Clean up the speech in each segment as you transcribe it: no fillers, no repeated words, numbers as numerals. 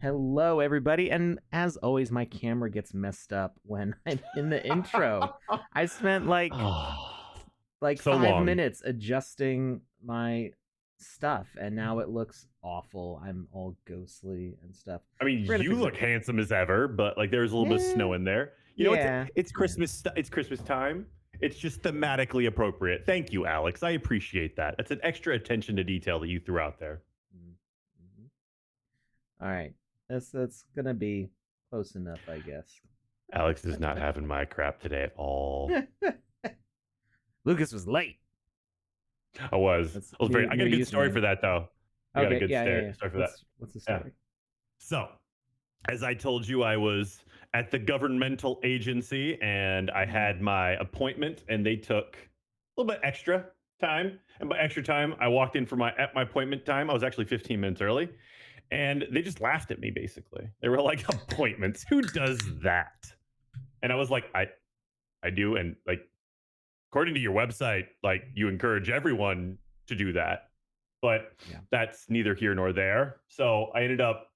Hello, everybody. And as always, my camera gets messed up when I'm in the intro. I spent like So 5 minutes adjusting my stuff, and now it looks awful. I'm all ghostly and stuff. I mean, We're gonna you fix it. look handsome as ever, but like there's a little bit of snow in there. You know, Yeah. it's Christmas. It's Christmas time. It's just thematically appropriate. Thank you, Alex. I appreciate that. That's an extra attention to detail that you threw out there. Mm-hmm. All right. That's gonna be close enough, I guess. Alex is not having my crap today at all. Lucas was late. I was. That's I was very. I got new a good story username. for that though. I got a Okay. good Yeah. story for that. What's the Yeah. story? So, as I told you, I was at the governmental agency and I had my appointment, and they took a little bit extra time. And by extra time, I walked in for my appointment time. I was actually 15 minutes early, and they just laughed at me. Basically, they were like, "Appointments? Who does that?" And I was like, "I do." And like, according to your website, like you encourage everyone to do that, but Yeah. that's neither here nor there. So I ended up,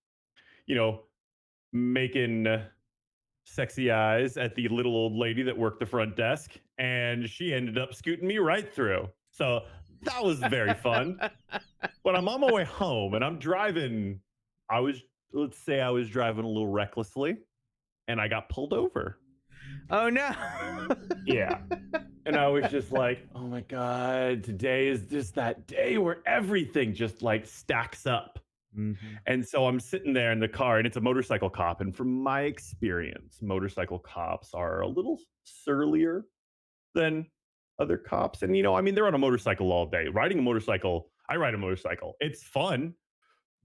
you know, making sexy eyes at the little old lady that worked the front desk, and she ended up scooting me right through. So that was very fun. But I'm on my way home and I'm driving. I was, let's say, I was driving a little recklessly and I got pulled over. Oh no. Yeah. And I was just like, oh my God, today is just that day where everything just like stacks up. Mm-hmm. And so I'm sitting there in the car, and it's a motorcycle cop. And from my experience, motorcycle cops are a little surlier than other cops. And, I mean, they're on a motorcycle all day. Riding a motorcycle, I ride a motorcycle. It's fun.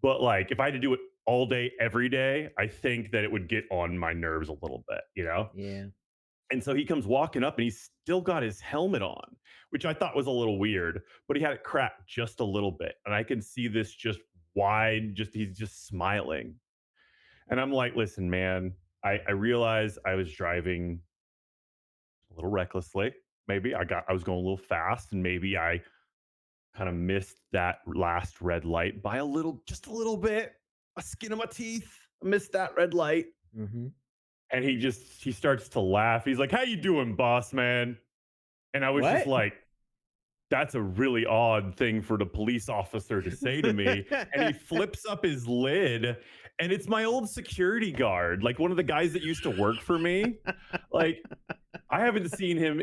But like, if I had to do it all day, every day, I think that it would get on my nerves a little bit. Yeah. And so he comes walking up and he's still got his helmet on, which I thought was a little weird, but he had it cracked just a little bit. And I can see this just wide, he's just smiling. And I'm like, listen, man, I realized I was driving a little recklessly. Maybe I was going a little fast, and maybe I kind of missed that last red light by just a little bit, a skin of my teeth. I missed that red light. Mm-hmm. And he starts to laugh. He's like, how you doing, boss man? And I was just What? like, that's a really odd thing for the police officer to say to me. And he flips up his lid, and it's my old security guard, like one of the guys that used to work for me. Like, I haven't seen him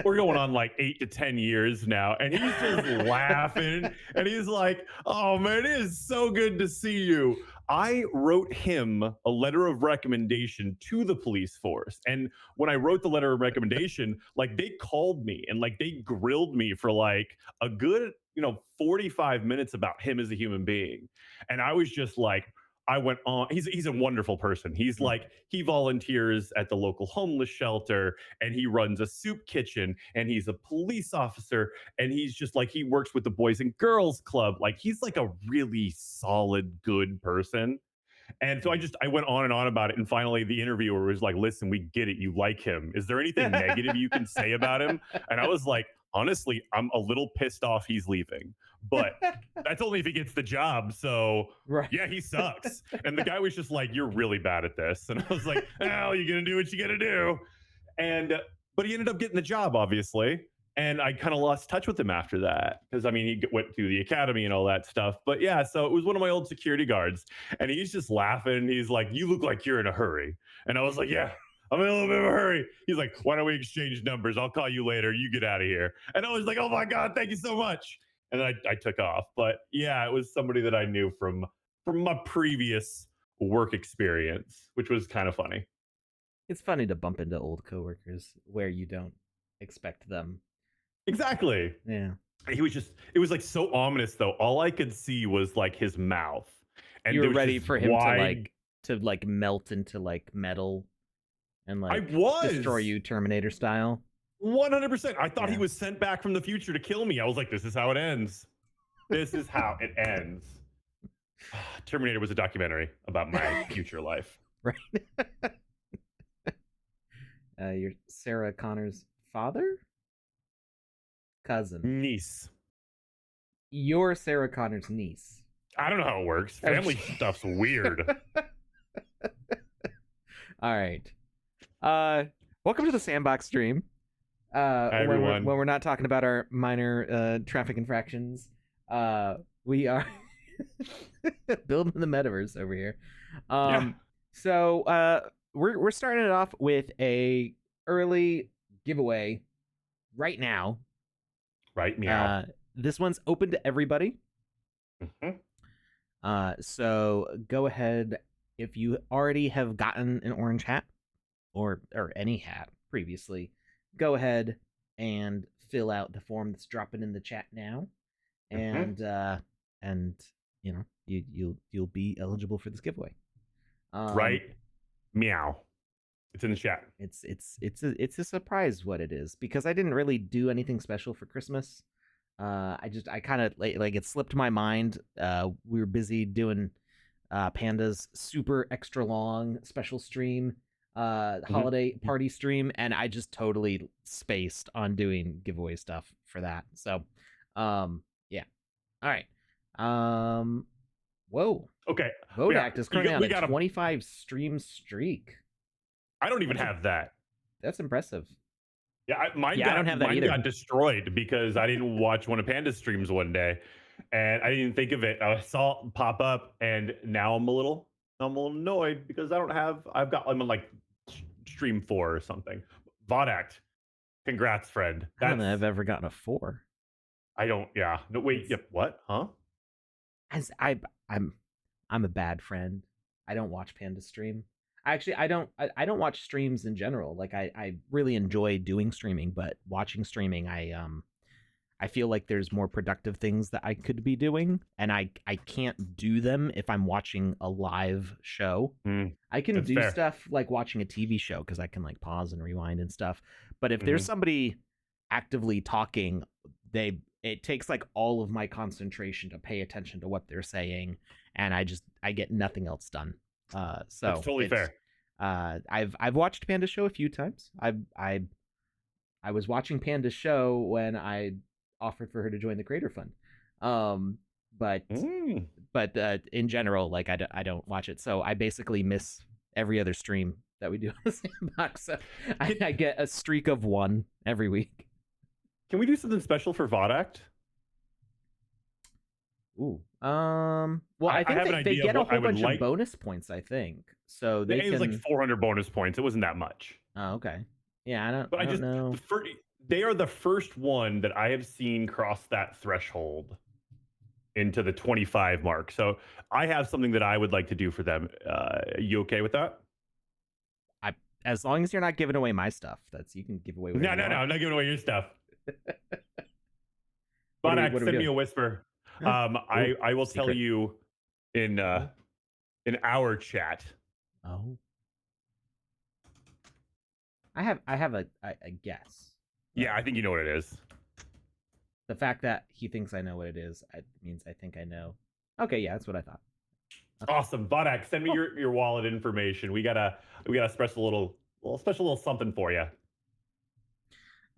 we're going on like 8 to 10 years now. And he's just laughing. And he's like, oh man, it is so good to see you. I wrote him a letter of recommendation to the police force. And when I wrote the letter of recommendation, like they called me and like they grilled me for like a good, 45 minutes about him as a human being. And I was just like, I went on. He's a wonderful person. He's like, he volunteers at the local homeless shelter, and he runs a soup kitchen, and he's a police officer, and he's just like, he works with the Boys and Girls Club. Like, he's like a really solid, good person. And so I went on and on about it. And finally, the interviewer was like, listen, we get it. You like him. Is there anything negative you can say about him? And I was like, honestly, I'm a little pissed off he's leaving, but that's only if he gets the job. So Right. yeah, he sucks. And the guy was just like, you're really bad at this. And I was like, oh, you're going to do what you got to do. But he ended up getting the job, obviously. And I kind of lost touch with him after that because I mean, he went through the academy and all that stuff. But yeah, so it was one of my old security guards, and he's just laughing. He's like, you look like you're in a hurry. And I was like, yeah, I'm in a little bit of a hurry. He's like, why don't we exchange numbers? I'll call you later. You get out of here. And I was like, oh my God, thank you so much. And then I took off. But yeah, it was somebody that I knew from my previous work experience, which was kind of funny. It's funny to bump into old coworkers where you don't expect them. Exactly. Yeah. It was like so ominous though. All I could see was like his mouth. And You there were was ready just for him wide. to melt into like metal and I like destroy was you Terminator style. 100%. I thought he Yeah. was sent back from the future to kill me. I was like, this is how it ends. This is how it ends. Terminator was a documentary about my future life. Right. You're Sarah Connor's father? Cousin. Niece. You're Sarah Connor's niece. I don't know how it works. Family stuff's weird. All right. Welcome to the Sandbox stream. Hi, everyone. When we're not talking about our minor traffic infractions, we are building the metaverse over here. Yeah. So we're starting it off with a early giveaway right now. Right, meow. This one's open to everybody. Mhm. So go ahead if you already have gotten an orange hat or any hat previously. Go ahead and fill out the form that's dropping in the chat now, and you know you'll be eligible for this giveaway. Right, meow. It's in the chat. It's a surprise what it is because I didn't really do anything special for Christmas. I kind of like it slipped my mind. We were busy doing Panda's super extra long special stream, holiday party stream, and I just totally spaced on doing giveaway stuff for that. So, yeah. All right. Whoa. Okay. Vodact is currently on a 25 stream streak. I don't even have that. That's impressive. Yeah, I don't have that mine either. Got destroyed because I didn't watch one of Panda's streams one day, and I didn't think of it. I saw it pop up, and now I'm a little annoyed because I'm on like stream 4 or something. Vodact, congrats, friend. I don't know if I've ever gotten a 4. I don't. Yeah. No. Wait. Yep. What? Huh? As I'm a bad friend. I don't watch Panda stream. Actually, I don't watch streams in general. Like I really enjoy doing streaming, but watching streaming, I feel like there's more productive things that I could be doing, and I can't do them if I'm watching a live show. I can do stuff like watching a TV show because I can like pause and rewind and stuff. But if there's somebody actively talking, it takes like all of my concentration to pay attention to what they're saying, and I get nothing else done. So that's totally fair. I've watched Panda's show a few times. I was watching Panda's show when I offered for her to join the Creator Fund. But in general, like I don't watch it, so I basically miss every other stream that we do on the Sandbox. So I get a streak of 1 every week. Can we do something special for Vodact? Ooh. Well, I think they get a whole bunch of bonus points, I think. So it was like 400 bonus points. It wasn't that much. Oh, okay. Yeah, I don't know. They are the first one that I have seen cross that threshold into the 25 mark. So I have something that I would like to do for them. You okay with that? As long as you're not giving away my stuff, you can give away. No, I'm not giving away your stuff. But send me a whisper. I will tell you in our chat. Oh. I have a guess. Yeah, I think you know what it is. The fact that he thinks I know what it is means I think I know. Okay, yeah, that's what I thought. Okay. Awesome, Vodact, send me your wallet information. We got a special little something for you.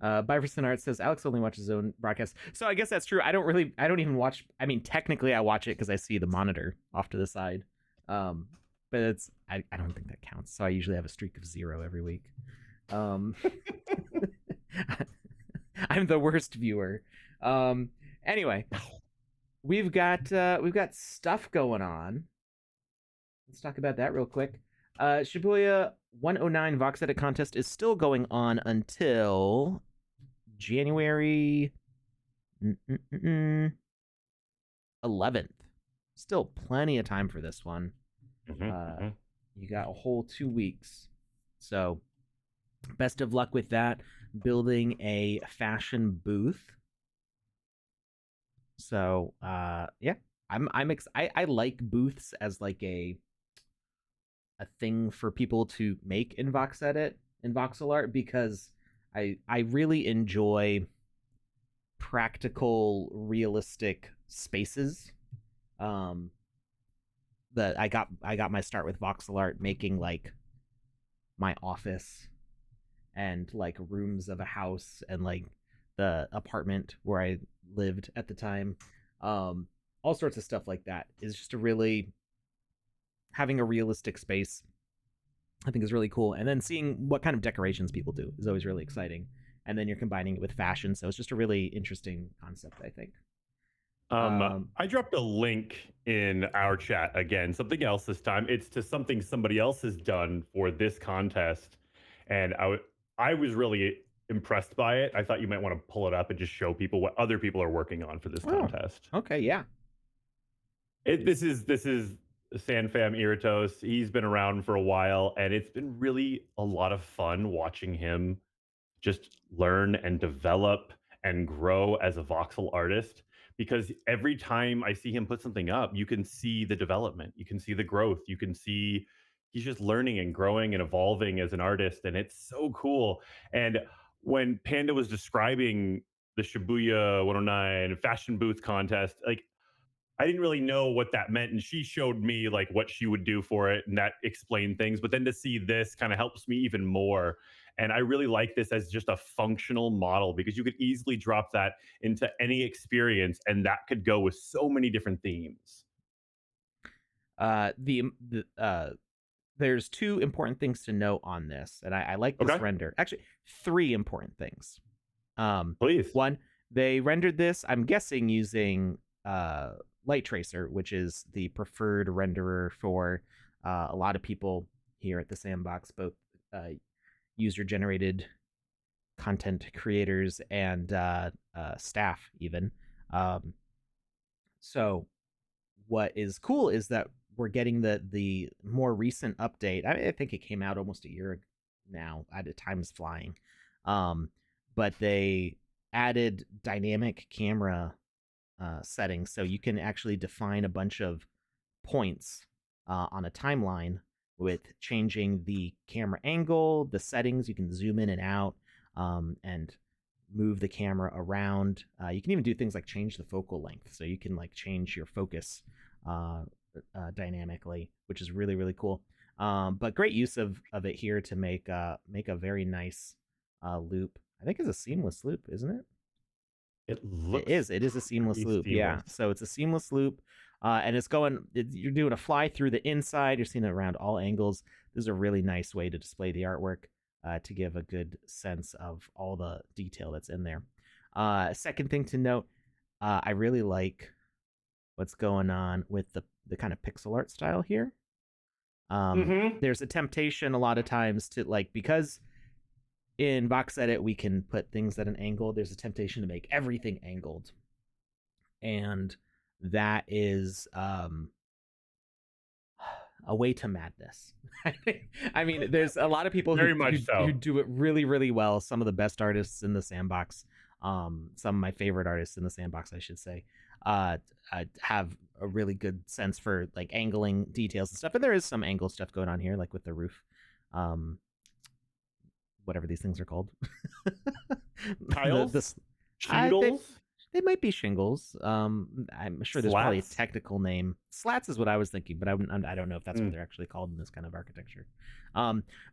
Byverson Art says Alex only watches his own broadcast. So I guess that's true. I don't even watch. I mean, technically I watch it because I see the monitor off to the side. But I don't think that counts. So I usually have a streak of 0 every week. I'm the worst viewer. Anyway, we've got stuff going on. Let's talk about that real quick. Shibuya 109 Vox Edit Contest is still going on until January 11th. Still plenty of time for this one. You got a whole 2 weeks. So best of luck with that. Building a fashion booth. So yeah, I like booths as like a thing for people to make in Vox Edit and voxel art because I really enjoy practical, realistic spaces. That I got my start with voxel art making like my office and like rooms of a house and like the apartment where I lived at the time. all sorts of stuff like that is just a really having a realistic space. I think is really cool, and then seeing what kind of decorations people do is always really exciting. And then you're combining it with fashion, so it's just a really interesting concept, I think. I dropped a link in our chat again, something else this time. It's to something somebody else has done for this contest. And I was really impressed by it. I thought you might want to pull it up and just show people what other people are working on for this Oh, contest. okay, yeah. This is Sanfam Iritos. He's been around for a while, and it's been really a lot of fun watching him just learn and develop and grow as a voxel artist, because every time I see him put something up, you can see the development, you can see the growth, you can see he's just learning and growing and evolving as an artist, and it's so cool. And when Panda was describing the Shibuya 109 fashion booth contest, like, I didn't really know what that meant, and she showed me like what she would do for it, and that explained things. But then to see this kind of helps me even more. And I really like this as just a functional model, because you could easily drop that into any experience, and that could go with so many different themes. The there's two important things to note on this, and I like this Okay, render. Actually, three important things. Um, please. One, they rendered this, I'm guessing, using Light Tracer, which is the preferred renderer for a lot of people here at the Sandbox, both user generated content creators and staff, even. Um, so, what is cool is that we're getting the more recent update. I think it came out almost a year now. At a time's flying, but they added dynamic camera settings, so you can actually define a bunch of points on a timeline with changing the camera angle, the settings. You can zoom in and out, and move the camera around. You can even do things like change the focal length, so you can like change your focus uh, dynamically, which is really really cool. But great use of it here to make a very nice loop. I think it's a seamless loop, isn't it? It It looks is. It is a seamless pretty loop. Yeah. seamless. So it's a seamless loop, and it's going. You're doing a fly through the inside. You're seeing it around all angles. This is a really nice way to display the artwork, to give a good sense of all the detail that's in there. Second thing to note, I really like what's going on with the kind of pixel art style here. Mm-hmm. There's a temptation a lot of times to, like, because in Vox Edit we can put things at an angle. There's a temptation to make everything angled, and that is a way to madness. I mean, there's a lot of people Very much who so. do it really really well. Some of the best artists in the Sandbox, some of my favorite artists in the Sandbox, I should say, have a really good sense for like angling details and stuff. And there is some angle stuff going on here, like with the roof, um, whatever these things are called. Tiles, This they shingles, they might be shingles. I'm sure there's probably a slats. technical name. Slats is what I was thinking, but I don't know if that's what Mm. they're actually called in this kind of architecture.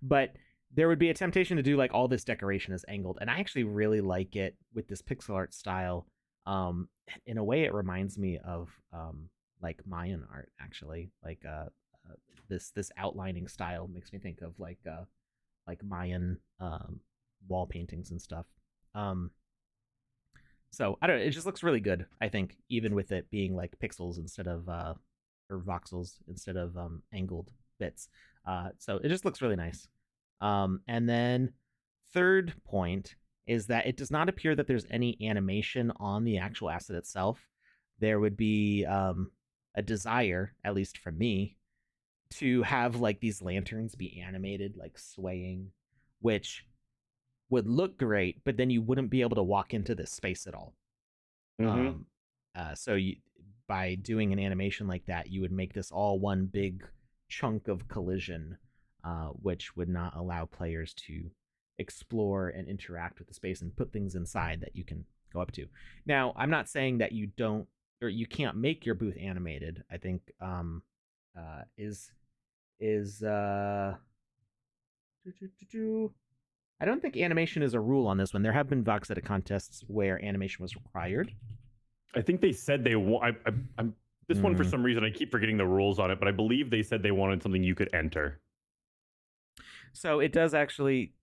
But there would be a temptation to do like all this decoration is angled, and I actually really like it with this pixel art style. In a way, it reminds me of like Mayan art, actually. Like this outlining style makes me think of like Mayan wall paintings and stuff. Um, so I don't know. It just looks really good. I think even with it being like pixels instead of or voxels instead of angled bits. So it just looks really nice. And then third point is that it does not appear that there's any animation on the actual asset itself. There would be a desire, at least from me, to have like these lanterns be animated, like swaying, which would look great, but then you wouldn't be able to walk into this space at all. Mm-hmm. Um, so you, by doing an animation like that, you would make this all one big chunk of collision, which would not allow players to explore and interact with the space and put things inside that you can go up to. Now, I'm not saying that you don't or you can't make your booth animated. I think is I don't think animation is a rule on this one. There have been Vox Edit contests where animation was required. I think they said they want. I'm this one for Mm. some reason I keep forgetting the rules on it, but I believe they said they wanted something you could enter. So it does actually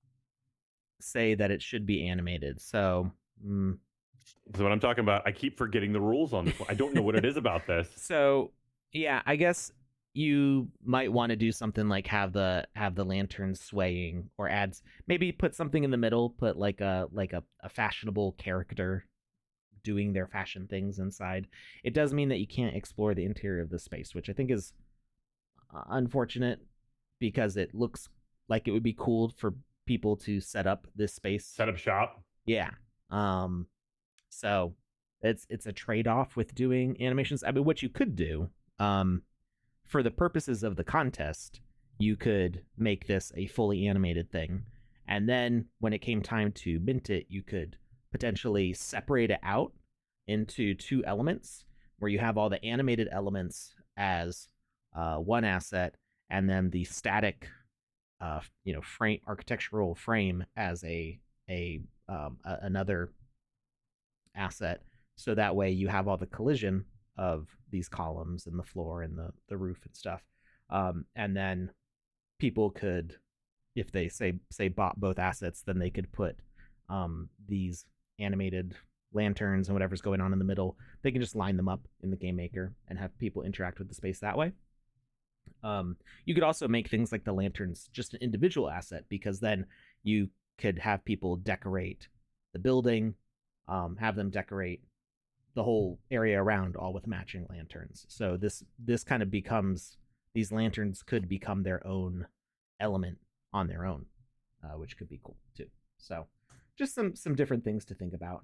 say that it should be animated. So So what I'm talking about, I keep forgetting the rules on this one. I don't know what it is about this. so yeah, I guess you might want to do something like have the lanterns swaying, or ads, maybe put something in the middle, put like a fashionable character doing their fashion things inside. It does mean that you can't explore the interior of the space, which I think is unfortunate, because it looks like it would be cool for people to set up this space. Set up shop. Yeah. So it's a trade-off with doing animations. I mean, what you could do, for the purposes of the contest, you could make this a fully animated thing, and then when it came time to mint it, you could potentially separate it out into two elements, where you have all the animated elements as one asset, and then the static frame, architectural frame, as another asset. So that way you have all the collision of these columns and the floor and the roof and stuff. And then people could, if they say bought both assets, then they could put these animated lanterns and whatever's going on in the middle. They can just line them up in the game maker and have people interact with the space that way. You could also make things like the lanterns just an individual asset, because then you could have people decorate the building, have them decorate the whole area around, all with matching lanterns. So this kind of becomes, these lanterns could become their own element on their own, which could be cool too. So just some different things to think about.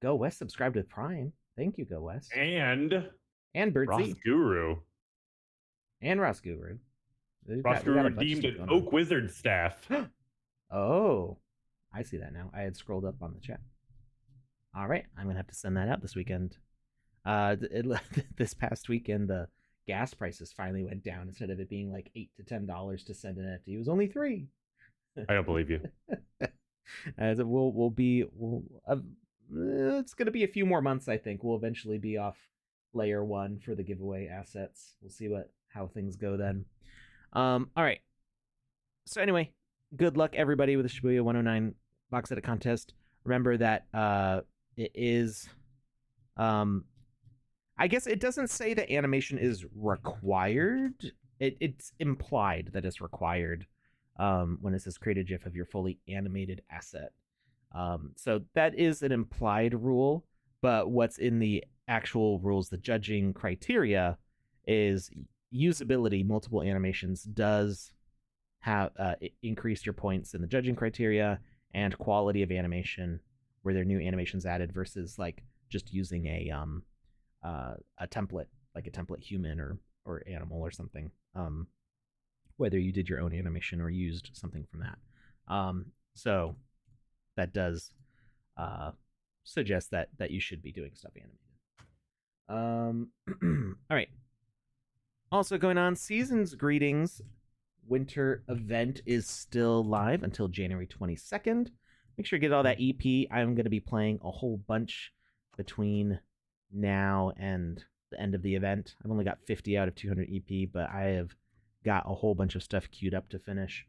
Go West subscribe to Prime. Thank you, Go West. And Ross Birdsey. Guru. And Ross Guru. Ross Guru redeemed an Oak Wizard staff. Oh, I see that now. I had scrolled up on the chat. All right, I'm gonna have to send that out this weekend. This past weekend, the gas prices finally went down. Instead of it being like $8 to $10 to send an NFT, it was only $3. I don't believe you. As it's gonna be a few more months. I think we'll eventually be off layer 1 for the giveaway assets. We'll see how things go then. All right. So anyway, good luck everybody with the Shibuya 109 Vox Edit Contest. Remember that it is, I guess it doesn't say that animation is required. It's implied that it's required when it says create a GIF of your fully animated asset. So that is an implied rule, but what's in the actual rules, the judging criteria, is usability. Multiple animations does have increase your points in the judging criteria, and quality of animation, where there are new animations added versus like just using a template, like a template human or animal or something. Whether you did your own animation or used something from that. So that does suggest that you should be doing stuff animated. All right. Also going on, Seasons Greetings winter event is still live until January 22nd. Make sure you get all that EP. I'm going to be playing a whole bunch between now and the end of the event. I've only got 50 out of 200 EP, but I have got a whole bunch of stuff queued up to finish.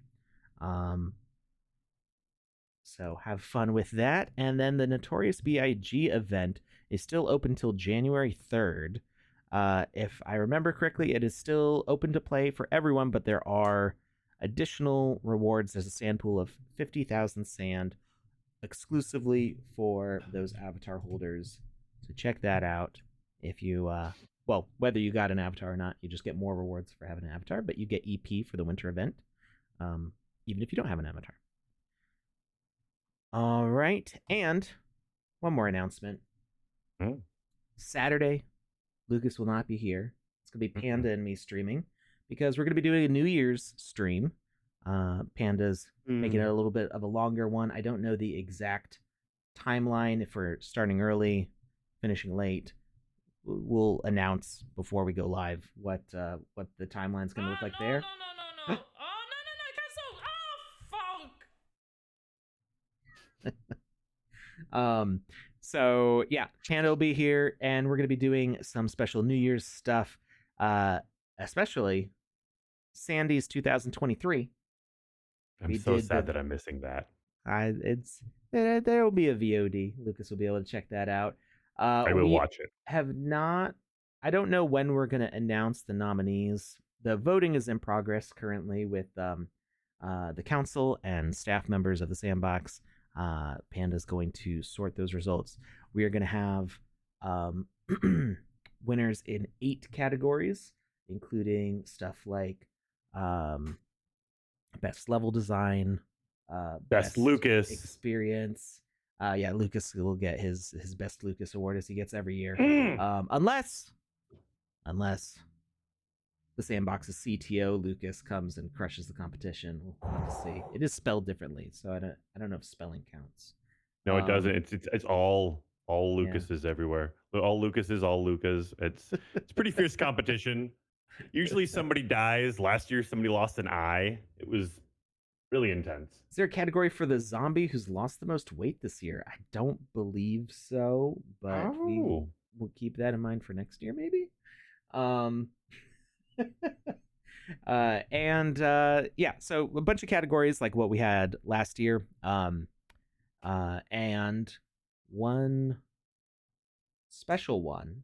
So have fun with that. And then the Notorious B.I.G. event is still open till January 3rd. If I remember correctly, it is still open to play for everyone, but there are additional rewards. There's a sand pool of 50,000 sand exclusively for those avatar holders. So check that out. If you, whether you got an avatar or not, you just get more rewards for having an avatar, but you get EP for the winter event, even if you don't have an avatar. All right. And one more announcement. Saturday, Lucas will not be here. It's going to be Panda and me streaming, because we're going to be doing a New Year's stream. Panda's making it a little bit of a longer one. I don't know the exact timeline if we're starting early, finishing late. We'll announce before we go live what the timeline's going to look like there. No. Oh, no. I got so. Oh, fuck. So yeah, Panda will be here, and we're gonna be doing some special New Year's stuff, especially Sandy's 2023. I'm We so did sad the that I'm missing that. it's there will be a VOD. Lucas will be able to check that out. I will We watch it. have not. I don't know when we're going to announce the nominees. The voting is in progress currently with the council and staff members of the Sandbox. Panda's going to sort those results. We are going to have um, winners in 8 categories, including stuff like um, best level design, Best best Lucas. experience. Yeah, Lucas will get his best Lucas award as he gets every year, Mm. unless the Sandbox's CTO Lucas comes and crushes the competition. We'll have to see. It is spelled differently, so I don't know if spelling counts. No, it doesn't. It's all Yeah. Lucases everywhere. All Lucases, all Lucas. It's pretty fierce competition. Usually somebody dies. Last year somebody lost an eye. It was really intense. Is there a category for the zombie who's lost the most weight this year? I don't believe so, but we Oh. will keep that in mind for next year, maybe. Um, and yeah, so a bunch of categories like what we had last year. And one special one,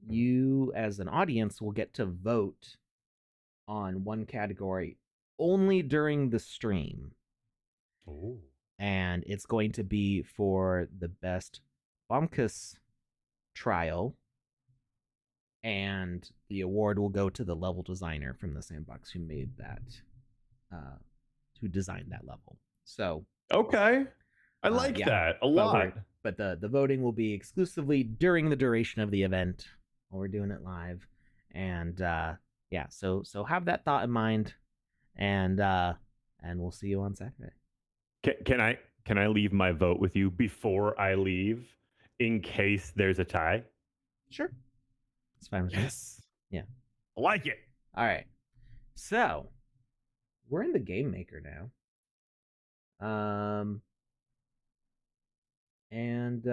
you as an audience will get to vote on one category only during the stream. Oh. And it's going to be for the best Bomkus trial, and the award will go to the level designer from the Sandbox who made that, who designed that level. So Okay. I like yeah, that a but lot. the voting will be exclusively during the duration of the event while we're doing it live, and yeah, so have that thought in mind, and we'll see you on Saturday. Can I leave my vote with you before I leave in case there's a tie? Sure, it's fine with me. Yes. Yeah. I like it. All right. So we're in the game maker now. And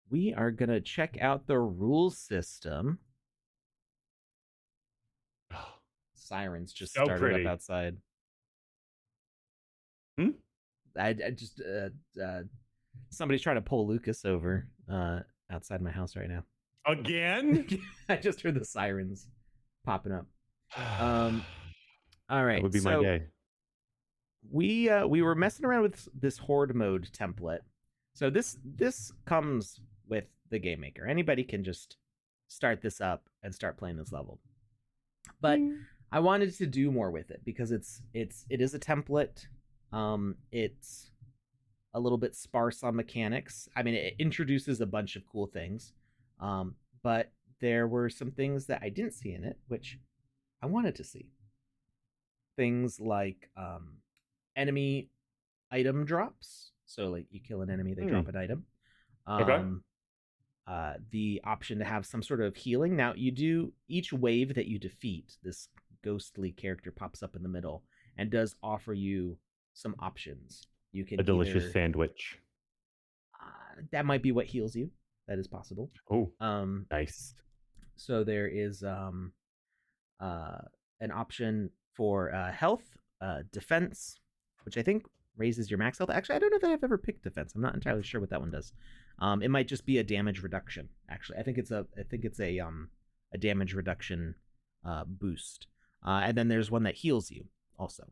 we are gonna check out the rules system. Sirens just So started up pretty. outside. Hmm? I just somebody's trying to pull Lucas over outside my house right now. Again? I just heard the sirens popping up. All That right, would be my so day. we were messing around with this Horde Mode template. So this comes with the game maker. Anybody can just start this up and start playing this level. But I wanted to do more with it because it is a template. It's a little bit sparse on mechanics. I mean, it introduces a bunch of cool things, but there were some things that I didn't see in it, which I wanted to see. Things like enemy item drops. So, like, you kill an enemy, they drop an item. Okay. The option to have some sort of healing. Now, you do each wave that you defeat, this ghostly character pops up in the middle and does offer you some options. You can A delicious either sandwich. that might be what heals you. That is possible. Oh, nice. So there is an option for health, defense, which I think raises your max health. Actually, I don't know that I've ever picked defense. I'm not entirely sure what that one does. It might just be a damage reduction. Actually, I think it's a damage reduction boost. And then there's one that heals you also.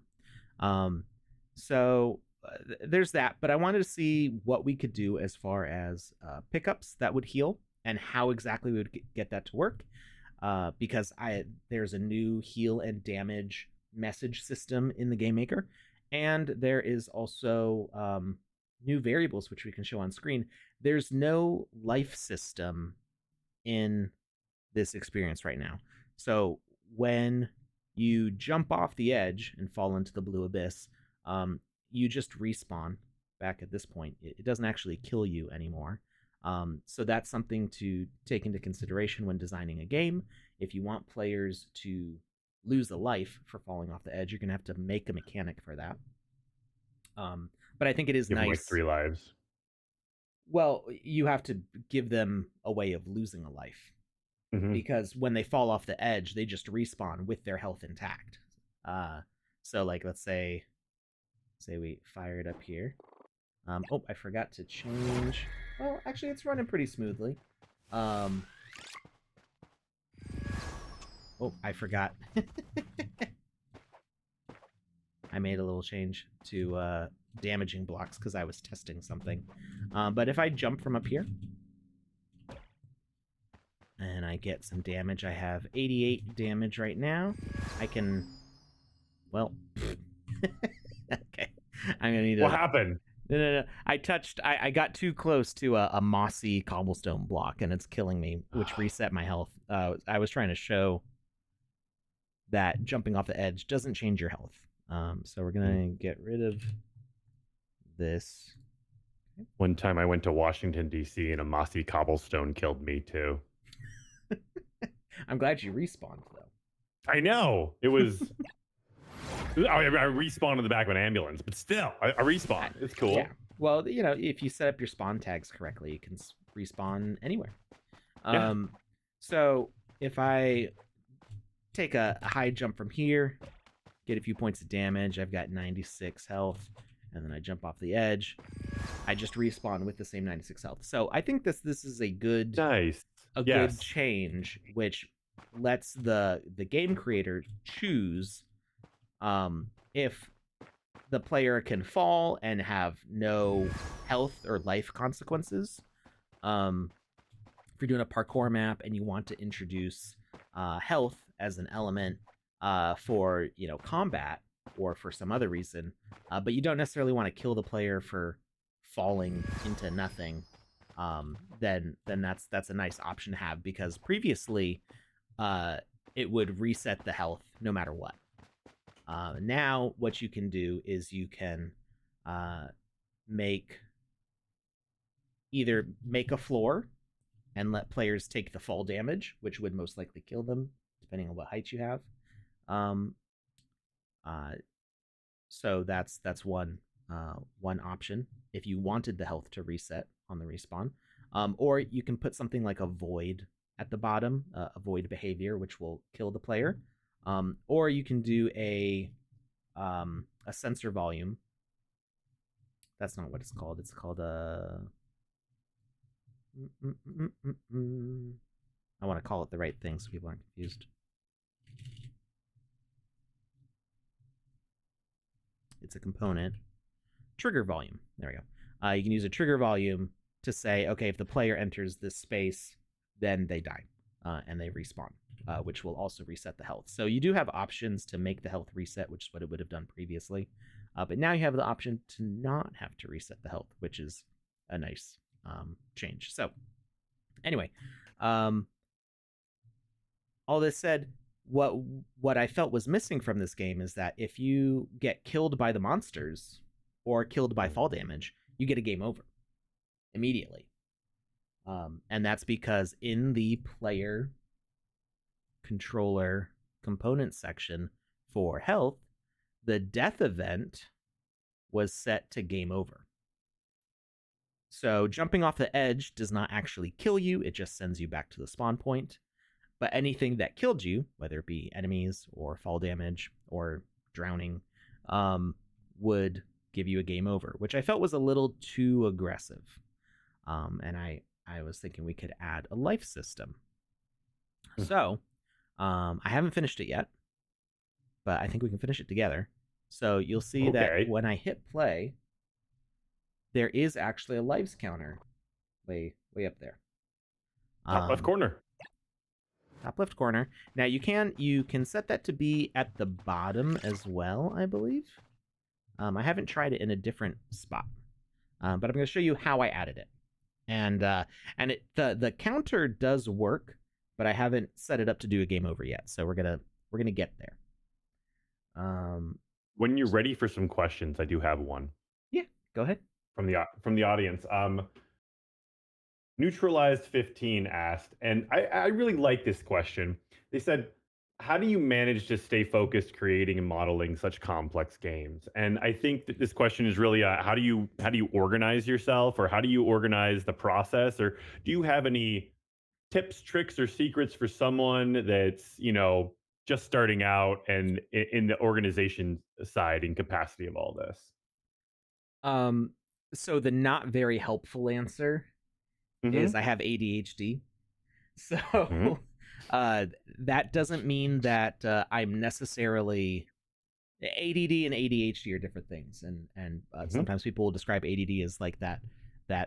So there's that. But I wanted to see what we could do as far as pickups that would heal and how exactly we would get that to work. Because there's a new heal and damage message system in the game maker, and there is also new variables which we can show on screen. There's no life system in this experience right now. So when you jump off the edge and fall into the blue abyss, you just respawn back at this point. It doesn't actually kill you anymore. So that's something to take into consideration when designing a game. If you want players to lose a life for falling off the edge. You're gonna have to make a mechanic for that. But I think it is Give them like nice. 3 lives. Well, you have to give them a way of losing a life, Mhm. because when they fall off the edge, they just respawn with their health intact. So like, let's say we fire it up here. Oh, I forgot to change. Well, actually, it's running pretty smoothly. Oh, I forgot. I made a little change to damaging blocks because I was testing something. But if I jump from up here and I get some damage, I have 88 damage right now. I can, well, okay. I'm gonna need What to. happened? No. I got too close to a mossy cobblestone block, and it's killing me, which reset my health. I was trying to show that jumping off the edge doesn't change your health. So we're gonna get rid of this. One time I went to Washington, D.C., and a mossy cobblestone killed me too. I'm glad you respawned, though. I know. It was. I respawned in the back of an ambulance, but still, I respawn. It's cool. Yeah. Well, if you set up your spawn tags correctly, you can respawn anywhere. Yeah. So if I take a high jump from here, get a few points of damage, I've got 96 health, and then I jump off the edge, I just respawn with the same 96 health. So I think this is a good Nice. good change, which lets the game creator choose if the player can fall and have no health or life consequences. If you're doing a parkour map and you want to introduce health as an element for combat or for some other reason, but you don't necessarily want to kill the player for falling into nothing, then that's a nice option to have, because previously it would reset the health no matter what. Now what you can do is you can either make a floor and let players take the fall damage, which would most likely kill them, depending on what height you have. So that's one option if you wanted the health to reset on the respawn. Or you can put something like a void at the bottom, a void behavior, which will kill the player. Or you can do a sensor volume. That's not what it's called. It's called a. I want to call it the right thing so people aren't confused. It's a component. Trigger volume. There we go. You can use a trigger volume to say, okay, if the player enters this space, then they die and they respawn, which will also reset the health. So you do have options to make the health reset, which is what it would have done previously. But now you have the option to not have to reset the health, which is a nice change. So anyway, all this said, what I felt was missing from this game is that if you get killed by the monsters or killed by fall damage, you get a game over immediately. And that's because in the player controller component section for health, the death event was set to game over. So jumping off the edge does not actually kill you, it just sends you back to the spawn point. But anything that killed you, whether it be enemies or fall damage or drowning, would give you a game over, which I felt was a little too aggressive. And I was thinking we could add a life system. So I haven't finished it yet, but I think we can finish it together. So you'll see that when I hit play, there is actually a lives counter way up there. Top left corner. Top left corner. Now you can set that to be at the bottom as well, I believe. I haven't tried it in a different spot, but I'm going to show you how I added it. And the counter does work, but I haven't set it up to do a game over yet. So we're gonna get there. When you're ready for some questions, I do have one. Yeah, go ahead. From the audience. Neutralized 15 asked, and I really like this question. They said, how do you manage to stay focused creating and modeling such complex games? And I think that this question is really how do you organize yourself, or how do you organize the process, or do you have any tips, tricks, or secrets for someone that's, just starting out and in the organization side and capacity of all this? Um, so the not very helpful answer is Hmm. I have ADHD. Hmm. So uh, that doesn't mean that I'm necessarily ADD and ADHD are different things, and Hmm. sometimes people will describe ADD as like that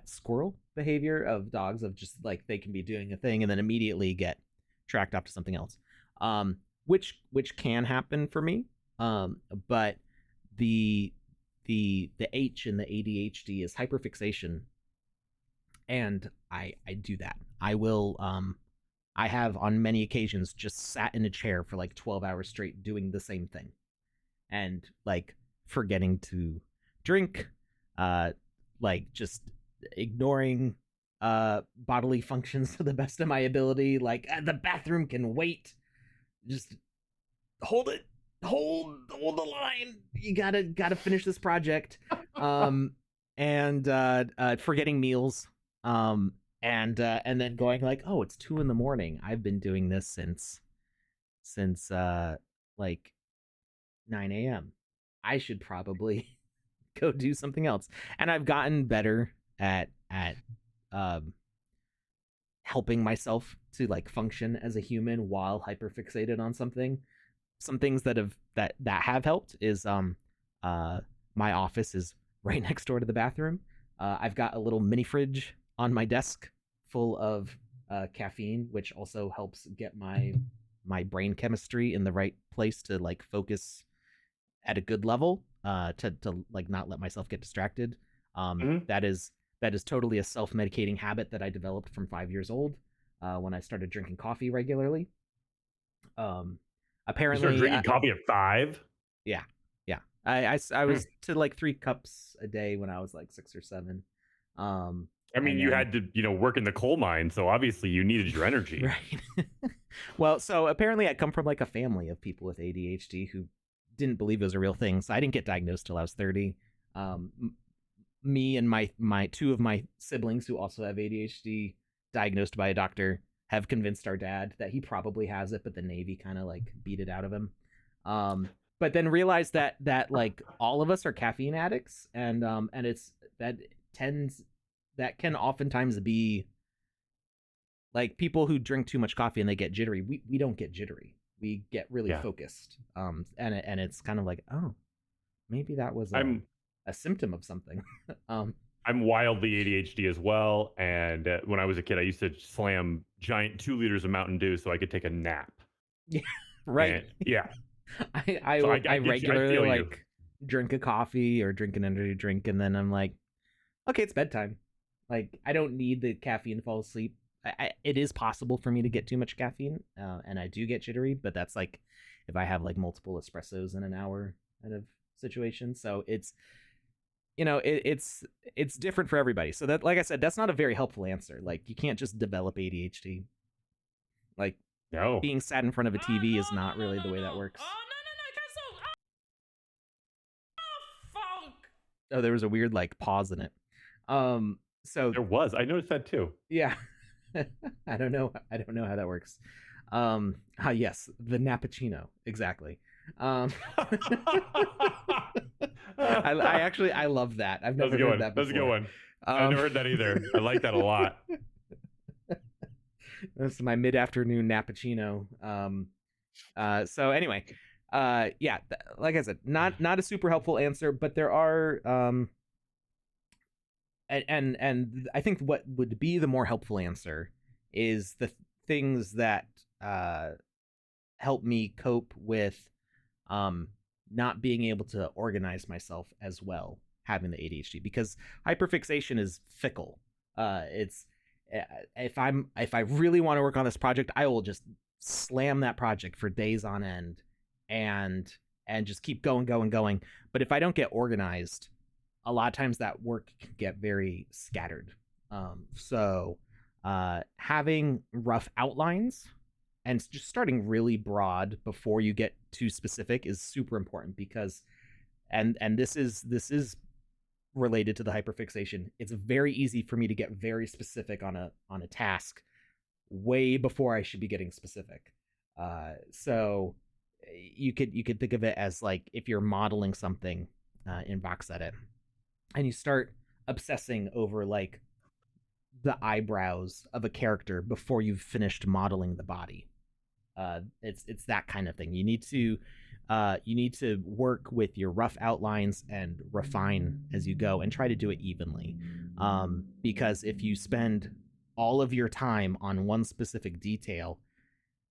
squirrel behavior of dogs, of just like they can be doing a thing and then immediately get tracked off to something else, um, which can happen for me, but the the H in the ADHD is hyperfixation, and I do that. I have on many occasions just sat in a chair for like 12 hours straight doing the same thing, and like forgetting to drink, uh like just ignoring bodily functions to the best of my ability, like the bathroom can wait, just hold it, hold the line, you gotta finish this project, um and forgetting meals, and then going like, oh, it's 2 in the morning, I've been doing this since like 9 a.m. I should probably go do something else. And I've gotten better at um, helping myself to like function as a human while hyperfixated on something. Some things that have helped is uh my office is right next door to the bathroom. I've got a little mini fridge on my desk full of caffeine, which also helps get my brain chemistry in the right place to like focus at a good level, to like not let myself get distracted. Hmm. That is totally a self-medicating habit that I developed from 5 years old, when I started drinking coffee regularly. um You started apparently drinking coffee at 5. Yeah, yeah, I Hmm. was to like 3 cups a day when I was like 6 or 7. um I mean, and you then had to, work in the coal mine, so obviously you needed your energy. right. Well, so apparently I come from like a family of people with ADHD who didn't believe it was a real thing, so I didn't get diagnosed till I was 30. Me and my two of my siblings who also have ADHD, diagnosed by a doctor, have convinced our dad that he probably has it, but the Navy kind of like beat it out of him. But then realized that like all of us are caffeine addicts, and it's that tends that can oftentimes be like people who drink too much coffee and they get jittery. We don't get jittery. We get really Yeah. focused. And it's kind of like, oh, maybe that was I'm a symptom of something. um, I'm wildly ADHD as well, and when I was a kid, I used to slam giant 2 liters of Mountain Dew so I could take a nap. yeah, right. And yeah, I so I I I I get you. I regularly feel you. like drink a coffee or drink an energy drink, and then I'm like, okay, it's bedtime. Like I don't need the caffeine to fall asleep. It is possible for me to get too much caffeine, and I do get jittery, but that's like if I have like multiple espressos in an hour kind of situation. So it's different for everybody. So that, like I said, that's not a very helpful answer. Like you can't just develop ADHD. Like No. being sat in front of a Oh TV no is not no no really the no way that no! works. Oh no no no! Cancel! Oh fuck! Oh, there was a weird like pause in it. So There was. I noticed that too. yeah, I don't know how that works. Yes, the Nappuccino, exactly. Um, I love that. I've That was a never good heard one. that That was a good before. one. I Um, never heard that either. I like that a lot. that's my mid-afternoon Nappuccino. So anyway, yeah, like I said, not a super helpful answer, but there are and I think what would be the more helpful answer is the things that uh help me cope with um not being able to organize myself as well having the ADHD, because hyperfixation is fickle. It's if I really want to work on this project, I will just slam that project for days on end, and just keep going going going. But if I don't get organized, a lot of times that work can get very scattered. So having rough outlines and just starting really broad before you get too specific is super important, because and this is related to the hyperfixation. It's very easy for me to get very specific on a task way before I should be getting specific. So you could think of it as like if you're modeling something in Vox Edit, and you start obsessing over like the eyebrows of a character before you've finished modeling the body. It's that kind of thing. You need to work with your rough outlines and refine as you go, and try to do it evenly. Because if you spend all of your time on one specific detail,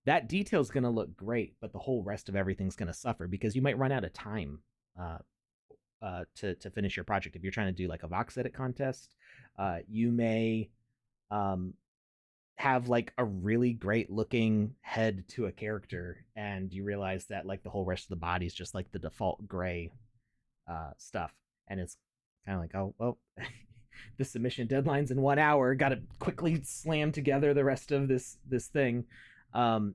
that detail is going to look great, but the whole rest of everything's going to suffer because you might run out of time to finish your project. If you're trying to do like a Vox Edit contest, you may um, have like a really great looking head to a character, and you realize that like the whole rest of the body is just like the default gray stuff, and it's kind of like, oh well, the submission deadline's in 1 hour, gotta quickly slam together the rest of this thing.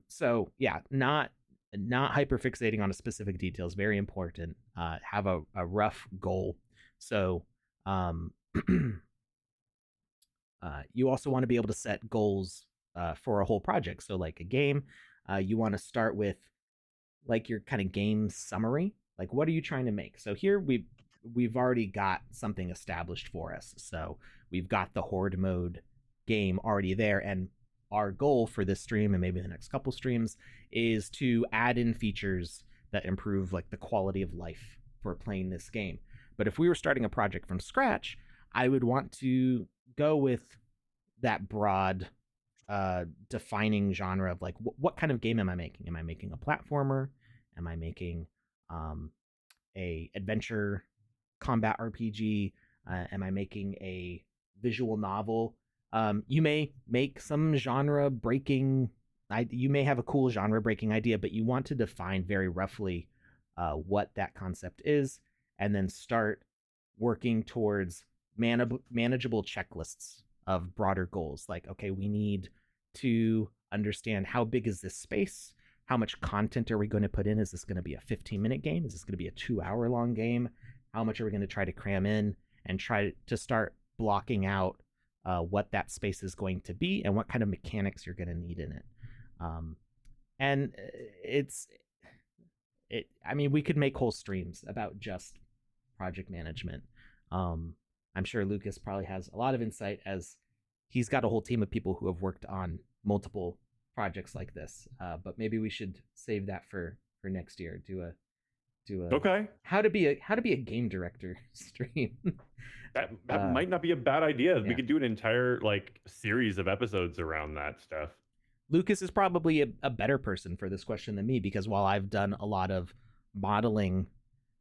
So yeah, not hyper fixating on a specific detail is very important. Have a rough goal. So um you also want to be able to set goals for a whole project. So, like a game, you want to start with like your kind of game summary. Like, what are you trying to make? So here we've already got something established for us. So we've got the Horde Mode game already there, and our goal for this stream and maybe the next couple streams is to add in features that improve like the quality of life for playing this game. But if we were starting a project from scratch, I would want to go with that broad defining genre of like what kind of game am I making? Am I making a platformer? Am I making a adventure combat RPG? Am I making a visual novel? You may make some genre breaking. You may have a cool genre breaking idea, but you want to define very roughly what that concept is, and then start working towards manageable checklists of broader goals. Like, okay, we need to understand how big is this space? How much content are we going to put in? Is this going to be a 15-minute game? Is this going to be a 2 hour long game? How much are we going to try to cram in, and try to start blocking out what that space is going to be and what kind of mechanics you're going to need in it. And I mean, we could make whole streams about just project management. I'm sure Lucas probably has a lot of insight, as he's got a whole team of people who have worked on multiple projects like this. But maybe we should save that for next year. Do a Okay. how to be a game director stream. That might not be a bad idea. Yeah. We could do an entire like series of episodes around that stuff. Lucas is probably a better person for this question than me, because while I've done a lot of modeling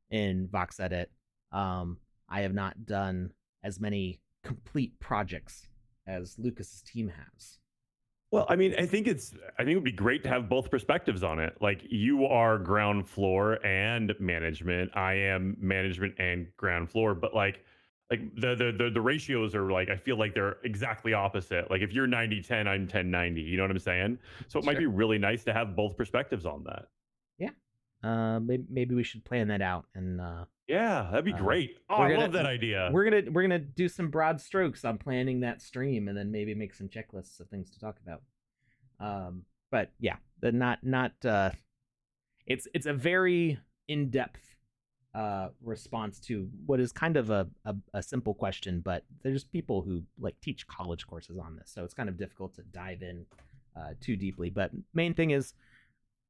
in Vox Edit, I have not done as many complete projects as Lucas's team has. Well, I mean, I think it would be great to have both perspectives on it. Like, you are ground floor and management. I am management and ground floor, but like the ratios are like, I feel like they're exactly opposite. Like if you're 90-10, I'm 10-90. You know what I'm saying? So it might be really nice to have both perspectives on that. Yeah. Maybe we should plan that out, and Yeah, that'd be great. Oh, I love that idea. We're gonna do some broad strokes on planning that stream, and then maybe make some checklists of things to talk about. But yeah, it's a very in depth response to what is kind of a simple question, but there's people who like teach college courses on this, so it's kind of difficult to dive in too deeply. But main thing is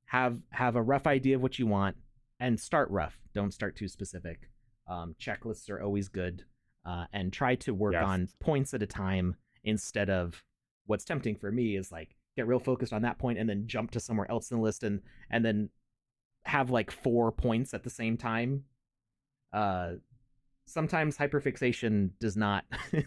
have a rough idea of what you want, and start rough. Don't start too specific. Checklists are always good, and try to work on points at a time, instead of what's tempting for me is like get real focused on that point and then jump to somewhere else in the list, and then have like 4 points at the same time. Sometimes hyperfixation does not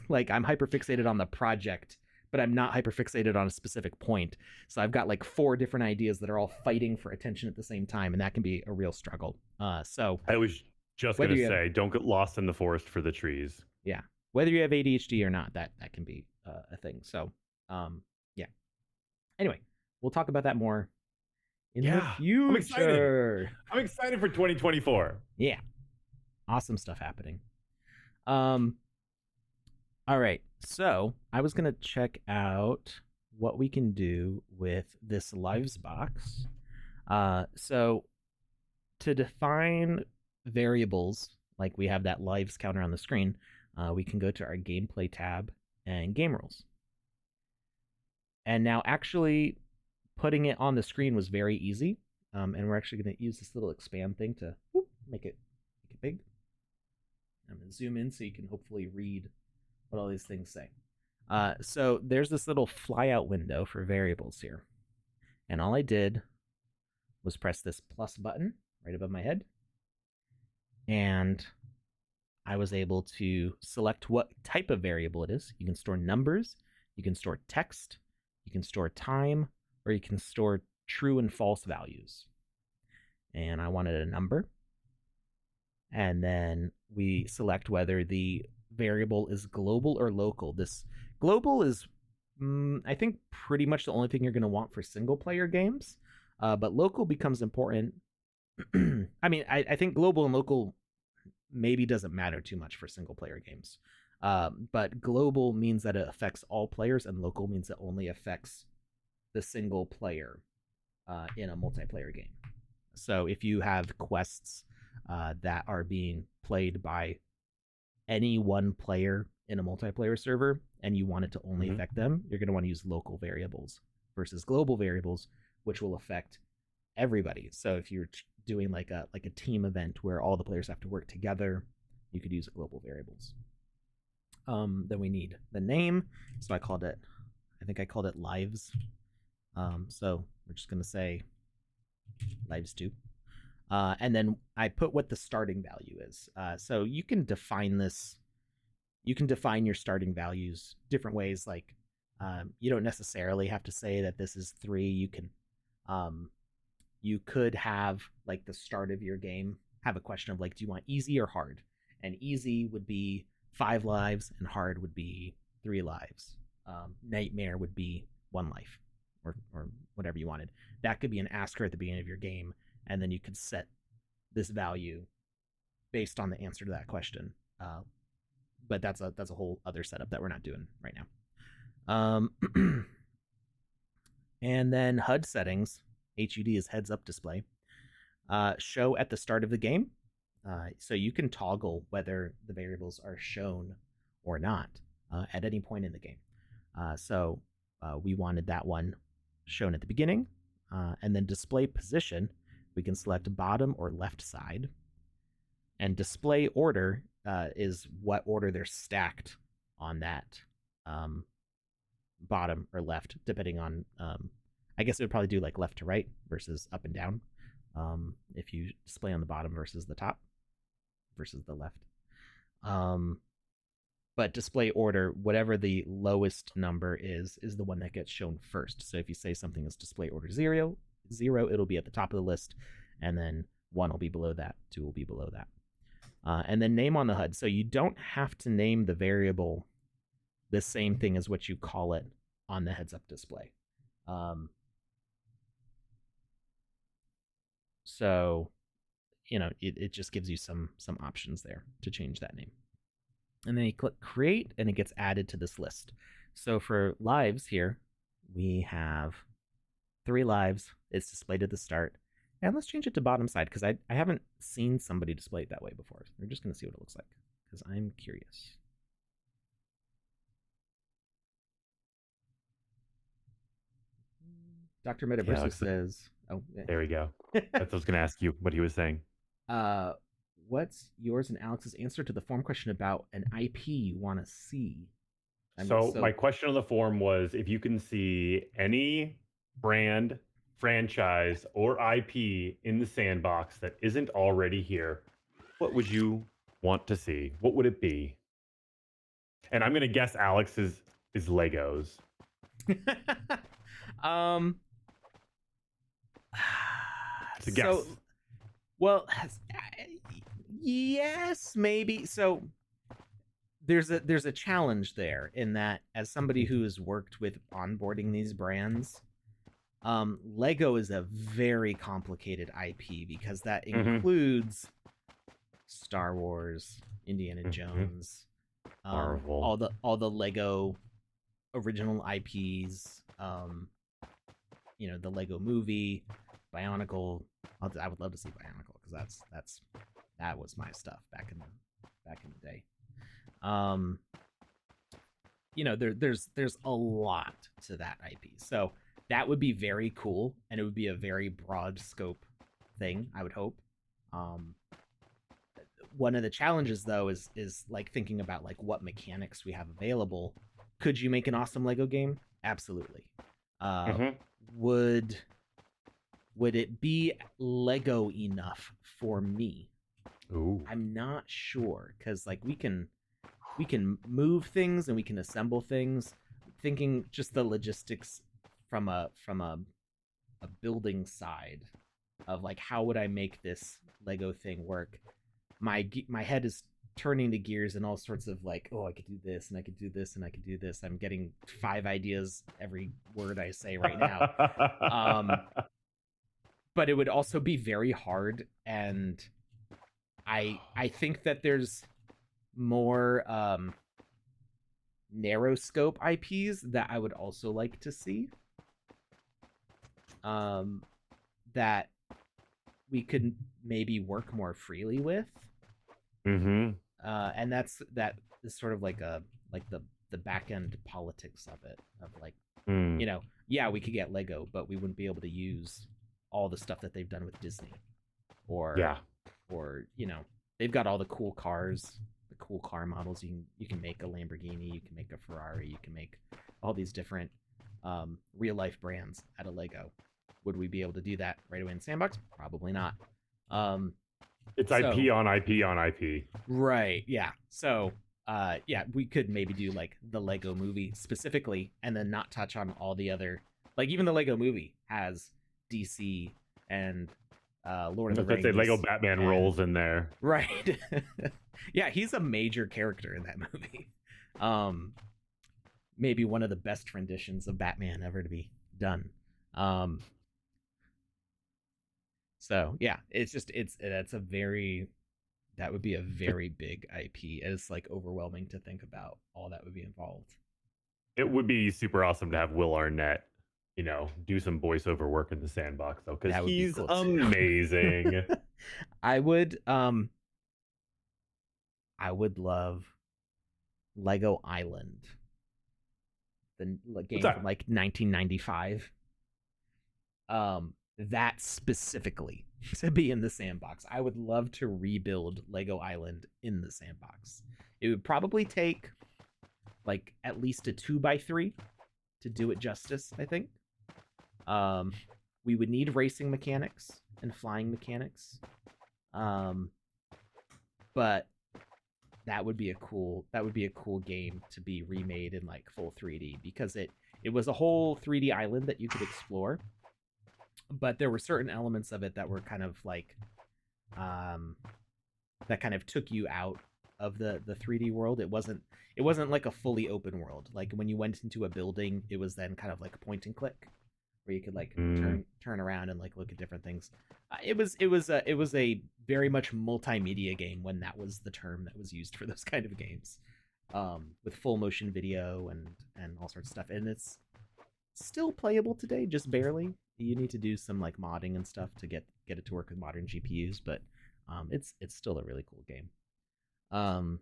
like, I'm hyperfixated on the project, but I'm not hyperfixated on a specific point. So I've got like 4 different ideas that are all fighting for attention at the same time, and that can be a real struggle. So I was just going to say, don't get lost in the forest for the trees. Yeah. Whether you have ADHD or not, that can be a thing. So, yeah. Anyway, we'll talk about that more in the Yeah, I'm excited. future. I'm excited for 2024. Yeah, awesome stuff happening. Um, all right, so I was gonna check out what we can do with this lives box. So to define variables, like we have that lives counter on the screen, we can go to our gameplay tab and game rules. And now actually putting it on the screen was very easy. And we're actually going to use this little expand thing to make it big. I'm going to zoom in so you can hopefully read what all these things say. So there's this little flyout window for variables here. And all I did was press this plus button right above my head. And I was able to select what type of variable it is. You can store numbers, you can store text, you can store time, or you can store true and false values. And I wanted a number. And then we select whether the variable is global or local. This global is, I think, pretty much the only thing you're going to want for single player games. But local becomes important. I mean, I think global and local maybe doesn't matter too much for single player games. But global means that it affects all players, and local means it only affects the single player in a multiplayer game. So if you have quests that are being played by any one player in a multiplayer server and you want it to only affect them, you're going to want to use local variables versus global variables, which will affect everybody. So if you're doing like a team event where all the players have to work together, you could use global variables. Then we need the name. So I think I called it lives. So we're just going to say lives 2. And then I put what the starting value is. So you can define this. You can define your starting values different ways. Like you don't necessarily have to say that this is 3. You could have like the start of your game have a question of like, do you want easy or hard? And easy would be 5 lives, and hard would be 3 lives. Nightmare would be 1 life, or whatever you wanted. That could be an asker at the beginning of your game, and then you could set this value based on the answer to that question. But that's a whole other setup that we're not doing right now. And then HUD settings, HUD is heads up display, show at the start of the game. So you can toggle whether the variables are shown or not at any point in the game. So we wanted that one shown at the beginning. And then display position, we can select bottom or left side. And display order is what order they're stacked on that bottom or left, depending on, I guess it would probably do like left to right versus up and down. If you display on the bottom versus the top versus the left. But display order, whatever the lowest number is the one that gets shown first. So if you say something is display order 0, it'll be at the top of the list, and then 1 will be below that, 2 will be below that. And then name on the HUD. So you don't have to name the variable the same thing as what you call it on the heads up display. So, it just gives you some options there to change that name. And then you click create, and it gets added to this list. So for lives here, we have 3 lives. It's displayed at the start. And let's change it to bottom side, because I haven't seen somebody display it that way before. So we're just going to see what it looks like, because I'm curious. Dr. Metaverse says, oh, there we go. That's what I was going to ask you what he was saying. What's yours and Alex's answer to the form question about an IP you want to see? So my question on the form was, if you can see any brand, franchise, or IP in the sandbox that isn't already here, what would you want to see? What would it be? And I'm going to guess Alex's is Legos. It's a guess. So, well, yes, maybe. So there's a challenge there in that, as somebody who has worked with onboarding these brands, Lego is a very complicated IP because that Mm-hmm. includes Star Wars, Indiana Mm-hmm. Jones, Marvel. all the Lego original IPs, the Lego Movie, Bionicle. I would love to see Bionicle because that was my stuff back in the day. Um, there's a lot to that IP, so that would be very cool, and it would be a very broad scope thing. I would hope. Um, one of the challenges though is like thinking about like what mechanics we have available. Could you make an awesome Lego game? Absolutely. Uh, Mm-hmm. would would it be Lego enough for me? Ooh. I'm not sure because like we can move things and we can assemble things. Thinking just the logistics from a building side of like how would I make this Lego thing work? My head is turning the gears and all sorts of like, oh, I could do this and I could do this and I could do this. I'm getting 5 ideas every word I say right now. Um, but it would also be very hard, and I think that there's more narrow scope IPs that I would also like to see. Um, that we could maybe work more freely with. Mm-hmm. And that is sort of like the back end politics of it, of like, Mm. yeah, we could get Lego, but we wouldn't be able to use all the stuff that they've done with Disney, or Yeah. they've got all the cool cars, the cool car models. You can make a Lamborghini, you can make a Ferrari, you can make all these different real life brands out of Lego. Would we be able to do that right away in Sandbox? Probably not. Um, It's so IP on IP on IP. Right. Yeah. So, yeah, we could maybe do like the Lego movie specifically and then not touch on all the other, like even the Lego movie has DC and Lord of the I was gonna say Lego Rings Batman and rolls in there. right. Yeah, he's a major character in that movie. Um Maybe one of the best renditions of Batman ever to be done. Um so yeah, that's a very that would be a very big IP. It's like overwhelming to think about all that would be involved. It would be super awesome to have Will Arnett, do some voiceover work in the Sandbox though, because That would be he's cool too. amazing. I would love Lego Island, the What's game from that? like 1995. That specifically to be in the Sandbox. I would love to rebuild Lego Island in the Sandbox. It would probably take like at least a 2x3 to do it justice, I think. Um, we would need racing mechanics and flying mechanics. Um, but that would be a cool game to be remade in like full 3D because it was a whole 3D island that you could explore, but there were certain elements of it that were kind of like um that kind of took you out of the 3D world. It wasn't like a fully open world. Like when you went into a building, it was then kind of like a point and click where you could like Mm, turn around and like look at different things. It was a very much multimedia game when that was the term that was used for those kind of games, with full motion video and all sorts of stuff. And it's still playable today, just barely. You need to do some like modding and stuff to get it to work with modern GPUs, but it's still a really cool game. Um,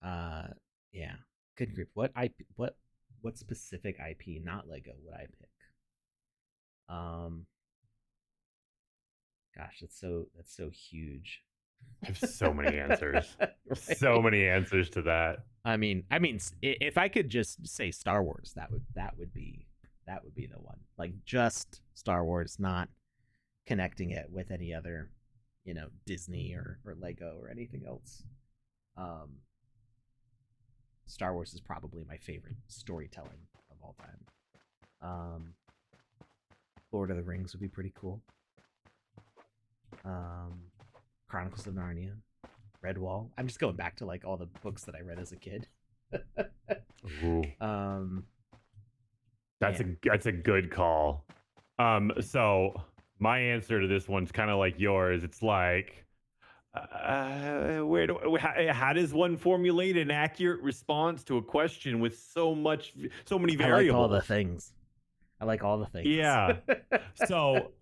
uh, yeah, good group. What specific IP, not Lego, would I pick? Um, Gosh, that's so huge. I have so many answers. So Right? many answers to that. I mean, if I could just say Star Wars, that would be the one. Like just Star Wars, not connecting it with any other, Disney or Lego or anything else. Um, Star Wars is probably my favorite storytelling of all time. Um, Lord of the Rings would be pretty cool. Um, Chronicles of Narnia, Redwall. I'm just going back to like all the books that I read as a kid. Ooh. um, Yeah, That's a good call. So my answer to this one's kind of like yours. It's like, how does one formulate an accurate response to a question with so many I like all the variables? things. I like all the things. Yeah. So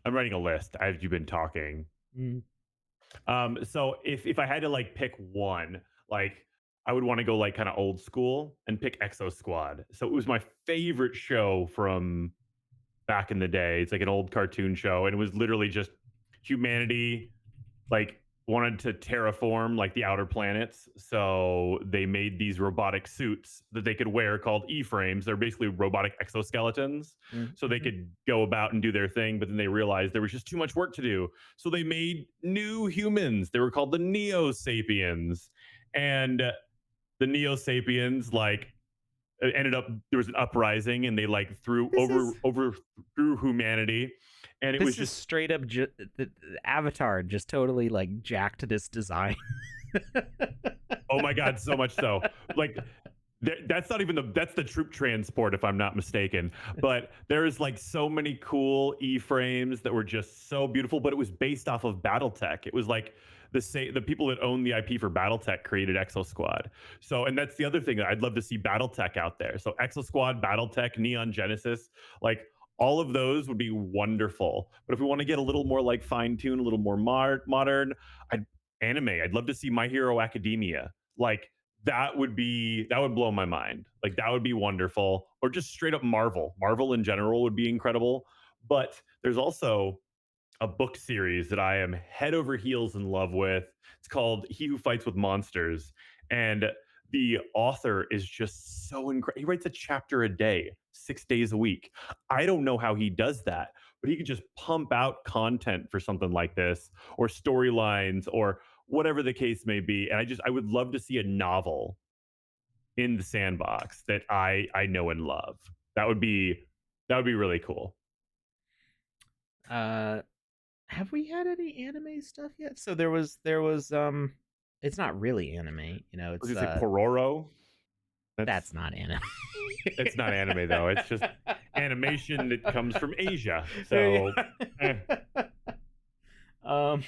I'm writing a list as you've been talking. Mm. So if I had to like pick one, like I would want to go like kind of old school and pick Exo Squad. So it was my favorite show from back in the day. It's like an old cartoon show, and it was literally just humanity like wanted to terraform like the outer planets. So they made these robotic suits that they could wear called E-frames. They're basically robotic exoskeletons. So they Mm-hmm. could go about and do their thing, but then they realized there was just too much work to do. So they made new humans. They were called the Neo Sapiens. And the Neo Sapiens like ended up there was an uprising and they like threw This is overthrew humanity, and it was this is just straight up the Avatar just totally like jacked this design. oh my god, so much so. Like that's not even that's the troop transport if I'm not mistaken. But there's like so many cool E-frames that were just so beautiful, but it was based off of BattleTech. It was like the people that own the IP for BattleTech created Exo Squad. So and that's the other thing that I'd love to see BattleTech out there. So Exo Squad, BattleTech, Neon Genesis, like all of those would be wonderful. But if we want to get a little more like fine tuned, a little more modern, I'd anime. I'd love to see My Hero Academia. Like that would blow my mind. Like that would be wonderful. Or just straight up Marvel. Marvel in general would be incredible. But there's also a book series that I am head over heels in love with. It's called He Who Fights with Monsters. And the author is just so incredible. He writes a chapter a day, 6 days a week. I don't know how he does that, but he could just pump out content for something like this, or storylines, or whatever the case may be. And I would love to see a novel in the sandbox that I know and love. That would be really cool. uh have we had any anime stuff yet? So there was it's not really anime, I was it's gonna say Pororo. that's That's not anime. it's not anime though. It's just animation that comes from Asia. Yeah. So eh. um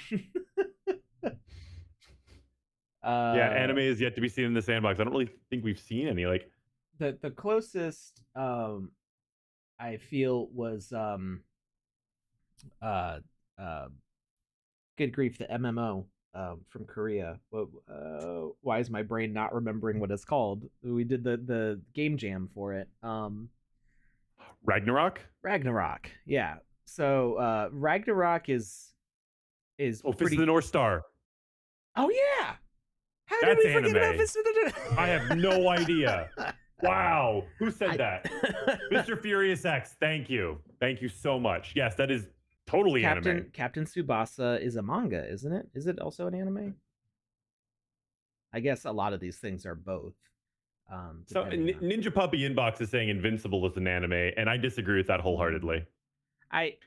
Yeah, uh anime is yet to be seen in the sandbox. I don't really think we've seen any. Like the closest I feel was uh uh good grief, the MMO from Korea. Why is my brain not remembering what it's called? We did the game jam for it. Ragnarok. Ragnarok. Yeah. So Ragnarok is Oh, Fist of the pretty. North Star. Oh yeah. How did That's we forget about anime. Fist of the? I have no idea. Wow, who said I. that? Mr. Furious X. Thank you. Thank you so much. Yes, that is totally anime. Captain Tsubasa is a manga, isn't it? Is it also an anime? I guess a lot of these things are both, So depending on. Ninja Puppy Inbox is saying Invincible is an anime, and I disagree with that Mm, wholeheartedly. I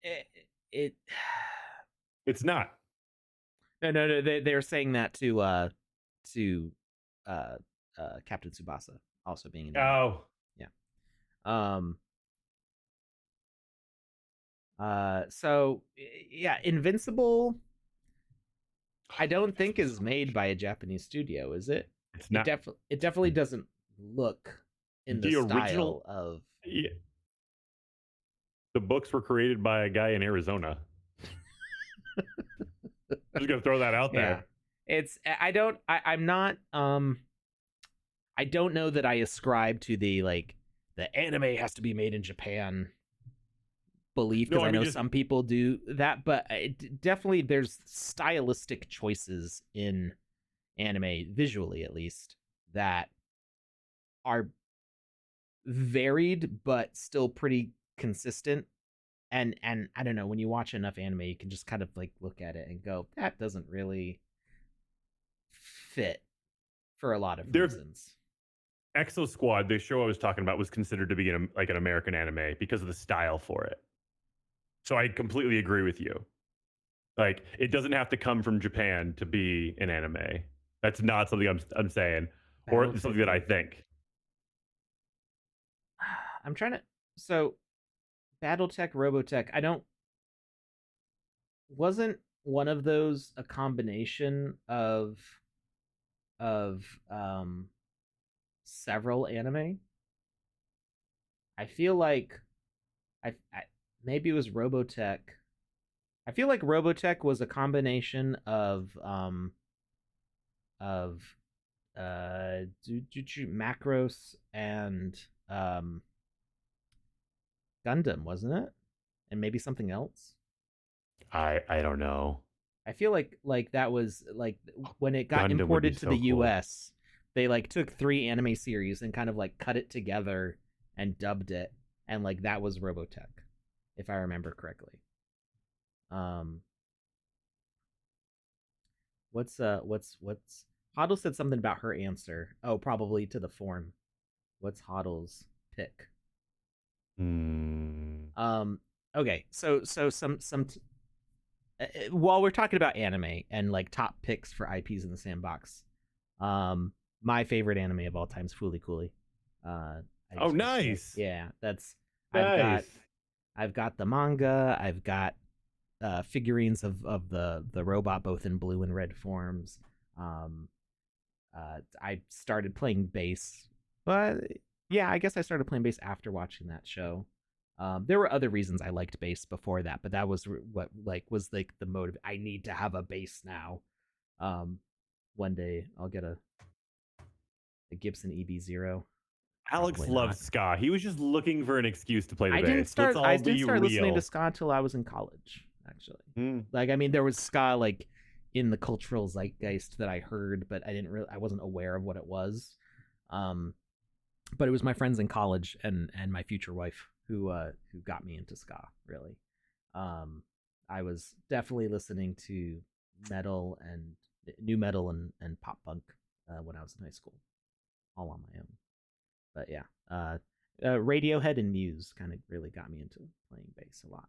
it, it It's not. no, they're saying that to uh Captain Tsubasa also being an anime. Oh, Yeah. Um so yeah, Invincible I don't think is made by a Japanese studio, is it? it's not. It definitely doesn't look in the The original, style of. yeah, the books were created by a guy in Arizona. I'm just gonna throw that out Yeah. there. It's I'm not I don't know that I ascribe to the like the anime has to be made in Japan belief, No, because I I mean know just some people do that, but definitely there's stylistic choices in anime, visually at least, that are varied but still pretty consistent. And I don't know, when you watch enough anime, you can just kind of like look at it and go, that doesn't really fit for a lot of their reasons. Exo Squad, the show I was talking about, was considered to be like an American anime because of the style for it. So I completely agree with you. Like it doesn't have to come from Japan to be an anime. That's not something I'm saying, or something that I Battle50. think. I'm trying to. So BattleTech, Robotech. I don't. Wasn't one of those a combination of several anime? I feel like I maybe it was Robotech. I feel like Robotech was a combination of Macros and um Gundam, wasn't it? And maybe something else. I don't know. I feel like that was like when it got Gundam would be imported to the so cool. US, they like took three anime series and kind of like cut it together and dubbed it, and like that was Robotech, if I remember correctly. Um, what's Hoddle said something about her answer. Oh, probably to the form. What's Hoddle's pick? Hmm. Um, okay, so while we're talking about anime and like top picks for IPs in the sandbox, my favorite anime of all time is Fooly Cooly. I Oh, just want to say, nice. yeah, that's I've got Nice. I've got the manga, I've got figurines of the robot both in blue and red forms. Um, I started playing bass, but yeah, I guess I started playing bass after watching that show. There were other reasons I liked bass before that, but that was what like was like the motive. I need to have a bass now. Um, one day I'll get a Gibson EB0. Alex Probably not. loves ska. He was just looking for an excuse to play the bass. Let's I all didn't be start listening to real. ska until I was in college. Actually, Hmm. like I mean, there was ska like in the cultural zeitgeist that I heard, but I wasn't aware of what it was. Um, but it was my friends in college and my future wife who got me into ska. Really, um, I was definitely listening to metal and new metal and pop punk when I was in high school, all on my own. But yeah, Radiohead and Muse kind of really got me into playing bass a lot.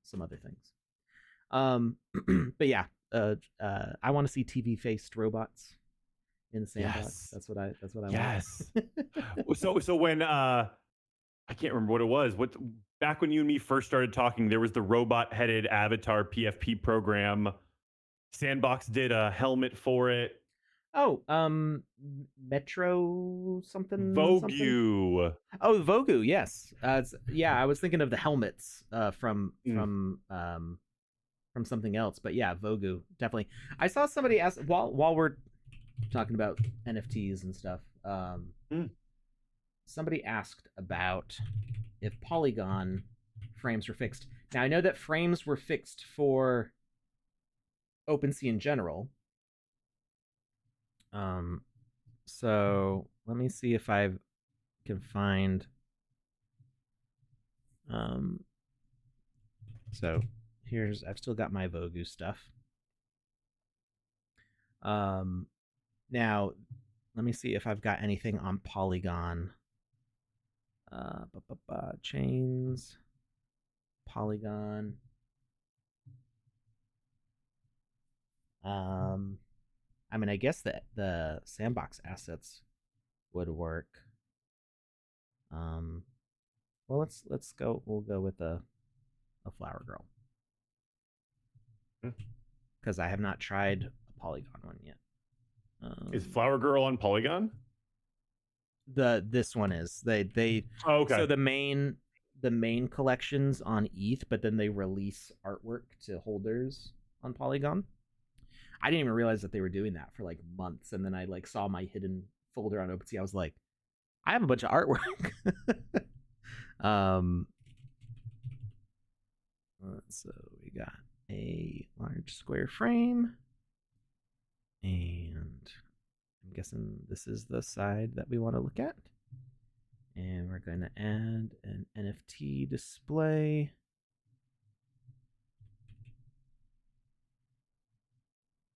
Some other things. Um, but yeah, I want to see TV faced robots in the sandbox. Yes. That's what I want. Yes. So when I can't remember what it was. What back when you and me first started talking, there was the robot headed avatar PFP program. Sandbox did a helmet for it. Oh, Metro something something. Vogue. Oh, Vogu, yes. Yeah, I was thinking of the helmets Mm. from something else, but yeah, Vogu definitely. I saw somebody ask while we're talking about NFTs and stuff. Mm. Somebody asked about if Polygon frames were fixed. Now I know that frames were fixed for OpenSea in general. Um, so let me see if I can find. Um, so I've still got my Vogu stuff. Um, now let me see if I've got anything on Polygon. Chains, Polygon. Um, I mean, I guess that the sandbox assets would work. Um, well, let's go. We'll go with a flower girl Mm. because I have not tried a Polygon one yet. Is Flower Girl on Polygon? This one is they Oh, so okay. the main collections on ETH, but then they release artwork to holders on Polygon. I didn't even realize that they were doing that for like months, and then I like saw my hidden folder on OpenSea. I was like, I have a bunch of artwork. um, so we got a large square frame, and I'm guessing this is the side that we want to look at. And we're going to add an NFT display.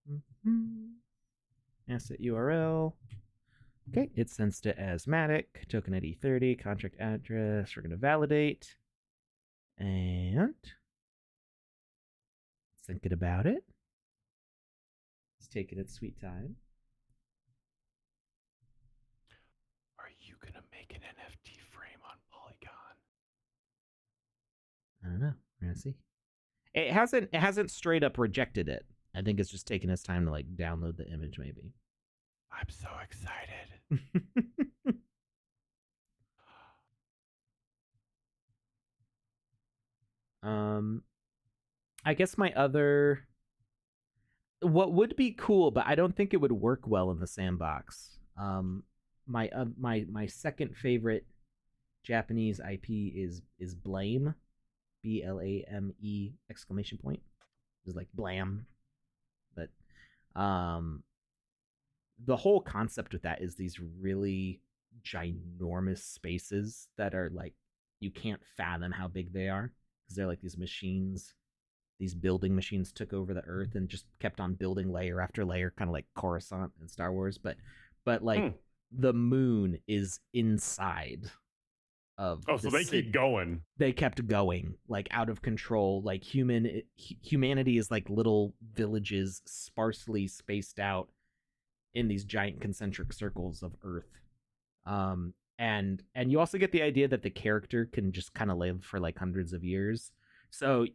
Mm-hmm. Asset URL. Okay, it sensed it as Matic, token ID 30, contract address. We're going to validate. And thinking about it. It's taking its sweet time. Are you gonna make an NFT frame on see. It hasn't straight up rejected it. I think it's just taking its time to like download the image, maybe. I'm so excited. um, I guess my other what would be cool, but I don't think it would work well in the sandbox. My second favorite Japanese IP is Blame, BLAME exclamation point. It's like blam, but um, the whole concept with that is these really ginormous spaces that are like you can't fathom how big they are because they're like these machines, these building machines took over the earth and just kept on building layer after layer, kind of like Coruscant in Star Wars, but like Hmm. the moon is inside of Oh, the so they city. keep going. They kept going like out of control. Like humanity is like little villages sparsely spaced out in these giant concentric circles of Earth. And you also get the idea that the character can just kind of live for like hundreds of years. So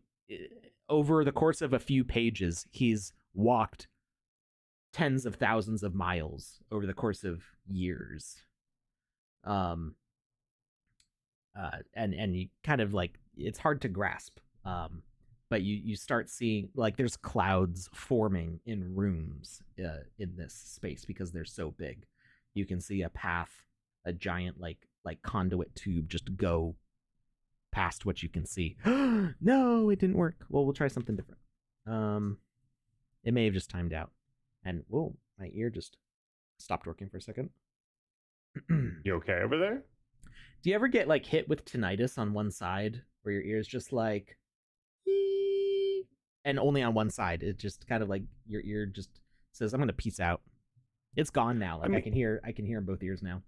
over the course of a few pages, he's walked tens of thousands of miles over the course of years. Um, and you kind of like it's hard to grasp. But you start seeing like there's clouds forming in rooms in this space because they're so big. You can see a path, a giant like conduit tube just go past what you can see. No, it didn't work. Well, we'll try something different. Um, it may have just timed out, and whoa, my ear just stopped working for a second. Do You okay over there? you ever get like hit with tinnitus on one side where your ear's just like and only on one side? It just kind of like your ear just says, "I'm gonna peace out." It's gone now. I Like mean, I can hear in both ears now.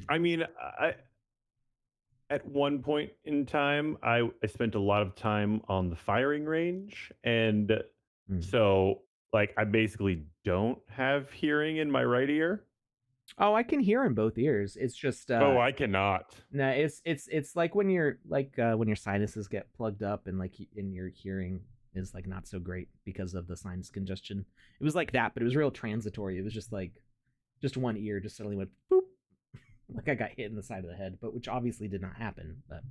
I mean, I at one point in time, I spent a lot of time on the firing range, and Mm. so like I basically don't have hearing in my right ear. Oh, I can hear in both ears. It's just Oh, I cannot. no, it's like when your sinuses get plugged up and like in your hearing is like not so great because of the sinus congestion. It was like that, but it was real transitory. It was just like just one ear just suddenly went boop, like I got hit in the side of the head, but which obviously did not happen. But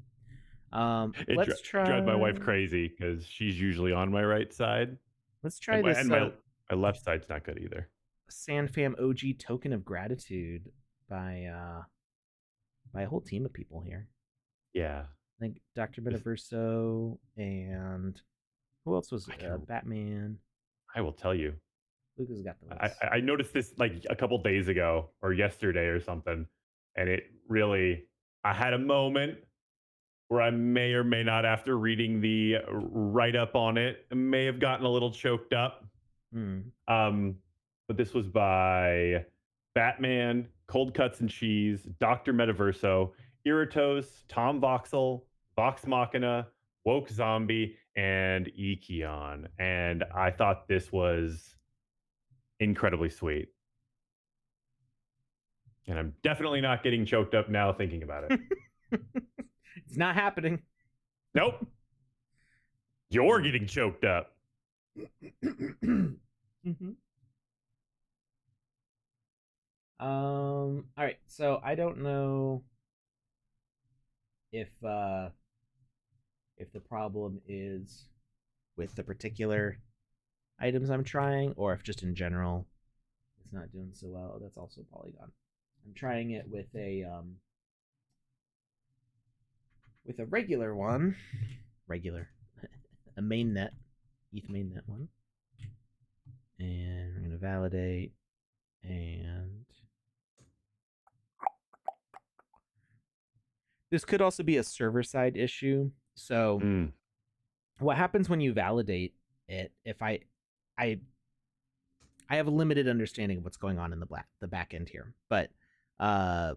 let's It drives my try wife crazy because she's usually on my right side, let's try and my this and my my left side's not good either. Sandfam OG token of gratitude by by a whole team of people here. Yeah, I think Dr. this, Metaverso and who else was I can. Batman. I will tell you. Lucas got the I, links. I noticed this like a couple days ago or yesterday or something, and it really. I had a moment where I may or may not, after reading the write up on it, may have gotten a little choked up. Hmm. Um, but this was by Batman, Cold Cuts and Cheese, Dr. Metaverso, Iratos, Tom Voxel, Vox Machina, Woke Zombie, and Ekion. And I thought this was incredibly sweet. And I'm definitely not getting choked up now thinking about it. It's not happening. Nope. You're getting choked up. Mm-hmm. All right. So I don't know if the problem is with the particular items I'm trying, or if just in general it's not doing so well. That's also Polygon. I'm trying it with a regular one, regular, a mainnet, ETH mainnet one, and we're gonna validate and this could also be a server side issue. So Mm. what happens when you validate it? If I I have a limited understanding of what's going on in the back end here, but uh,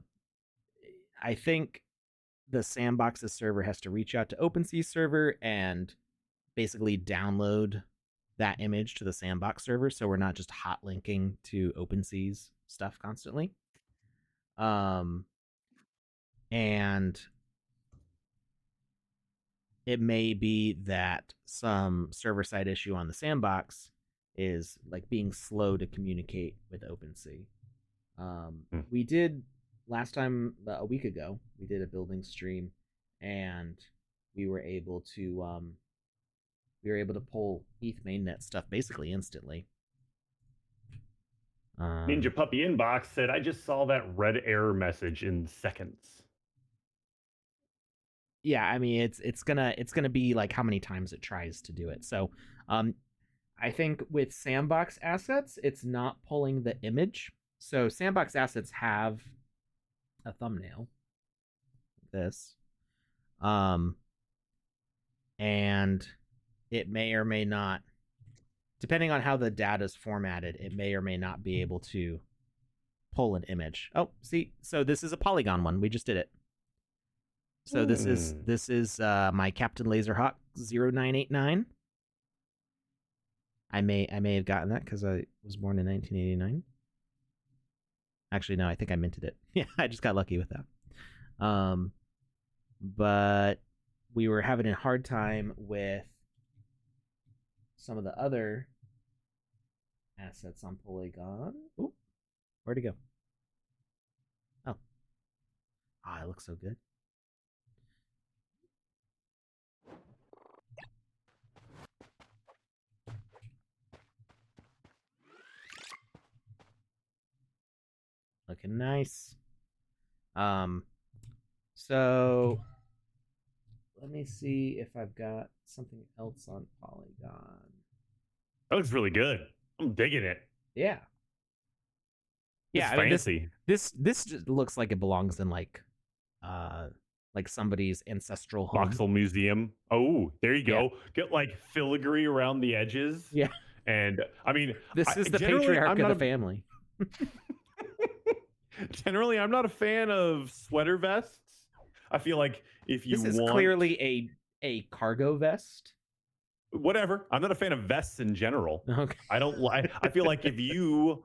I think the Sandbox's server has to reach out to OpenSea server and basically download that image to the Sandbox server, so we're not just hot linking to OpenSea's stuff constantly. Um, and it may be that some server side issue on the sandbox is like being slow to communicate with OpenSea. Hmm. We did last time a week ago. We did a building stream, and we were able to pull ETH mainnet stuff basically instantly. Ninja Puppy Inbox said, I just saw that red error message in seconds. Yeah, I mean it's gonna be like how many times it tries to do it. So I think with sandbox assets, it's not pulling the image. So sandbox assets have a thumbnail, this, um, and it may or may not, depending on how the data is formatted, it may or may not be able to pull an image. Oh, see, so this is a polygon one. We just did it. So this is my Captain Laserhawk 0989. I may have gotten that because I was born in 1989. Actually, no, I think I minted it. Yeah, I just got lucky with that. But we were having a hard time with some of the other assets on Polygon. Ooh, where'd it go? Oh, it looks so good. Looking nice. So let me see if I've got something else on Polygon. That looks really good. I'm digging it. Yeah. It's Yeah, I mean fancy. this just looks like it belongs in like somebody's ancestral home. Voxel Museum. Oh, there you Yeah. go. Get like filigree around the edges. Yeah. And I mean, This is the generally, patriarch I'm of not the family. generally, I'm not a fan of sweater vests. I feel like if you This is want clearly a cargo vest. whatever, I'm not a fan of vests in general. Okay. I don't like. I feel like if you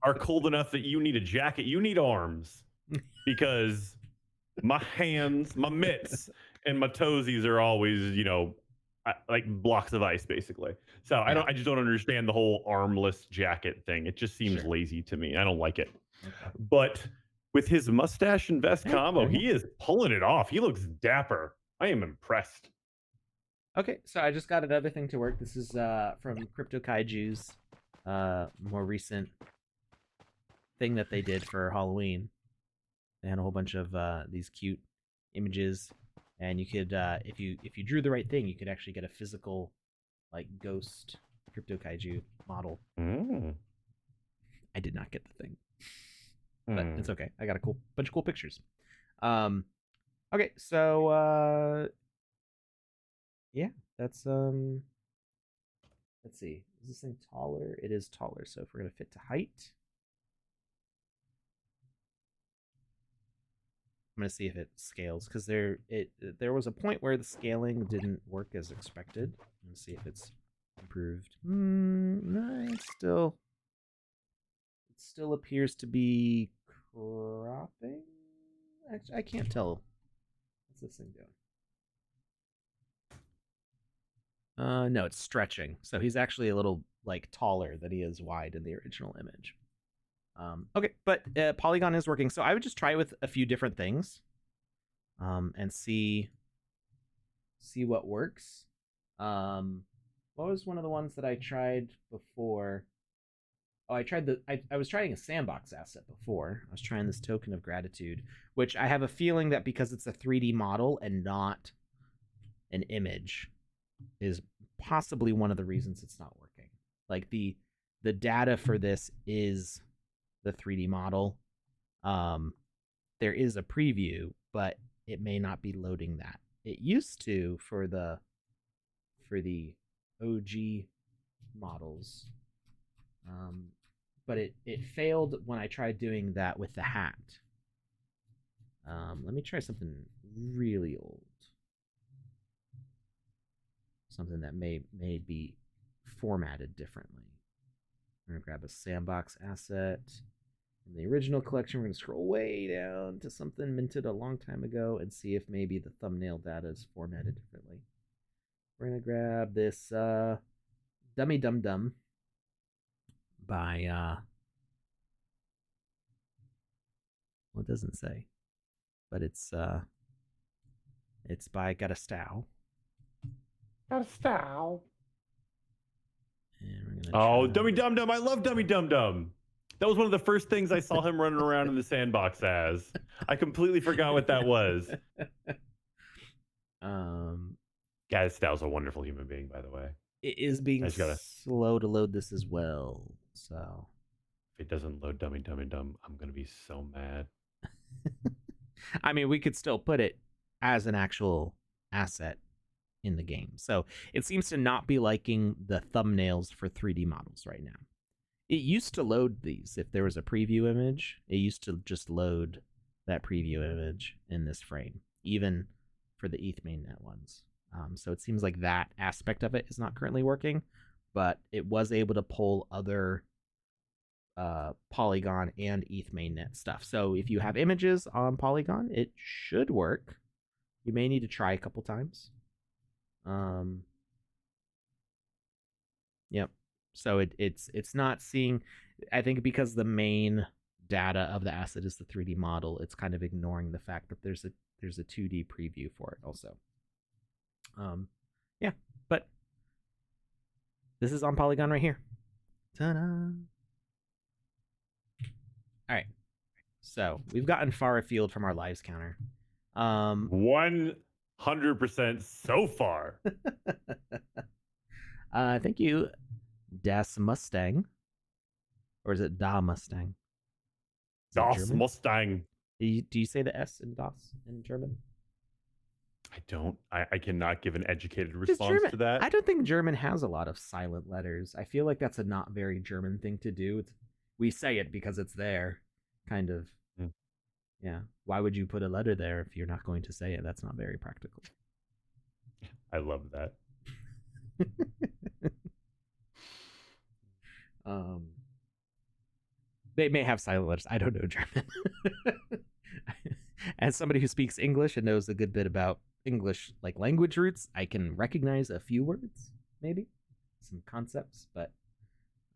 are cold enough that you need a jacket, you need arms because my hands, my mitts, and my toesies are always, like blocks of ice, basically. So Yeah. I just don't understand the whole armless jacket thing. It just seems Sure. lazy to me. I don't like it. Okay. But with his mustache and vest Yeah, combo, there you he is pulling it off. He looks dapper. I am impressed. Okay, so I just got another thing to work. This is from Crypto Kaiju's more recent thing that they did for Halloween. They had a whole bunch of these cute images, and you could if you drew the right thing, you could actually get a physical like ghost Crypto Kaiju model. Mm. I did not get the thing, but it's okay. I got a bunch of cool pictures. Okay, so yeah, that's let's see. Is this thing taller? It is taller. So if we're gonna fit to height, I'm gonna see if it scales because there was a point where the scaling didn't work as expected. Let's see if it's improved. No, it still appears to be cropping. Actually, I can't tell. What's this thing doing? No, it's stretching. So he's actually a little like taller than he is wide in the original image. Okay, but Polygon is working. So I would just try it with a few different things, and see what works. What was one of the ones that I tried before? Oh, I was trying a sandbox asset before. I was trying this token of gratitude, which I have a feeling that because it's a 3D model and not an image, is possibly one of the reasons it's not working. Like the data for this is the 3D model. There is a preview, but it may not be loading that. It used to for the OG models, but it failed when I tried doing that with the hat. Let me try something really old, something that may be formatted differently. I'm gonna grab a sandbox asset, In the original collection, we're going to scroll way down to something minted a long time ago and see if maybe the thumbnail data is formatted differently. We're going to grab this Dummy Dum Dum by, well, it doesn't say, but it's by Got a Stow. Got a style. And we're gonna Oh, try... Dummy Dum Dum. I love Dummy Dum Dum. That was one of the first things I saw him running around in the sandbox as. I completely forgot what that was. Guy Stow's a wonderful human being, by the way. It is being slow to load this as well. So if it doesn't load Dummy Dummy Dum, I'm gonna be so mad. I mean, we could still put it as an actual asset in the game. So it seems to not be liking the thumbnails for 3D models right now. It used to load these. If there was a preview image, it used to just load that preview image in this frame, even for the ETH mainnet ones. So it seems like that aspect of it is not currently working, but it was able to pull other Polygon and ETH mainnet stuff. So if you have images on Polygon, it should work. You may need to try a couple times. Yep. So it's not seeing. I think because the main data of the asset is the 3D model, it's kind of ignoring the fact that there's a 2D preview for it also. Yeah, but this is on Polygon right here. Ta-da! All right, so we've gotten far afield from our lives counter. 100% so far. Thank you, Das Mustang, or is it Da Mustang? Das Mustang. Do you say the S in Das in German? I don't. I cannot give an educated response to that. I don't think German has a lot of silent letters. I feel like that's a not very German thing to do. We say it because it's there, kind of. Mm. Yeah. Why would you put a letter there if you're not going to say it? That's not very practical. I love that. They may have silent letters. I don't know German. As somebody who speaks English and knows a good bit about English like language roots, I can recognize a few words, maybe some concepts, but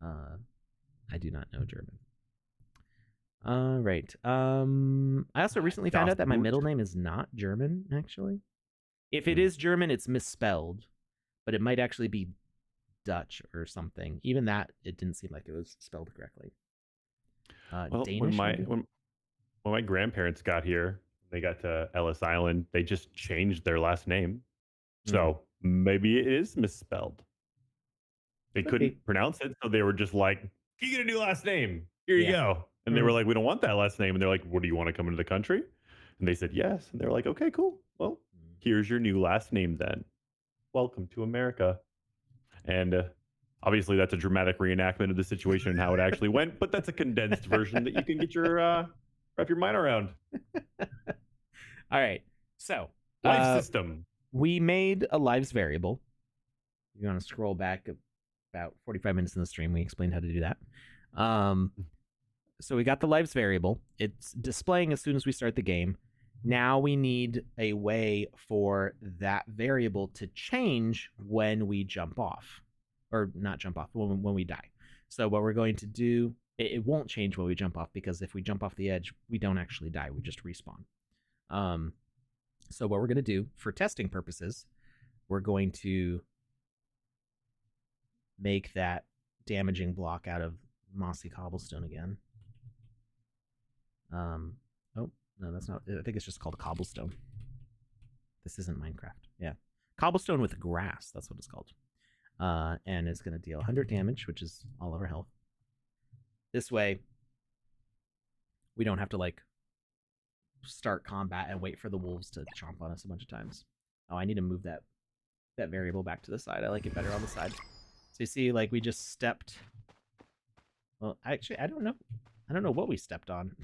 I do not know German. All right. I also recently found out that my middle name is not German, actually. If it is German, it's misspelled, but it might actually be Dutch or something. Even that, it didn't seem like it was spelled correctly. Well, Danish, when my grandparents got here, they got to Ellis Island, they just changed their last name. So maybe it is misspelled. They couldn't pronounce it, so they were just like, you get a new last name. Here you go. And they were like, we don't want that last name. And they're like, what, do you want to come into the country? And they said, yes. And they're like, okay, cool. Well, here's your new last name then. Welcome to America. And obviously that's a dramatic reenactment of the situation and how it actually went, but that's a condensed version that you can get your wrap your mind around. All right. So life system. We made a lives variable. You want to scroll back about 45 minutes in the stream. We explained how to do that. So we got the lives variable. It's displaying as soon as we start the game. Now we need a way for that variable to change when we jump off. Or not jump off, when we die. So what we're going to do, it won't change when we jump off, because if we jump off the edge, we don't actually die. We just respawn. So what we're going to do for testing purposes, we're going to make that damaging block out of mossy cobblestone again. Oh, no, that's not. I think it's just called cobblestone. This isn't Minecraft. Yeah. Cobblestone with grass. That's what it's called. And it's going to deal 100 damage, which is all of our health. This way, we don't have to, like, start combat and wait for the wolves to chomp on us a bunch of times. Oh, I need to move that variable back to the side. I like it better on the side. So you see, like, we just stepped. Well, actually, I don't know. I don't know what we stepped on.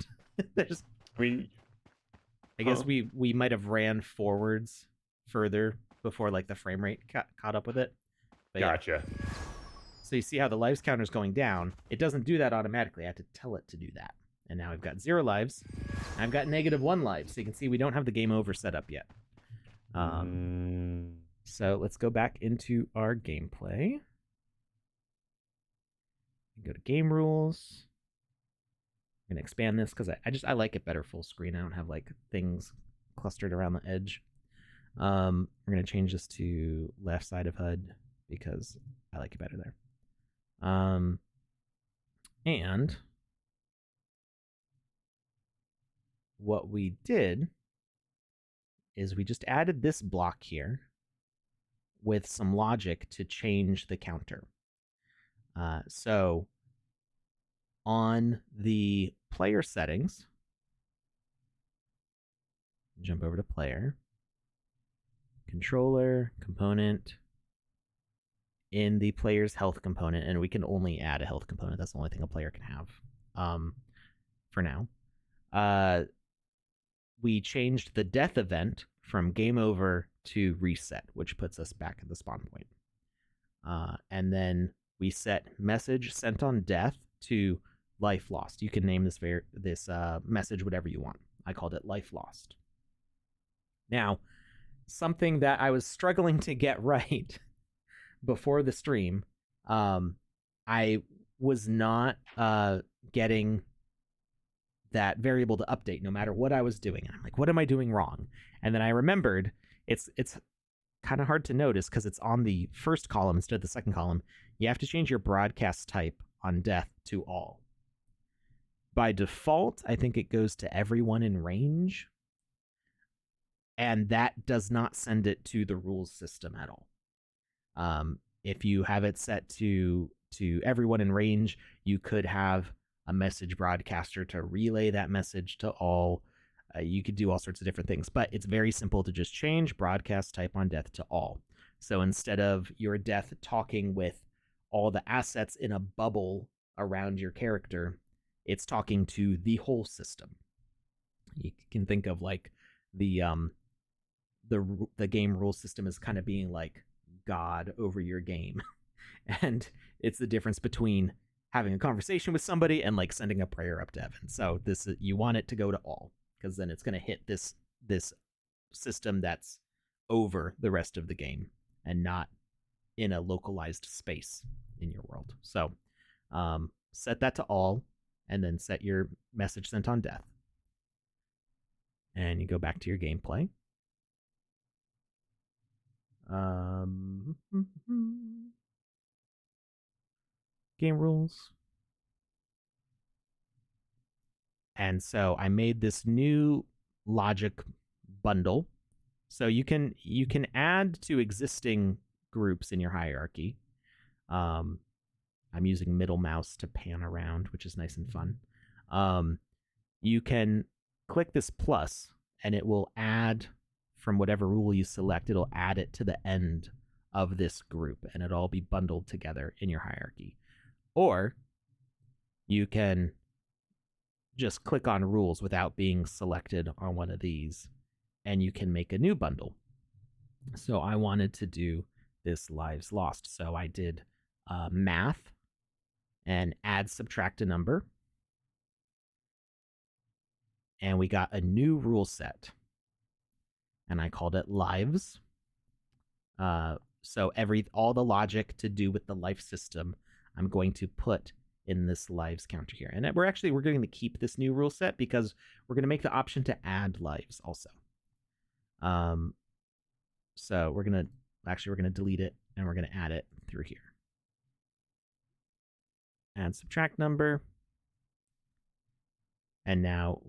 There's, I guess we might have ran forwards further before, like, the frame rate caught up with it. But gotcha. Yeah. So you see how the lives counter is going down. It doesn't do that automatically. I had to tell it to do that. And now I've got 0 lives. I've got -1 lives. So you can see we don't have the game over set up yet. So let's go back into our gameplay. Go to game rules. I'm gonna expand this because I like it better full screen. I don't have like things clustered around the edge. We're gonna change this to left side of HUD because I like it better there. And what we did is we just added this block here with some logic to change the counter. So on the player settings, jump over to player, controller, component, in the player's health component, and we can only add a health component. That's the only thing a player can have for now. We changed the death event from game over to reset, which puts us back at the spawn point. And then we set message sent on death to life lost. You can name this message whatever you want. I called it life lost. Now, something that I was struggling to get right before the stream, I was not getting that variable to update no matter what I was doing. And I'm like, what am I doing wrong? And then I remembered it's kind of hard to notice because it's on the first column instead of the second column. You have to change your broadcast type on death to all. By default, I think it goes to everyone in range. And that does not send it to the rules system at all. If you have it set to everyone in range, you could have a message broadcaster to relay that message to all. You could do all sorts of different things, but it's very simple to just change broadcast type on death to all. So instead of your death talking with all the assets in a bubble around your character, it's talking to the whole system. You can think of like the game rule system as kind of being like God over your game. And it's the difference between having a conversation with somebody and like sending a prayer up to heaven. So you want it to go to all, because then it's going to hit this system that's over the rest of the game and not in a localized space in your world. So set that to all, and then set your message sent on death. And you go back to your gameplay. Game rules. And so I made this new logic bundle. So you can add to existing groups in your hierarchy. I'm using middle mouse to pan around, which is nice and fun. You can click this plus, and it will add from whatever rule you select. It'll add it to the end of this group, and it'll all be bundled together in your hierarchy. Or you can just click on rules without being selected on one of these, and you can make a new bundle. So I wanted to do this lives lost. So I did math and add, subtract a number. And we got a new rule set. And I called it lives. So all the logic to do with the life system, I'm going to put in this lives counter here. And we're going to keep this new rule set because we're going to make the option to add lives also. So we're going to delete it, and we're going to add it through here. Add subtract number. And now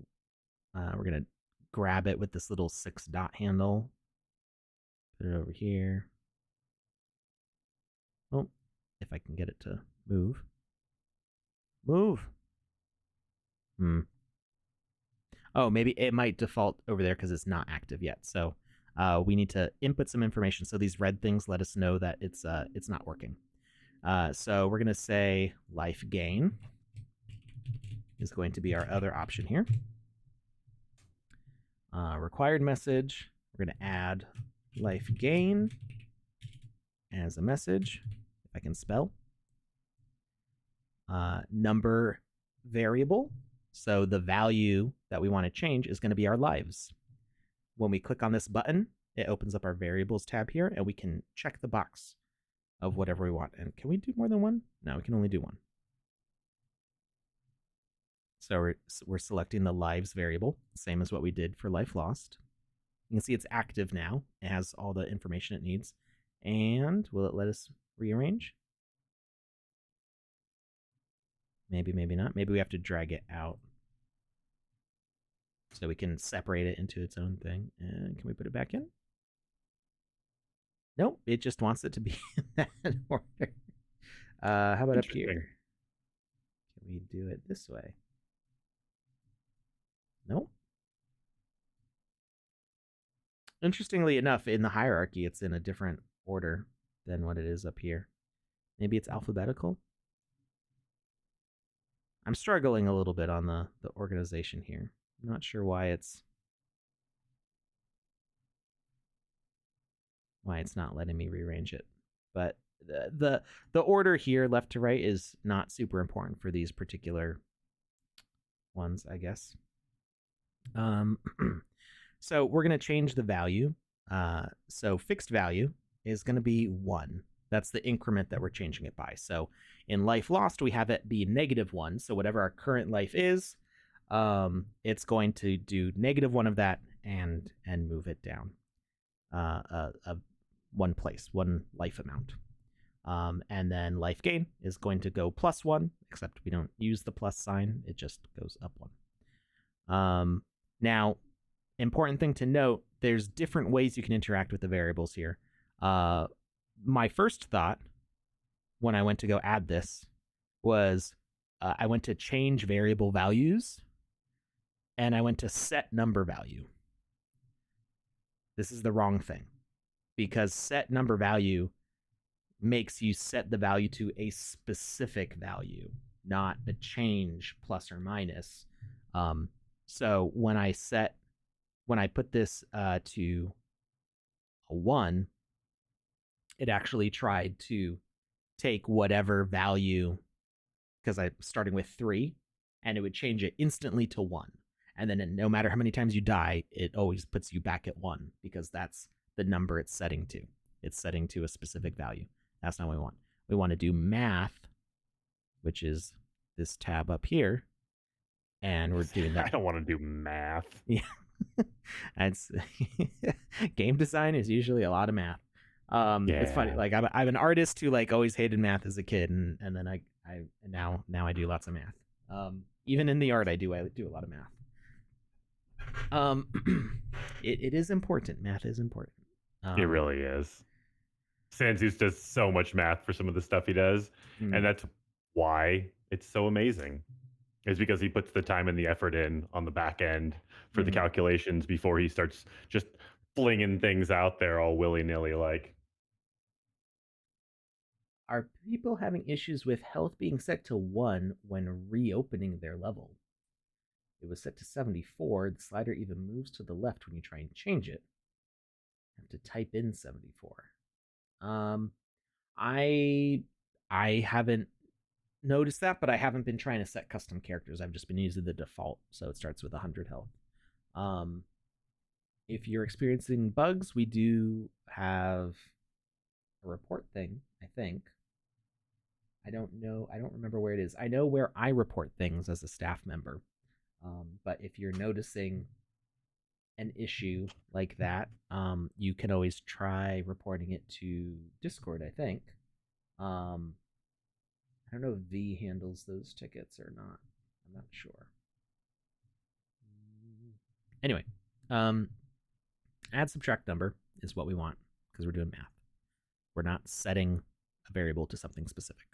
we're going to grab it with this little 6 dot handle. Put it over here. Oh, if I can get it to move. Move. Oh, maybe it might default over there because it's not active yet. So we need to input some information. So these red things let us know that it's not working. So we're going to say life gain is going to be our other option here. Required message, we're going to add life gain as a message, if I can spell. Number variable, So the value that we want to change is going to be our lives. When we click on this button, it opens up our variables tab here, and we can check the box of whatever we want. And can we do more than one? No, we can only do one. So we're selecting the lives variable, same as what we did for life lost. You can see it's active now. It has all the information it needs. And will it let us rearrange? Maybe, maybe not. Maybe we have to drag it out so we can separate it into its own thing. And can we put it back in? Nope, it just wants it to be in that order. How about up here? Can we do it this way? Nope. Interestingly enough, in the hierarchy, it's in a different order than what it is up here. Maybe it's alphabetical? I'm struggling a little bit on the organization here. I'm not sure why it's not letting me rearrange it. But the order here, left to right, is not super important for these particular ones, I guess. So we're going to change the value. So fixed value is going to be 1. That's the increment that we're changing it by. So in life lost, we have it be -1. So whatever our current life is, it's going to do -1 of that and move it down one place, 1 life amount. And then life gain is going to go +1, except we don't use the plus sign. It just goes up 1. Now, important thing to note, there's different ways you can interact with the variables here. My first thought when I went to go add this was I went to change variable values and I went to set number value. This is the wrong thing, because set number value makes you set the value to a specific value, not a change plus or minus. So when I put this to a 1, it actually tried to take whatever value, because I'm starting with 3, and it would change it instantly to 1. And then no matter how many times you die, it always puts you back at 1, because that's the number it's setting to. It's setting to a specific value. That's not what we want. We want to do math, which is this tab up here. And we're doing that. I don't want to do math. Yeah. That's game design is usually a lot of math. It's funny. Like I'm an artist who like always hated math as a kid, and then I now I do lots of math. Even in the art, I do a lot of math. It is important. Math is important. It really is. Sansus does so much math for some of the stuff he does, and that's why it's so amazing. Is because he puts the time and the effort in on the back end for the calculations before he starts just flinging things out there all willy-nilly like. Are people having issues with health being set to 1 when reopening their level? It was set to 74. The slider even moves to the left when you try and change it. You have to type in 74. I haven't noticed that, but I haven't been trying to set custom characters. I've just been using the default, so it starts with 100 health. If you're experiencing bugs, we do have a report thing, I think. I don't know. I don't remember where it is. I know where I report things as a staff member. But if you're noticing an issue like that, you can always try reporting it to Discord, I think. I don't know if V handles those tickets or not. I'm not sure. Anyway, add subtract number is what we want because we're doing math. We're not setting a variable to something specific.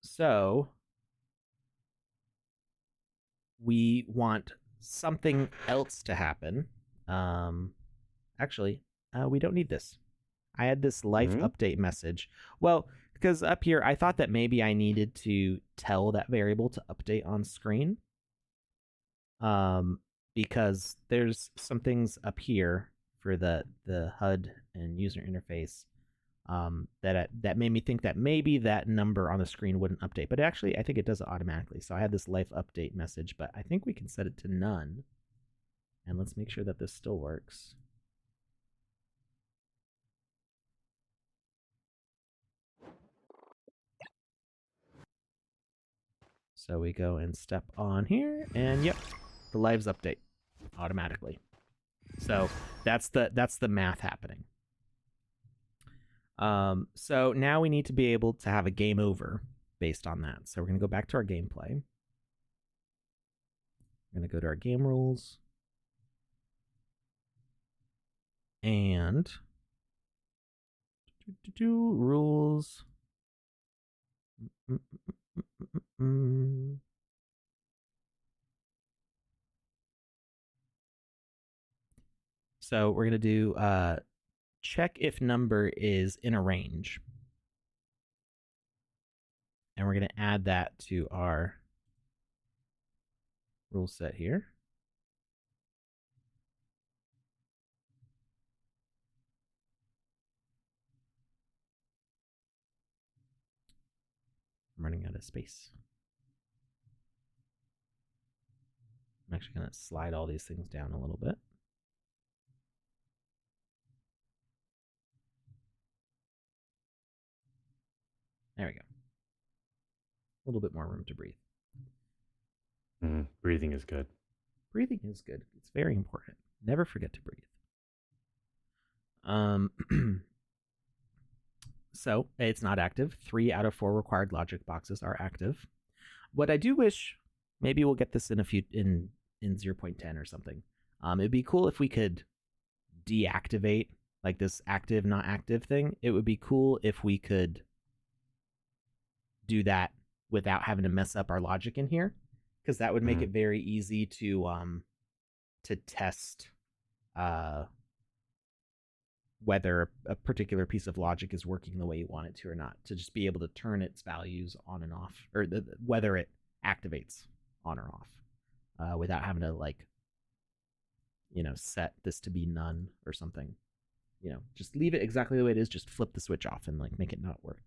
So we want something else to happen. Actually, we don't need this. I had this life update message. Well, because up here, I thought that maybe I needed to tell that variable to update on screen. Because there's some things up here for the HUD and user interface That made me think that maybe that number on the screen wouldn't update, but actually I think it does it automatically. So I had this life update message, but I think we can set it to none. And let's make sure that this still works. So we go and step on here, and yep, the lives update automatically. So that's the math happening. So now we need to be able to have a game over based on that. So we're going to go back to our gameplay. We're going to go to our game rules. And rules. So we're going to do check if number is in a range. And we're going to add that to our rule set here. I'm running out of space. I'm actually going to slide all these things down a little bit. There we go. A little bit more room to breathe. Breathing is good. Breathing is good. It's very important. Never forget to breathe. So it's not active. 3 out of 4 required logic boxes are active. What I do wish, maybe we'll get this in 0.10 or something. It'd be cool if we could deactivate like this active, not active thing. It would be cool if we could do that without having to mess up our logic in here, because that would make it very easy to test whether a particular piece of logic is working the way you want it to or not, to just be able to turn its values on and off, or whether it activates on or off, without having to like, set this to be none or something. Just leave it exactly the way it is, just flip the switch off and like make it not work.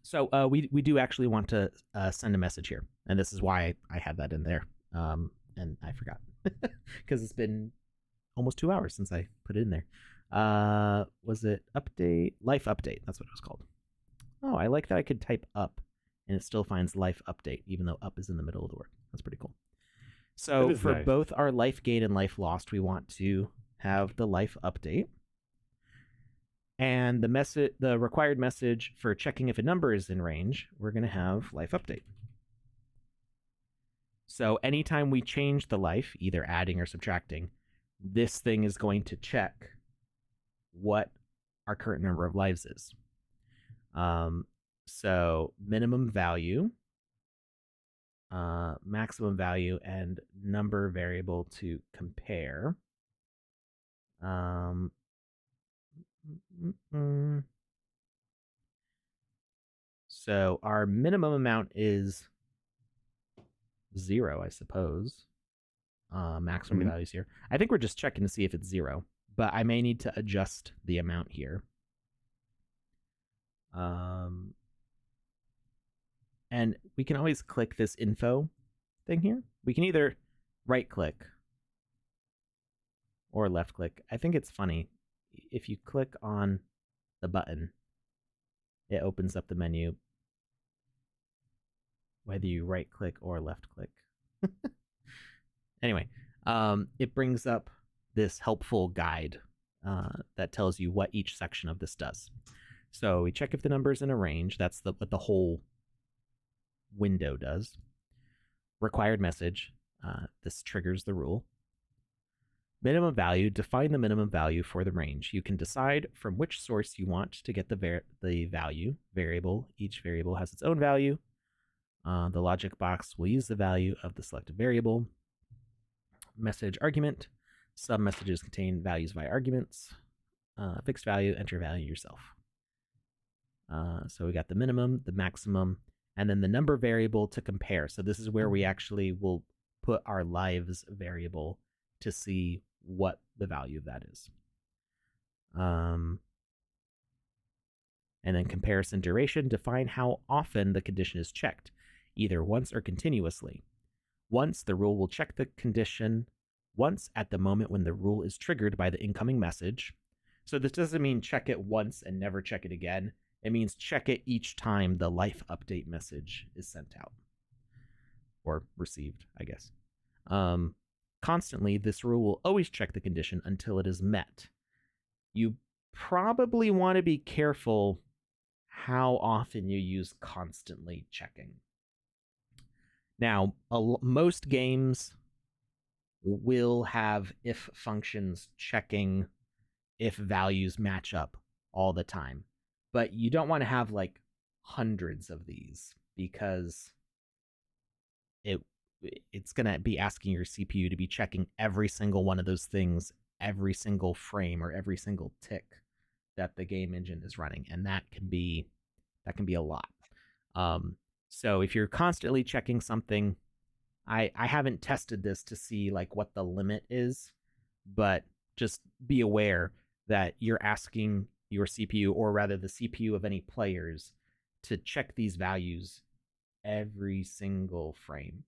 So we do actually want to send a message here, and this is why I had that in there, and I forgot because it's been almost 2 hours since I put it in there. Was it update? Life update. That's what it was called. Oh, I like that I could type up and it still finds life update, even though up is in the middle of the word. That's pretty cool. So for nice. Both our life gain and life lost, we want to have the life update. And the required message for checking if a number is in range, we're going to have life update. So anytime we change the life, either adding or subtracting, this thing is going to check what our current number of lives is. So minimum value, maximum value, and number variable to compare. So our minimum amount is 0, I suppose. Maximum values here. I think we're just checking to see if it's 0, but I may need to adjust the amount here. And we can always click this info thing here. We can either right click or left click. I think it's funny. If you click on the button, it opens up the menu, whether you right click or left click. Anyway, it brings up this helpful guide that tells you what each section of this does. So we check if the number is in a range. That's what the whole window does. Required message. This triggers the rule. Minimum value. Define the minimum value for the range. You can decide from which source you want to get the value. Variable. Each variable has its own value. The logic box will use the value of the selected variable. Message argument. Some messages contain values via arguments. Fixed value, enter value yourself. So we got the minimum, the maximum, and then the number variable to compare. So this is where we actually will put our lives variable to see what the value of that is. And then comparison duration, define how often the condition is checked, either once or continuously. Once, the rule will check the condition once at the moment when the rule is triggered by the incoming message. So this doesn't mean check it once and never check it again. It means check it each time the life update message is sent out. Or received, I guess. Constantly, this rule will always check the condition until it is met. You probably want to be careful how often you use constantly checking. Now, most games will have if functions checking if values match up all the time. But you don't want to have like hundreds of these because it's going to be asking your CPU to be checking every single one of those things every single frame or every single tick that the game engine is running, and that can be a lot. So if you're constantly checking something, I haven't tested this to see like what the limit is, but just be aware that you're asking your CPU, or rather the CPU of any players, to check these values every single frame.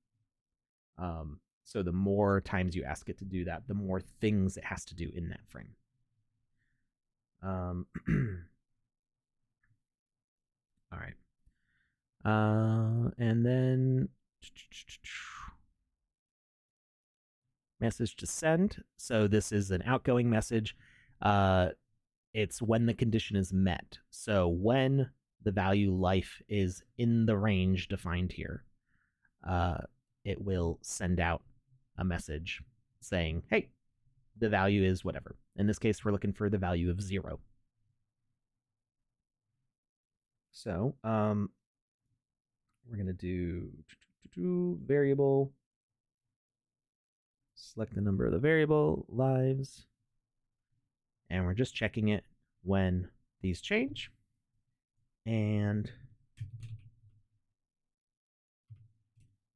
So the more times you ask it to do that, the more things it has to do in that frame. All right. And then message to send. So this is an outgoing message. It's when the condition is met. So when the value life is in the range defined here, it will send out a message saying, hey, the value is whatever. In this case, we're looking for the value of 0. So we're going to do variable, select the number of the variable, lives, and we're just checking it when these change. And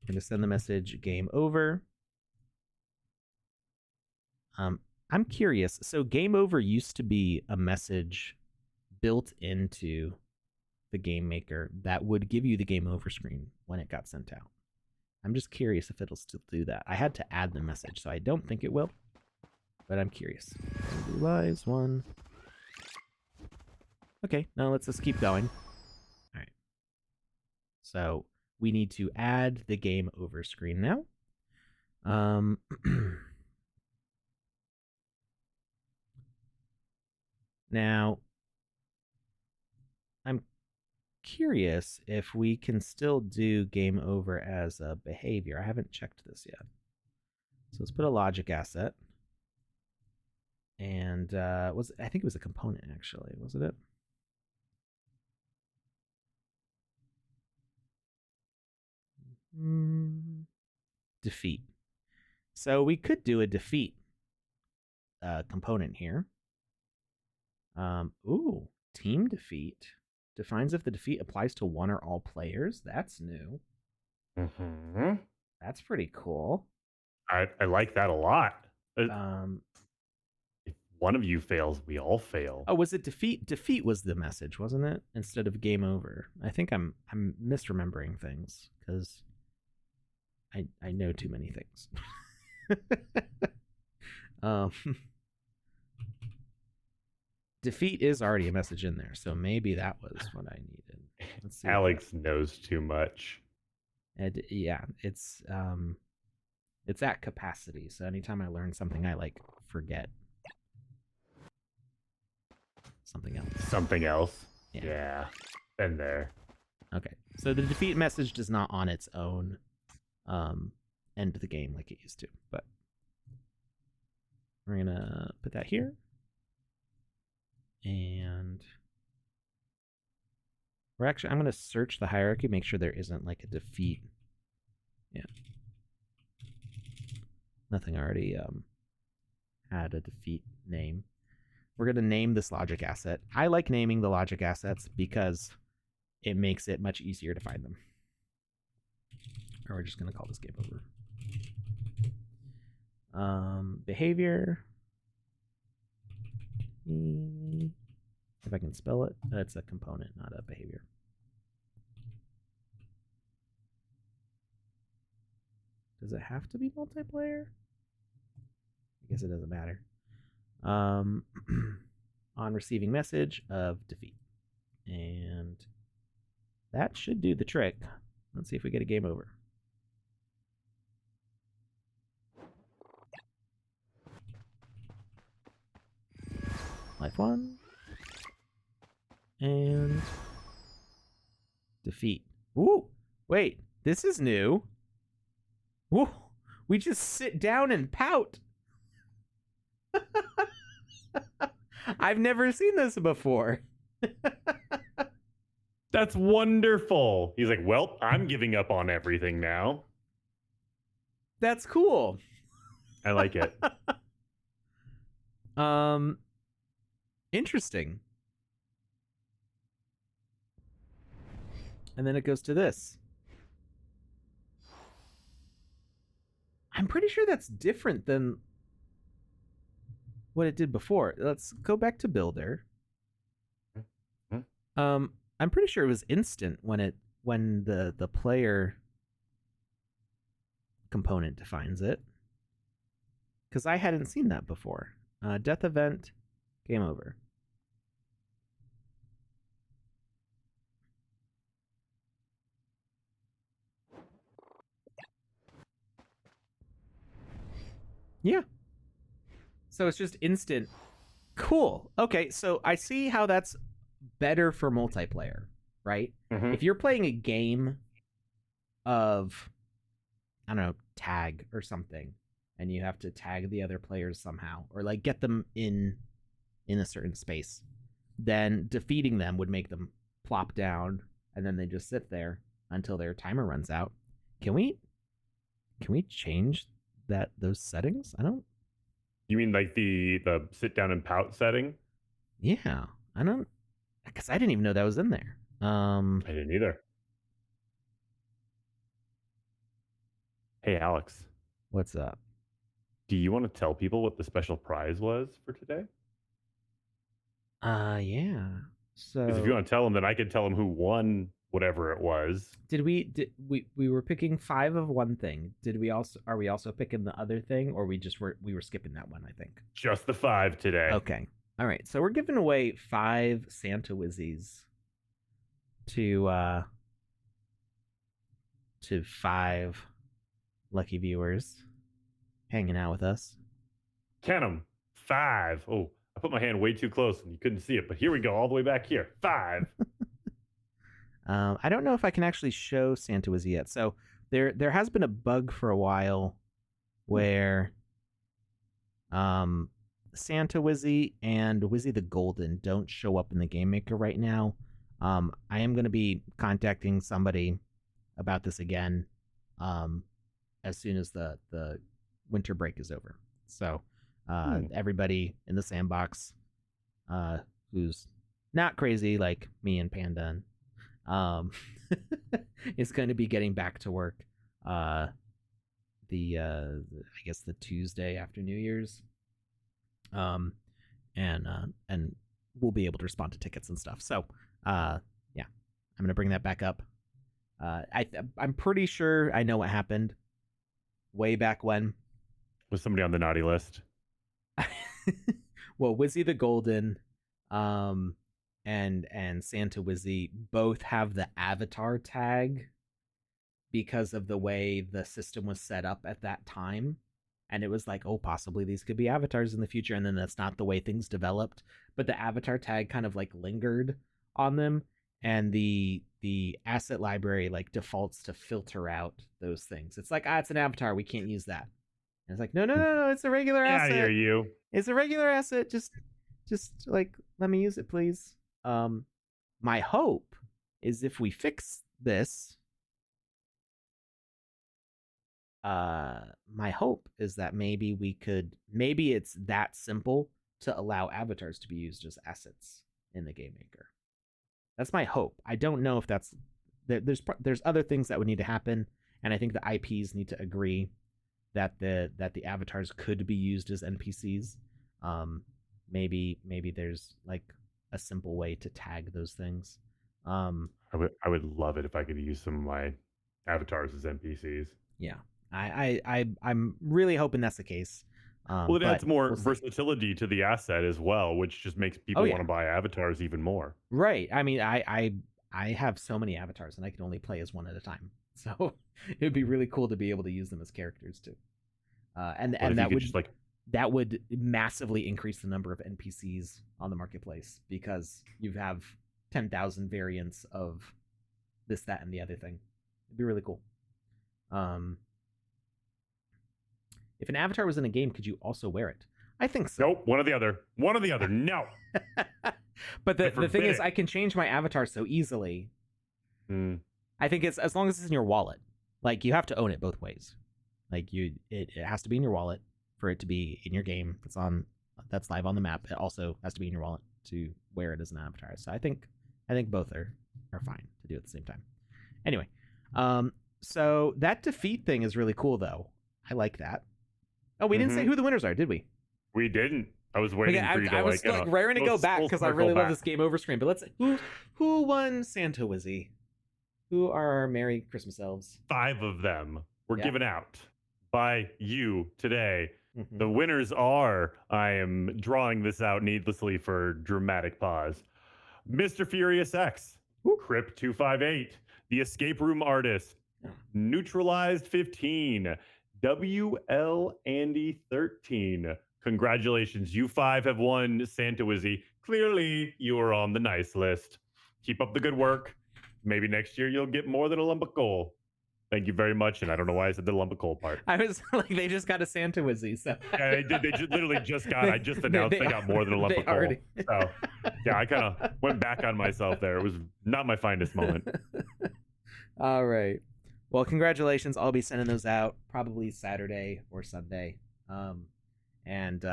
I'm going to send the message game over. I'm curious. So game over used to be a message built into the game maker that would give you the game over screen when it got sent out. I'm just curious if it'll still do that. I had to add the message, so I don't think it will, but I'm curious. Lives 1. Okay, now let's just keep going. All right. So we need to add the game over screen now. Now, I'm curious if we can still do game over as a behavior. I haven't checked this yet. So let's put a logic asset. And I think it was a component, actually, wasn't it? Defeat. So we could do a defeat component here. Team defeat defines if the defeat applies to one or all players. That's new. Mm-hmm. That's pretty cool. I like that a lot. If one of you fails, we all fail. Oh, was it defeat? Defeat was the message, wasn't it? Instead of game over. I think I'm misremembering things because I know too many things. Defeat is already a message in there, so maybe that was what I needed. Let's see. Alex knows too much. And yeah, it's at capacity. So anytime I learn something, I like forget something else. Something else. Yeah. Been there. Okay. So the defeat message does not on its own end the game like it used to, but we're gonna put that here. And I'm going to search the hierarchy, make sure there isn't like a defeat. Yeah. Nothing already had a defeat name. We're going to name this logic asset. I like naming the logic assets because it makes it much easier to find them. Or we're just going to call this game over. Behavior. if I can spell it. That's a component, not a behavior. Does it have to be multiplayer? I guess it doesn't matter. On receiving message of defeat. And that should do the trick. Let's see if we get a game over. Life 1. And defeat. Ooh, wait, this is new. Ooh, we just sit down and pout. I've never seen this before. That's wonderful. He's like, well, I'm giving up on everything now. That's cool. I like it. Interesting. And then it goes to this. I'm pretty sure that's different than what it did before. Let's go back to Builder. I'm pretty sure it was instant when the player component defines it, because I hadn't seen that before. Death event, game over. Yeah. So it's just instant. Cool. Okay, so I see how that's better for multiplayer, right? Mhm. If you're playing a game of, I don't know, tag or something, and you have to tag the other players somehow, or like get them in a certain space, then defeating them would make them plop down, and then they just sit there until their timer runs out. Can we change those settings? I don't. You mean like the sit down and pout setting? Yeah, I don't, because I didn't even know that was in there. I didn't either. Hey, Alex. What's up? Do you want to tell people what the special prize was for today? Yeah. So Because if you want to tell them, then I can tell them who won whatever it was. we were picking 5 of one thing. Are we also picking the other thing, or we were skipping that one, I think. Just the 5 today. Okay. All right. So we're giving away 5 Santa Wizzies to 5 lucky viewers hanging out with us. Count them. 5. Oh, I put my hand way too close and you couldn't see it, but here we go, all the way back here. 5. I don't know if I can actually show Santa Wizzy yet. So there has been a bug for a while where Santa Wizzy and Wizzy the Golden don't show up in the Game Maker right now. I am going to be contacting somebody about this again as soon as the winter break is over. So everybody in the sandbox who's not crazy like me and Panda is going to be getting back to work I guess the Tuesday after New Year's, and we'll be able to respond to tickets and stuff. So yeah, I'm gonna bring that back up. I'm pretty sure I know what happened way back when. Was somebody on the naughty list? Well, Wizzy the Golden and Santa Wizzy both have the avatar tag because of the way the system was set up at that time. And it was like, oh, possibly these could be avatars in the future. And then that's not the way things developed. But the avatar tag kind of like lingered on them. And the asset library like defaults to filter out those things. It's like, it's an avatar. We can't use that. And it's like, no. It's a regular asset. I hear you. It's a regular asset. Just like, let me use it, please. My hope is if we fix this, my hope is that maybe it's that simple to allow avatars to be used as assets in the Game Maker. That's my hope. I don't know if that's there's other things that would need to happen, and I think the IPs need to agree that the avatars could be used as NPCs. Maybe there's like a simple way to tag those things. I would love it if I could use some of my avatars as NPCs. Yeah, I'm really hoping that's the case. Well, it But adds more we'll see. versatility to the asset as well, which just makes Oh people want yeah, to buy avatars even more. right. I mean, I have so many avatars, and I can only play as one at a time. So it would be really cool to be able to use them as characters too. What And if you could just like, that would massively increase the number of NPCs on the marketplace because you have 10,000 variants of this, that, and the other thing. It'd be really cool. If an avatar was in a game, could you also wear it? I think so. nope, one or the other. One or the other. No. But the thing is, it. I can change my avatar so easily. I think it's as long as it's in your wallet. Like you have to own it both ways. Like it has to be in your wallet for it to be in your game that's live on the map. It also has to be in your wallet to wear it as an avatar. So I think both are fine to do at the same time. Anyway, so that defeat thing is really cool though. I like that. Oh, we didn't say who the winners are, did we? We didn't. I was waiting for you to I was like raring to go back because I really love this game over screen. But let's who won Santa Wizzy? Who are our Merry Christmas elves? 5 of them were given out by you today. The winners are, I am drawing this out needlessly for dramatic pause, Mr. Furious X, Crypt 258, The Escape Room Artist, Neutralized 15, WL Andy 13. Congratulations, you 5 have won Santa Wizzy. Clearly, you are on the nice list. Keep up the good work. Maybe next year you'll get more than a lump of coal. Thank you very much. And I don't know why I said the lump of coal part. I was like, they just got a Santa Wizzy. So yeah, they did. They literally just got. I just announced they got more than a lump of coal. Already... So yeah, I kind of went back on myself there. It was not my finest moment. All right. Well, congratulations. I'll be sending those out probably Saturday or Sunday. And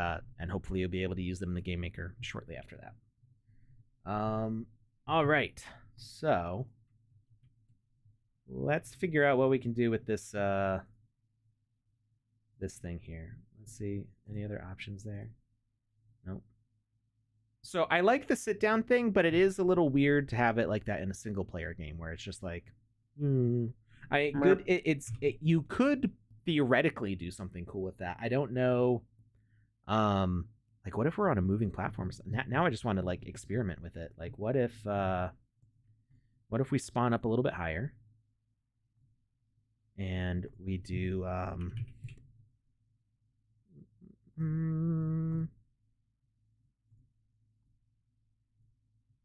hopefully you'll be able to use them in the Game Maker shortly after that. All right. So let's figure out what we can do with this this thing here. Let's see. Any other options there? Nope. So I like the sit down thing, but it is a little weird to have it like that in a single player game where it's just like, you could theoretically do something cool with that. I don't know. Like what if we're on a moving platform? Now I just want to like experiment with it. Like what if we spawn up a little bit higher and we do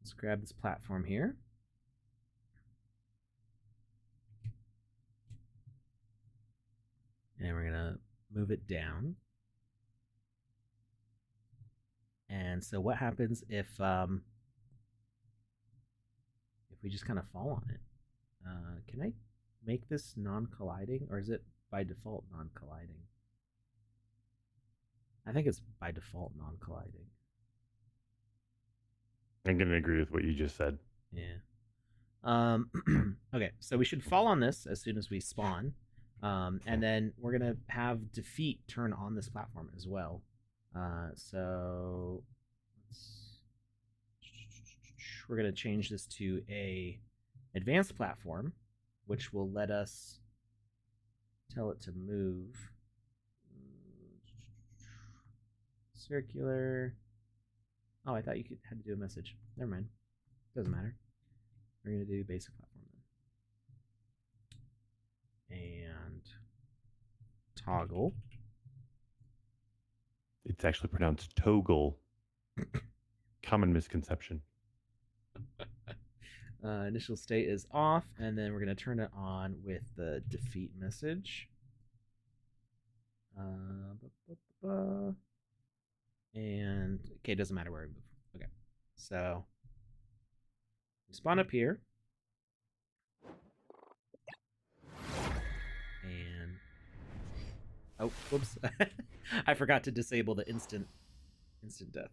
let's grab this platform here. And we're going to move it down. And so what happens if we just kind of fall on it? Can I make this non-colliding, or is it by default non-colliding? I think it's by default non-colliding. I'm going to agree with what you just said. Yeah. Okay, so we should fall on this as soon as we spawn. And then we're going to have defeat turn on this platform as well. So we're going to change this to a advanced platform, which will let us tell it to move. Circular. Oh, I thought you had to do a message. Never mind. Doesn't matter. We're going to do basic platform then. And toggle. It's actually pronounced toggle. Common misconception. Initial state is off, and then we're going to turn it on with the defeat message. And okay, it doesn't matter where we move. Okay, so we spawn up here, and oh, whoops, I forgot to disable the instant death.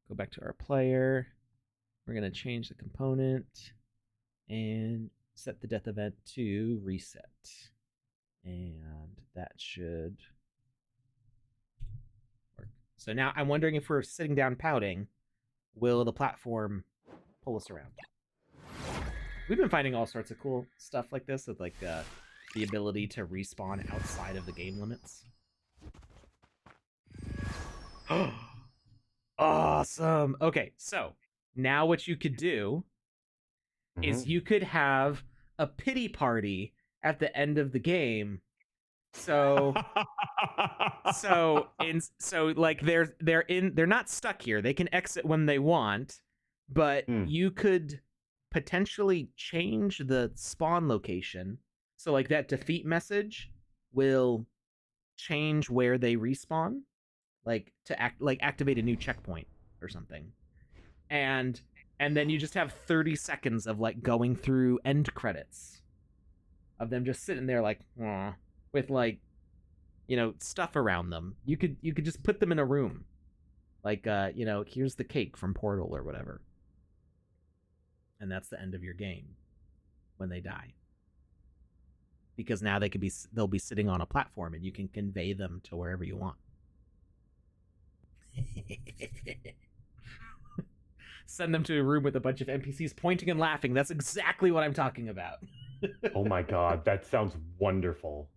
Go back to our player. We're going to change the component and set the death event to reset. And that should work. So now I'm wondering if we're sitting down pouting, will the platform pull us around? We've been finding all sorts of cool stuff like this, with like the ability to respawn outside of the game limits. Awesome. Okay, so now what you could do is you could have a pity party at the end of the game. So like they're not stuck here. They can exit when they want, but you could potentially change the spawn location. So like that defeat message will change where they respawn, like to activate a new checkpoint or something. And then you just have 30 seconds of like going through end credits of them just sitting there like with like, you know, stuff around them. You could just put them in a room, like you know, here's the cake from Portal or whatever, and that's the end of your game when they die, because now they'll be sitting on a platform and you can convey them to wherever you want. Send them to a room with a bunch of NPCs pointing and laughing. That's exactly what I'm talking about. Oh my god, that sounds wonderful.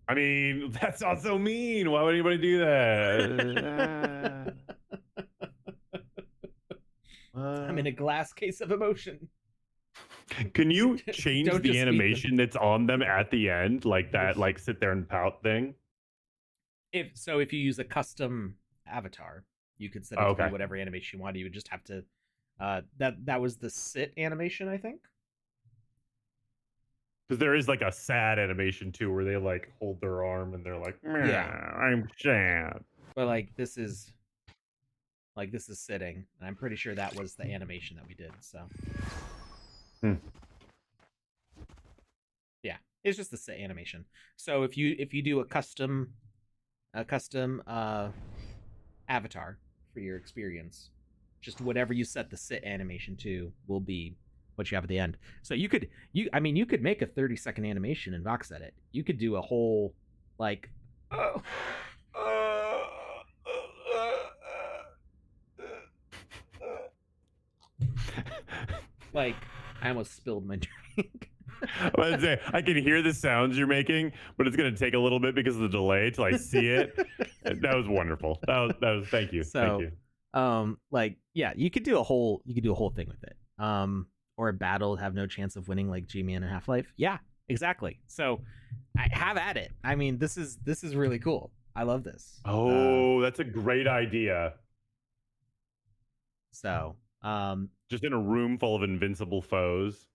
I mean, that sounds so mean. Why would anybody do that? I'm in a glass case of emotion. Can you change the animation that's on them at the end, like that, like sit there and pout thing? If you use a custom avatar, you could set it to be whatever animation you want. You would just have to that was the sit animation, I think. Because there is like a sad animation too, where they like hold their arm and they're like, yeah, I'm sad. But like this is sitting, and I'm pretty sure that was the animation that we did. So yeah, it's just the sit animation. So if you do a custom avatar for your experience, just whatever you set the sit animation to will be what you have at the end. So you could make a 30-second animation in Vox Edit. You could do a whole like like I almost spilled my drink. I can hear the sounds you're making, but it's going to take a little bit because of the delay till I see it. That was wonderful. That was thank you. So, thank you. Like, yeah, you could do a whole thing with it. Or a battle have no chance of winning, like G-Man in Half-Life. Yeah, exactly. So, have at it. I mean, this is really cool. I love this. Oh, that's a great idea. So, just in a room full of invincible foes.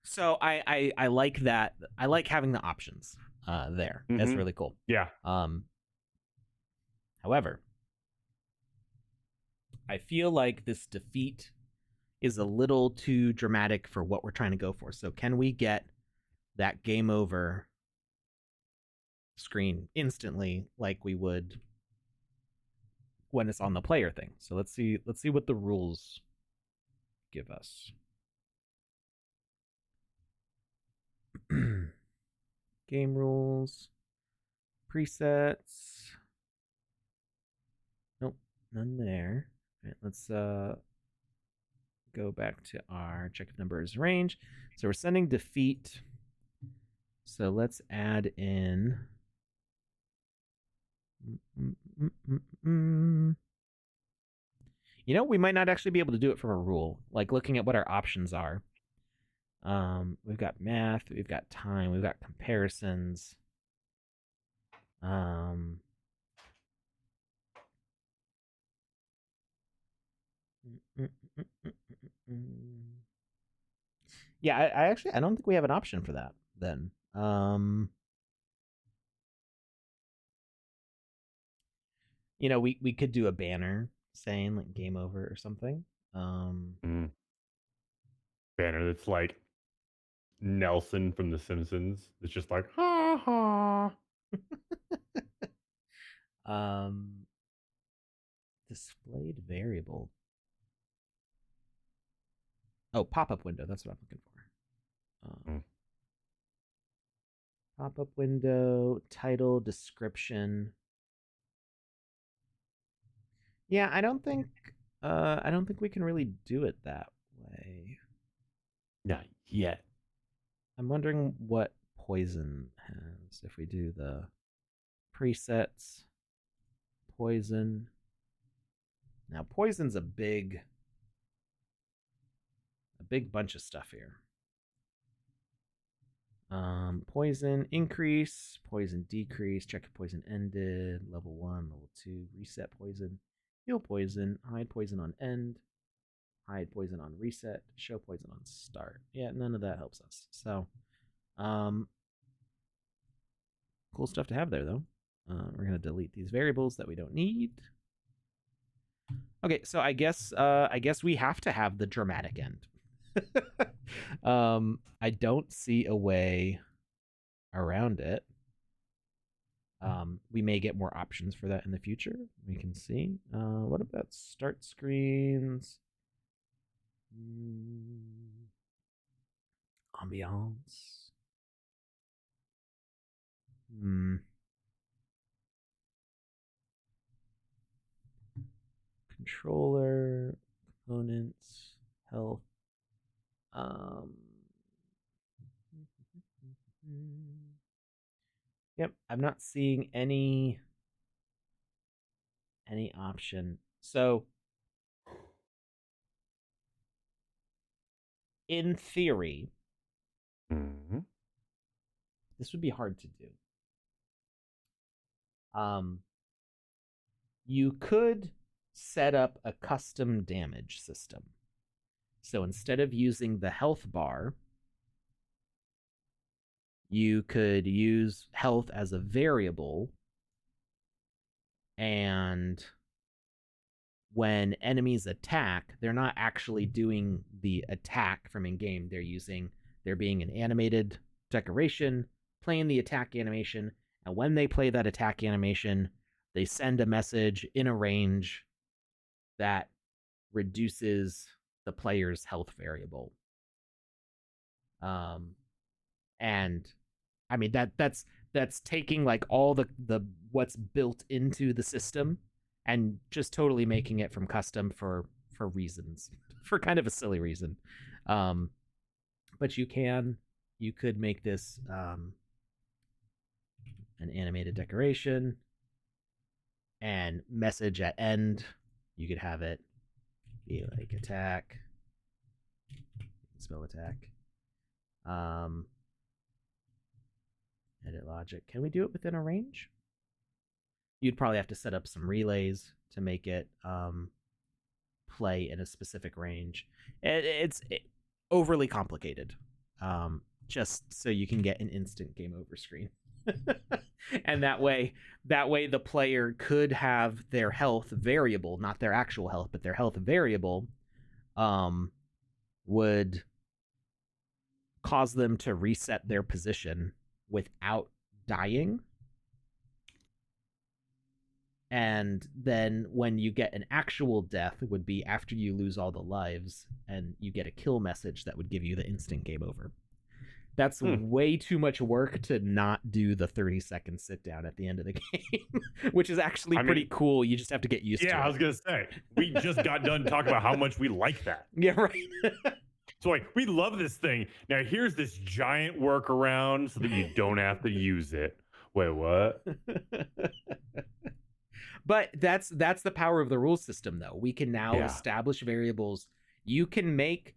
So I like that. I like having the options there. That's really cool. Yeah. However, I feel like this defeat is a little too dramatic for what we're trying to go for. So can we get that game over screen instantly like we would when it's on the player thing? So let's see what the rules give us. Game rules, presets. Nope, none there. All right, let's go back to our check if number is range. So we're sending defeat. So let's add in. You know, we might not actually be able to do it from a rule. Like looking at what our options are. We've got math, we've got time, we've got comparisons. Yeah, I actually I don't think we have an option for that then. You know, we could do a banner saying like game over or something. Banner that's like Nelson from The Simpsons. It's just like ha ha. Displayed variable. Oh, pop-up window. That's what I'm looking for. Pop-up window, title, description. Yeah, I don't think we can really do it that way. Not yet. I'm wondering what poison has if we do the presets poison. Now poison's a big bunch of stuff here. Poison increase, poison decrease, check if poison ended, level 1, level 2, reset poison, heal poison, hide poison on end, hide poison on reset, show poison on start. Yeah, none of that helps us. So, cool stuff to have there though. We're gonna delete these variables that we don't need. Okay, so I guess we have to have the dramatic end. I don't see a way around it. We may get more options for that in the future. We can see. What about start screens? Ambiance. Controller, components, health. Yep, I'm not seeing any option. So in theory, this would be hard to do. You could set up a custom damage system. So instead of using the health bar, you could use health as a variable, and when enemies attack, they're not actually doing the attack from in-game. They're being an animated decoration, playing the attack animation, and when they play that attack animation, they send a message in a range that reduces the player's health variable. And I mean that's taking like all the what's built into the system and just totally making it from custom for reasons, for kind of a silly reason. But you could make this an animated decoration and message at end. You could have it be like attack, spell attack. Edit logic. Can we do it within a range? You'd probably have to set up some relays to make it play in a specific range. It's overly complicated, just so you can get an instant game over screen. And that way the player could have their health variable, not their actual health, but their health variable would cause them to reset their position without dying. And then when you get an actual death, it would be after you lose all the lives, and you get a kill message that would give you the instant game over. That's way too much work to not do the 30-second sit down at the end of the game, which is actually pretty cool. You just have to get used to it. Yeah, I was going to say, we just got done talking about how much we like that. Yeah, right. So like, we love this thing. Now here's this giant workaround so that you don't have to use it. Wait, what? But that's the power of the rule system, though. We can now establish variables. You can make,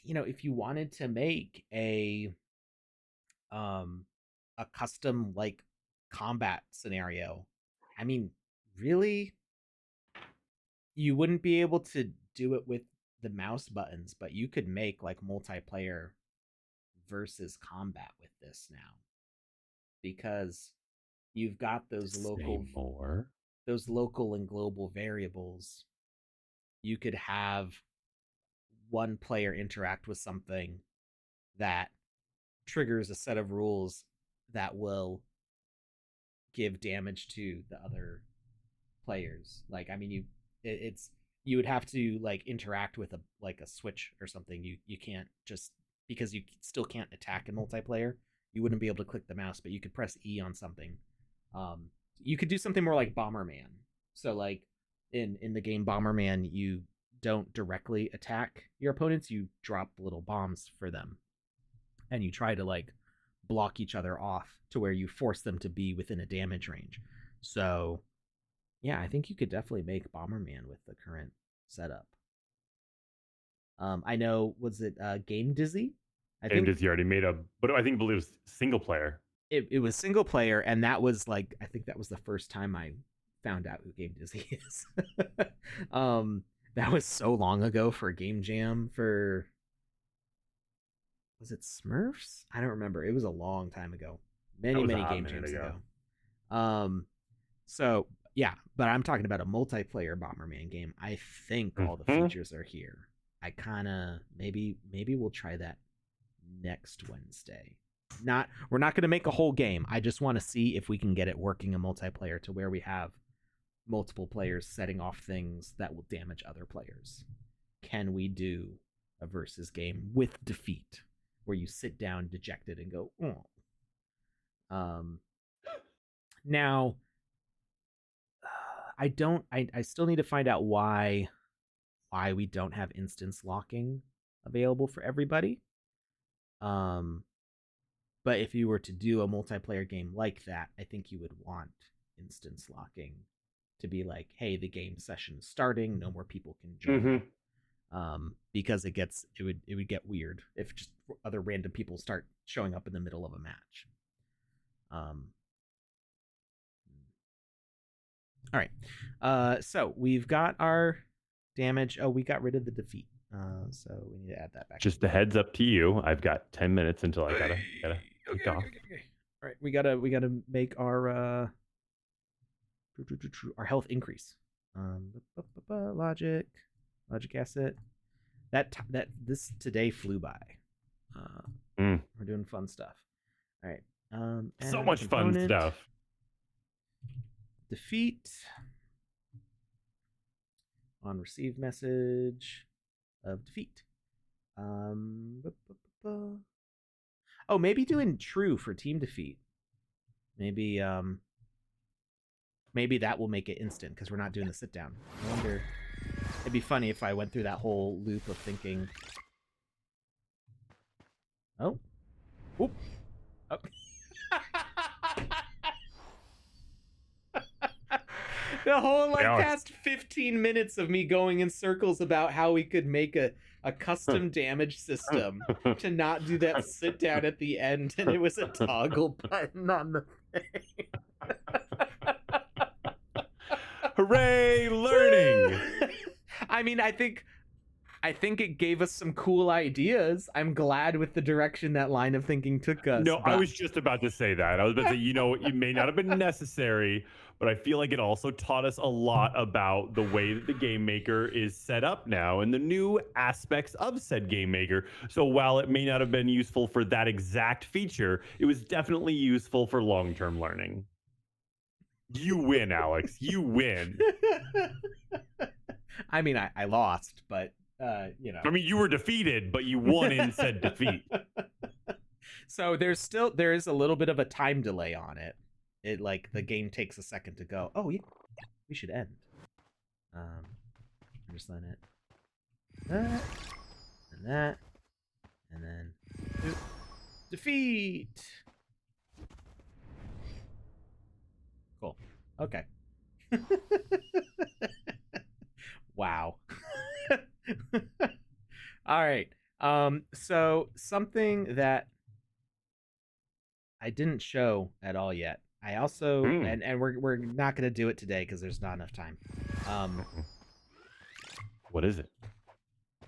if you wanted to make a custom like combat scenario, I mean, really, you wouldn't be able to do it with the mouse buttons, but you could make like multiplayer versus combat with this now, because you've got those local and global variables. You could have one player interact with something that triggers a set of rules that will give damage to the other players. Like, I mean, you would have to like interact with a switch or something. You can't just, because you still can't attack in multiplayer, you wouldn't be able to click the mouse, but you could press E on something. You could do something more like Bomberman. So like in the game Bomberman, you don't directly attack your opponents. You drop little bombs for them, and you try to like block each other off to where you force them to be within a damage range. So yeah, I think you could definitely make Bomberman with the current setup. I know, was it Game Dizzy? I Game think Dizzy already made a, but I think believe it was single player. it was single player, and that was like, I think that was the first time I found out who Game Dizzy is. um, that was so long ago for Game Jam for, was it Smurfs? I don't remember. It was a long time ago. That Many, was a many hot game minute jams ago. ago. So yeah, but I'm talking about a multiplayer Bomberman game. I think all the features are here. I kind of maybe we'll try that next Wednesday. We're not going to make a whole game. I just want to see if we can get it working in multiplayer to where we have multiple players setting off things that will damage other players. Can we do a versus game with defeat where you sit down dejected and go, oh. Now I still need to find out why we don't have instance locking available for everybody. But if you were to do a multiplayer game like that, I think you would want instance locking to be like, hey, the game session is starting, no more people can join. Because it would get weird if just other random people start showing up in the middle of a match. All right. So we've got our damage. Oh, we got rid of the defeat. So we need to add that back. Just a heads up to you. I've got 10 minutes until I gotta kick off. Okay. All right, we gotta make our health increase. Logic asset. That this today flew by. We're doing fun stuff. All right. So much fun stuff. Defeat on receive message of defeat. Oh, maybe doing true for team defeat. Maybe that will make it instant because we're not doing the sit down. I wonder. It'd be funny if I went through that whole loop of thinking. Oh. Oop. Oh. The whole past 15 minutes of me going in circles about how we could make a custom damage system to not do that sit down at the end, and it was a toggle button on the thing. Hooray, learning! I mean, I think it gave us some cool ideas. I'm glad with the direction that line of thinking took us. No, I was just about to say that. I was about to say, it may not have been necessary, but I feel like it also taught us a lot about the way that the game maker is set up now and the new aspects of said game maker. So while it may not have been useful for that exact feature, it was definitely useful for long-term learning. You win, Alex. You win. I mean, I lost, but I mean, you were defeated, but you won in said defeat. So there is a little bit of a time delay on it. It the game takes a second to go. Oh, yeah, we should end. Just let it that and then defeat. Cool. Okay. Wow. All right. So something that I didn't show at all yet. I also and we're not going to do it today because there's not enough time. What is it?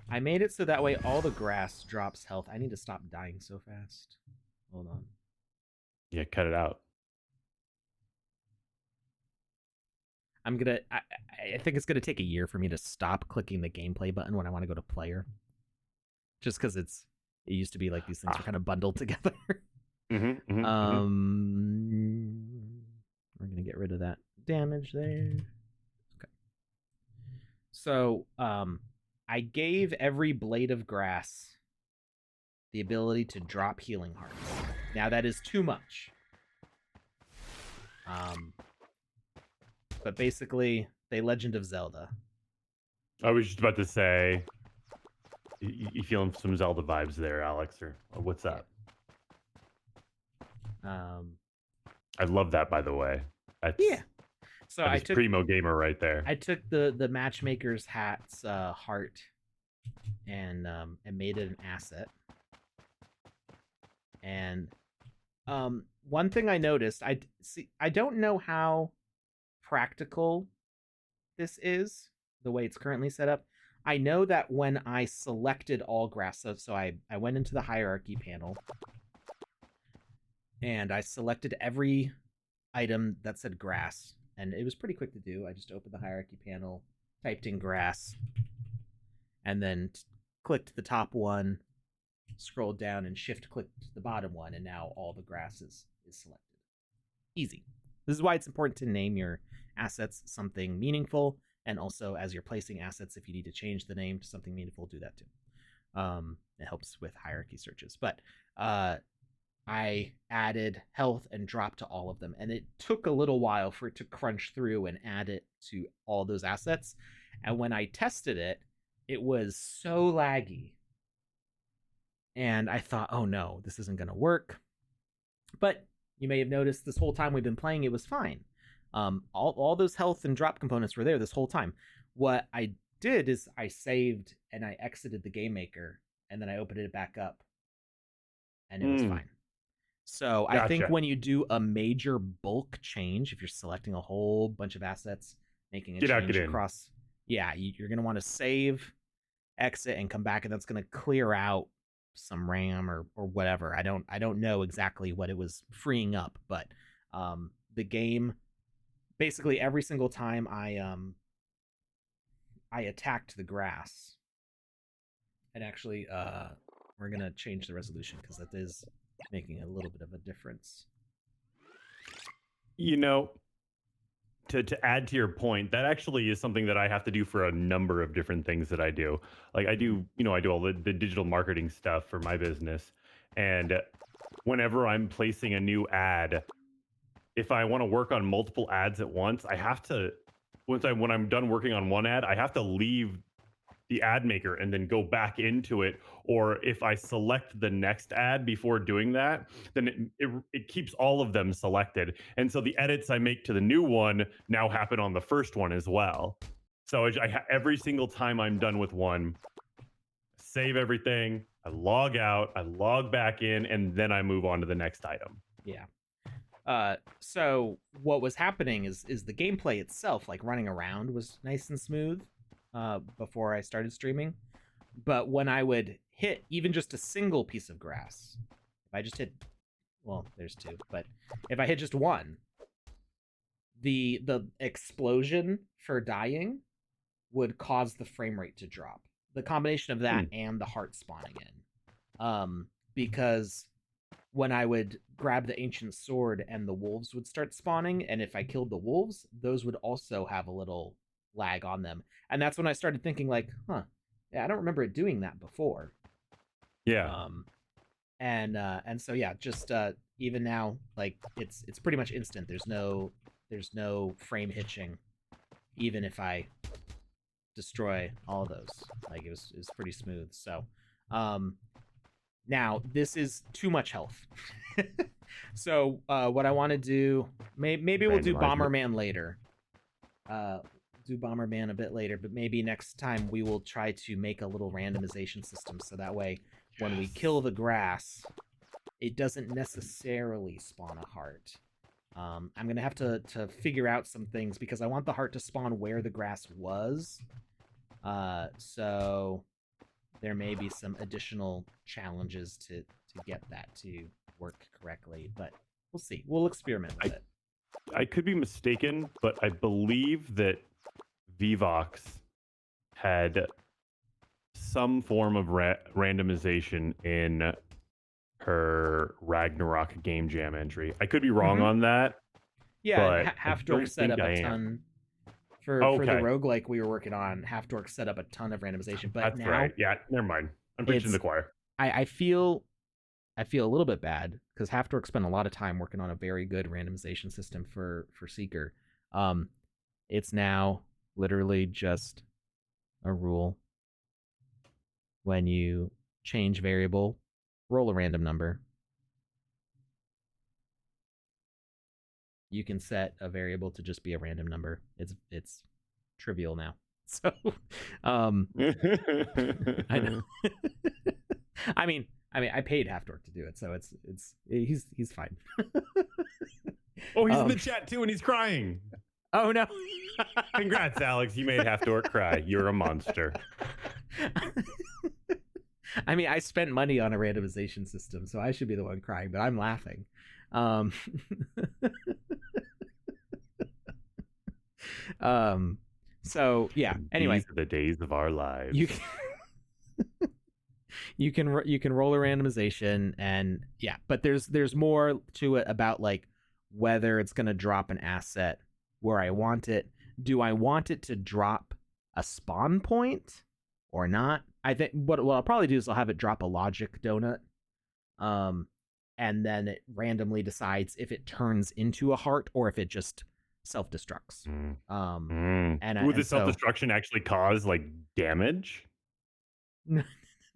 I made it so that way all the grass drops health. I need to stop dying so fast. Hold on. Yeah, cut it out. I think it's gonna take a year for me to stop clicking the gameplay button when I want to go to player. Just because it used to be like these things were kind of bundled together. We're gonna get rid of that damage there. Okay. So I gave every blade of grass the ability to drop healing hearts. Now that is too much. But basically, they Legend of Zelda. I was just about to say, you feeling some Zelda vibes there, Alex, or what's Yeah. up? Um, I love that, by the way. yeah. So That is primo gamer right there. I took the matchmaker's hat's heart and made it an asset. And one thing I noticed, I don't know how practical this is the way it's currently set up. I know that when I selected all grass, so I went into the hierarchy panel and I selected every item that said grass, and it was pretty quick to do. I just opened the hierarchy panel, typed in grass, and then clicked the top one, scrolled down, and shift clicked the bottom one, and now all the grass is selected. Easy. This is why it's important to name your assets something meaningful, and also as you're placing assets, if you need to change the name to something meaningful, do that too. It helps with hierarchy searches. But I added health and drop to all of them, and it took a little while for it to crunch through and add it to all those assets. And when I tested it, it was so laggy. And I thought, oh no, this isn't going to work. But you may have noticed this whole time we've been playing, it was fine. All those health and drop components were there this whole time. What I did is I saved and I exited the game maker, and then I opened it back up, and it was fine. So I think when you do a major bulk change, if you're selecting a whole bunch of assets, making a change across, you're going to want to save, exit, and come back, and that's going to clear out some RAM or whatever. I don't know exactly what it was freeing up, but the game, basically every single time I attacked the grass, and actually we're gonna change the resolution because that is making a little bit of a difference. You know, to add to your point, that actually is something that I have to do for a number of different things that I do. Like I do all the digital marketing stuff for my business. And whenever I'm placing a new ad, if I want to work on multiple ads at once, I have to, when I'm done working on one ad, I have to leave the ad maker and then go back into it. Or if I select the next ad before doing that, then it keeps all of them selected. And so the edits I make to the new one now happen on the first one as well. So every single time I'm done with one, save everything, I log out, I log back in, and then I move on to the next item. Yeah. So what was happening is the gameplay itself, like running around, was nice and smooth before I started streaming. But when I would hit even just a single piece of grass, if I just hit, well, there's two, but if I hit just one, the explosion for dying would cause the frame rate to drop. The combination of that and the heart spawning in. Because when I would grab the ancient sword and the wolves would start spawning, and if I killed the wolves, those would also have a little lag on them. And that's when I started thinking like, yeah, I don't remember it doing that before. Yeah. And so yeah, just even now, like it's pretty much instant. There's no frame hitching, even if I destroy all those. Like it was pretty smooth. So now this is too much health. So what I want to do, maybe we'll do Bomberman later. Do Bomberman a bit later, but maybe next time we will try to make a little randomization system so that way when we kill the grass, it doesn't necessarily spawn a heart. I'm gonna have to figure out some things because I want the heart to spawn where the grass was. So there may be some additional challenges to get that to work correctly, but we'll see. We'll experiment with it. I could be mistaken, but I believe that Vox had some form of randomization in her Ragnarok game jam entry. I could be wrong on that. Yeah, Half Dork set up a ton for the roguelike we were working on. Half Dork set up a ton of randomization, but that's now, right. Yeah, never mind. I'm preaching to the choir. I feel a little bit bad because Half Dork spent a lot of time working on a very good randomization system for Seeker. It's now literally just a rule. When you change variable, roll a random number. You can set a variable to just be a random number. It's trivial now. So, I know. I paid Half Dork to do it, so he's fine. Oh, he's in the chat too, and he's crying. Oh no! Congrats, Alex! You made Half Dork cry. You're a monster. I spent money on a randomization system, so I should be the one crying, but I'm laughing. So yeah. Anyway, these are the days of our lives. You can roll a randomization, and yeah, but there's more to it about like whether it's going to drop an asset where I want it. Do I want it to drop a spawn point or not? I think what I'll probably do is I'll have it drop a logic donut, and then it randomly decides if it turns into a heart or if it just self-destructs. Would the self-destruction actually cause like damage?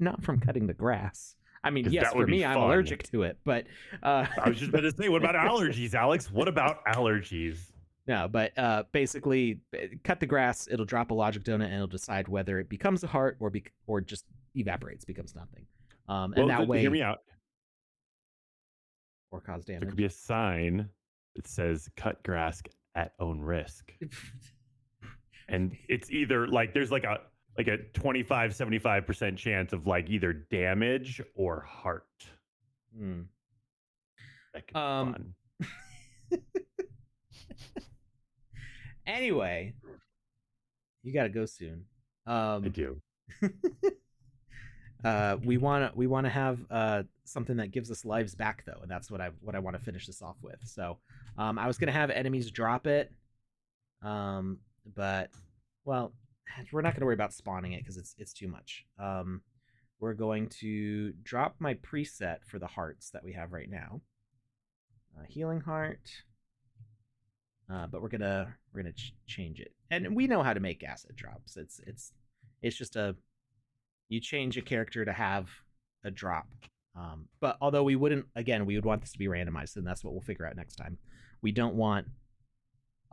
Not from cutting the grass. I mean, yes, for me, fun. I'm allergic to it, but I was just about to say, what about allergies, Alex? What about allergies? No, but basically, cut the grass. It'll drop a logic donut, and it'll decide whether it becomes a heart or just evaporates, becomes nothing. And that way, hear me out. Or cause damage. There could be a sign that says "cut grass at own risk," and it's either like there's like a 25-75% chance of like either damage or heart. That could be fun. Anyway, you gotta go soon. I do. We want to have something that gives us lives back though, and that's what I want to finish this off with. So, I was gonna have enemies drop it, but well, we're not gonna worry about spawning it because it's too much. We're going to drop my preset for the hearts that we have right now. Healing heart. But we're gonna change it, and we know how to make asset drops. It's just you change a character to have a drop. But although we would want this to be randomized, and that's what we'll figure out next time. We don't want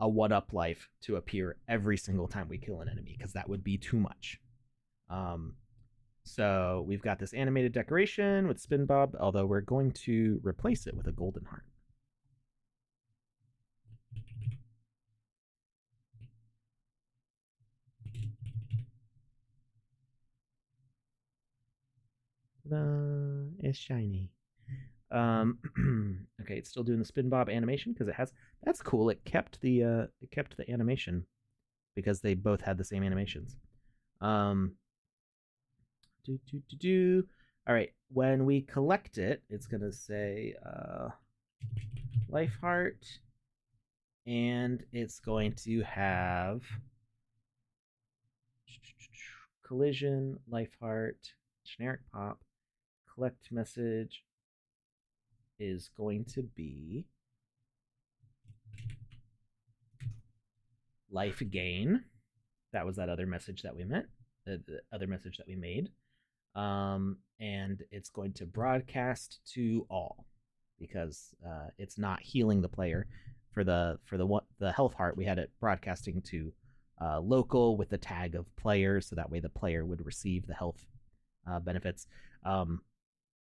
a 1-up life to appear every single time we kill an enemy because that would be too much. So we've got this animated decoration with Spin Bob, although we're going to replace it with a golden heart. It's shiny. Okay, it's still doing the Spin Bob animation because that's cool. It kept the animation because they both had the same animations. All right, when we collect it, it's gonna say life heart, and it's going to have collision, life heart, generic pop. Collect message is going to be life gain. That was that other message that we meant, the other message that we made. And it's going to broadcast to all because it's not healing the player. For the health heart, we had it broadcasting to local with the tag of player, so that way the player would receive the health benefits.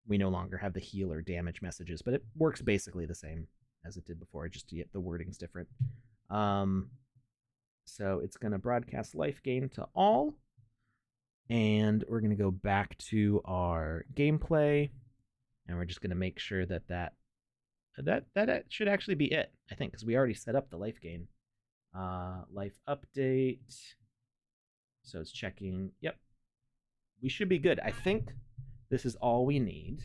We no longer have the heal or damage messages, but it works basically the same as it did before, just the wording's different. So it's going to broadcast life gain to all, and we're going to go back to our gameplay, and we're just going to make sure that should actually be it, I think, because we already set up the life gain. Life update. So it's checking. Yep. We should be good. I think this is all we need.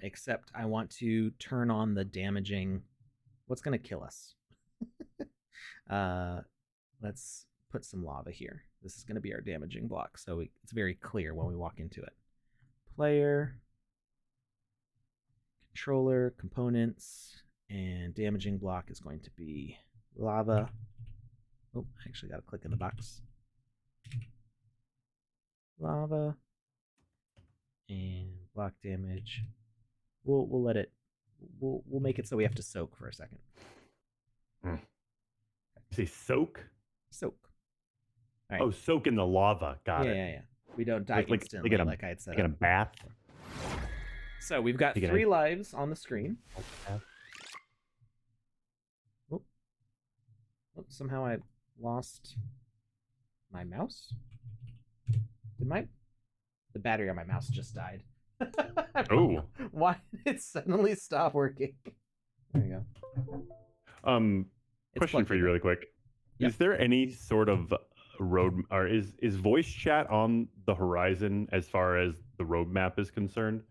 Except I want to turn on the damaging. What's going to kill us? Let's put some lava here. This is going to be our damaging block, so it's very clear when we walk into it. Player, controller, components, and damaging block is going to be lava. Oh, I actually got to click in the box. Lava and block damage. We'll let it. We'll make it so we have to soak for a second. You say soak? Soak. All right. Oh, soak in the lava. Got it. Yeah. We don't die instantly, like I had said. Like in a bath. So we've got 3 lives on the screen. Oh, somehow I lost my mouse. The battery on my mouse just died. Oh. Why did it suddenly stop working? There you go. Question for you really quick. Yep. Is there any sort of road, or is voice chat on the horizon as far as the roadmap is concerned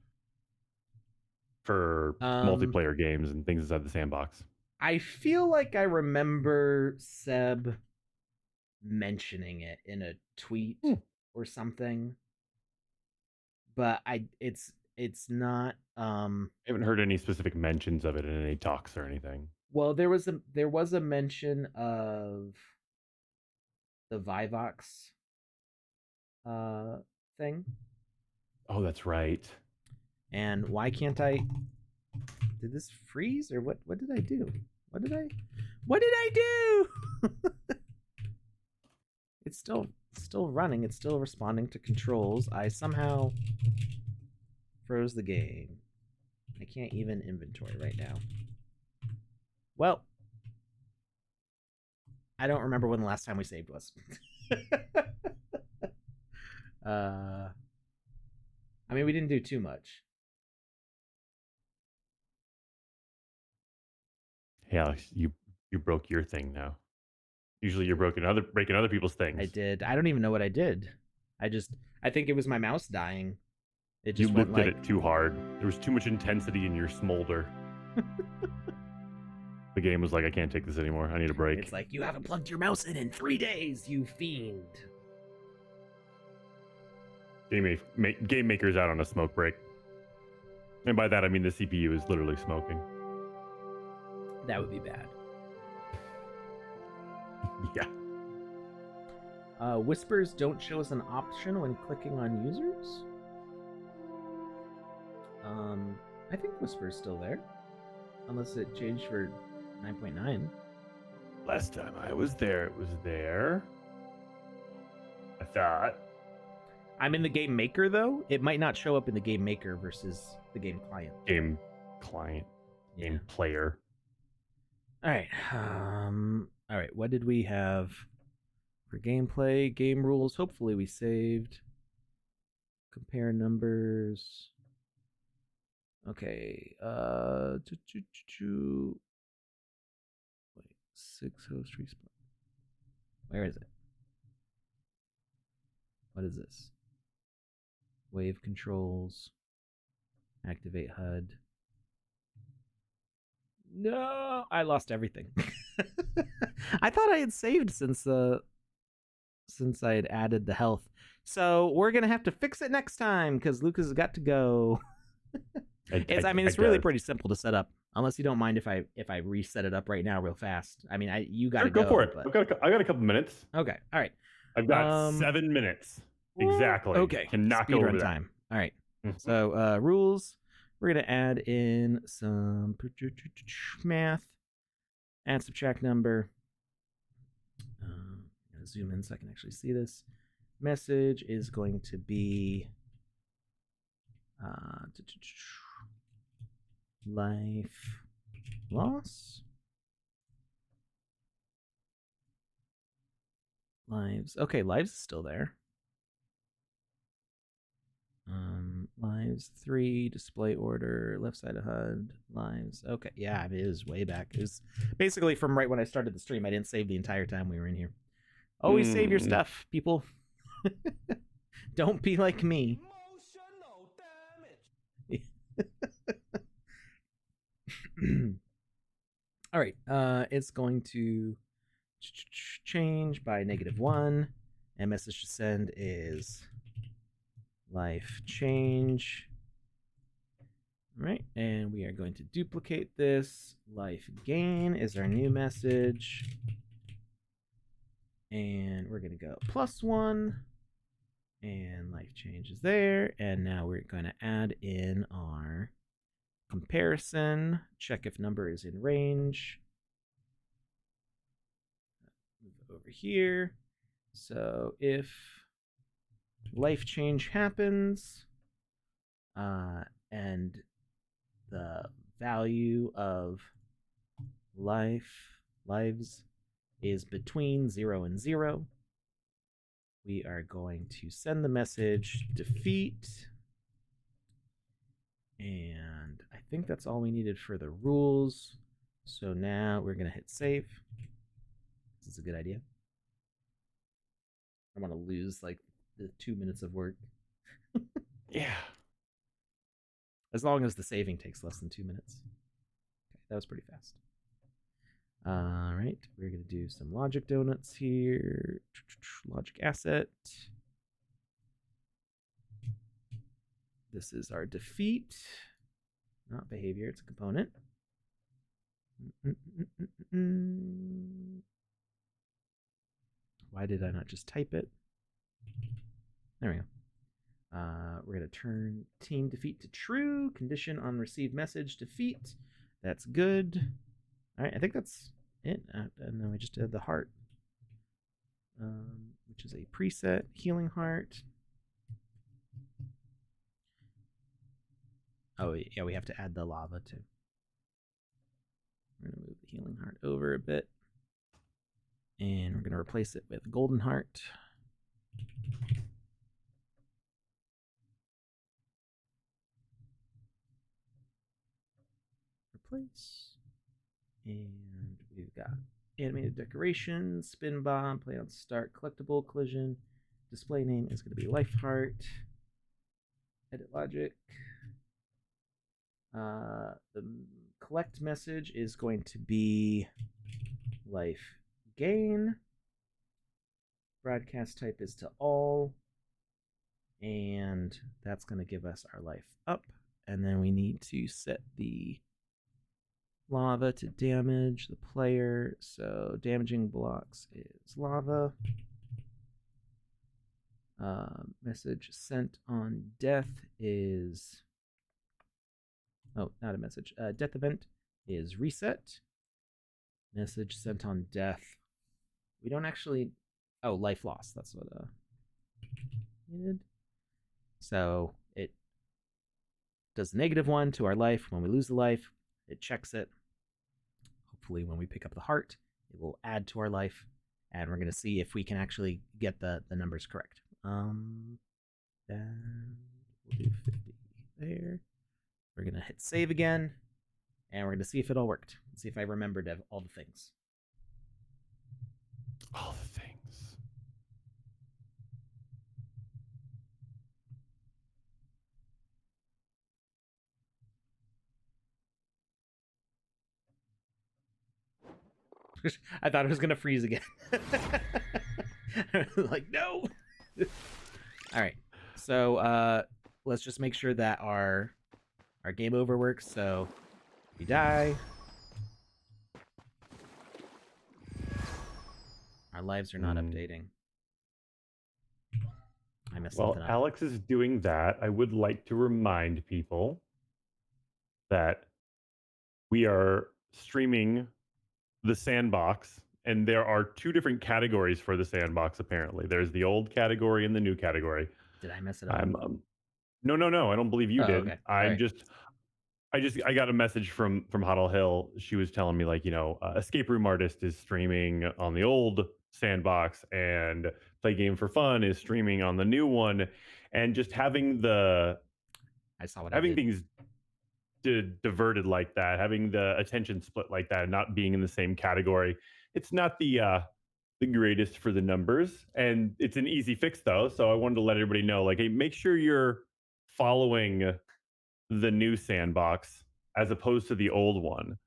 for multiplayer games and things inside the sandbox? I feel like I remember Seb mentioning it in a tweet or something, but it's not. I haven't heard any specific mentions of it in any talks or anything. Well, there was a mention of the Vivox thing. Oh, that's right. And why can't I? Did this freeze or what? What did I do? What did I do? It's still running. It's still responding to controls. I somehow froze the game. I can't even inventory right now. Well, I don't remember when the last time we saved was. I mean, we didn't do too much. Yeah, you broke your thing now. Usually you're breaking other people's things. I did. I don't even know what I did. I think it was my mouse dying. It just you looked at it too hard. There was too much intensity in your smolder. The game was like, I can't take this anymore. I need a break. It's like, you haven't plugged your mouse in 3 days, you fiend. Game maker's out on a smoke break. And by that, I mean the CPU is literally smoking. That would be bad. Yeah. Whispers don't show us an option when clicking on users. I think Whisper's still there. Unless it changed for 9.9. Last time I was there, it was there. I thought. I'm in the game maker, though. It might not show up in the game maker versus the game client. Game client. Game player. All right. All right. What did we have for gameplay? Game rules. Hopefully we saved. Compare numbers. Okay. Wait. 6 host respawn. Where is it? What is this? Wave controls. Activate HUD. No, I lost everything. I thought I had saved since I had added the health. So we're gonna have to fix it next time because Lucas has got to go. It's really pretty simple to set up, unless you don't mind if I reset it up right now real fast. I mean, you got to go for it. But... I got a couple minutes. Okay, all right. I've got 7 minutes exactly. Okay, can knock it over time. All right. So rules. We're gonna add in some math. Add subtract number. Zoom in so I can actually see this. Message is going to be life loss. Lives. Okay, lives is still there. Lives 3, display order, left side of HUD, lives. Okay, yeah, it is way back. It was basically from right when I started the stream. I didn't save the entire time we were in here. Always save your stuff, people. Don't be like me. All right, it's going to change by -1, and message to send is life change. All right, and we are going to duplicate this. Life gain is our new message. And we're going to go +1. And life change is there. And now we're going to add in our comparison. Check if number is in range. Move over here. So if life change happens, and the value of lives is between 0 and 0, we are going to send the message defeat. And I think that's all we needed for the rules. So now we're going to hit save. This is a good idea. I want to lose like the 2 minutes of work. Yeah. As long as the saving takes less than 2 minutes. Okay, that was pretty fast. All right, we're going to do some logic donuts here. Logic asset. This is our defeat. Not behavior, it's a component. Why did I not just type it? There we go. We're going to turn team defeat to true. Condition on received message defeat. That's good. All right, I think that's it. And then we just did the heart, which is a preset healing heart. Oh, yeah, we have to add the lava too. We're going to move the healing heart over a bit. And we're going to replace it with golden heart. Replace. And we've got animated decoration, spin bomb, play on start, collectible, collision. Display name is going to be life heart. Edit logic. The collect message is going to be life gain. Broadcast type is to all. And that's going to give us our life up. And then we need to set the lava to damage the player. So damaging blocks is lava. Message sent on death is... Oh, not a message. Death event is reset. Message sent on death. We don't actually... Oh, life loss. That's what needed. So it does -1 to our life. When we lose the life, it checks it. Hopefully when we pick up the heart, it will add to our life. And we're going to see if we can actually get the numbers correct. Then we'll do 50 there. We're going to hit save again. And we're going to see if it all worked. See if I remembered all the things. All the things. I thought it was going to freeze again. Like, no. All right. So let's just make sure that our game over works. So we die. Our lives are not updating. I messed something up. Well, Alex is doing that. I would like to remind people that we are streaming the Sandbox, and there are 2 different categories for the Sandbox, apparently. There's the old category and the new category. Did I mess it up? No, I don't believe you did. Okay. I'm just... I got a message from Huddle Hill. She was telling me, like, Escape Room Artist is streaming on the old Sandbox, and Play Game for Fun is streaming on the new one, and just having I saw what having I did. things diverted like that, having the attention split like that, and not being in the same category, it's not the greatest for the numbers, and it's an easy fix though. So I wanted to let everybody know, like, hey, make sure you're following the new Sandbox as opposed to the old one.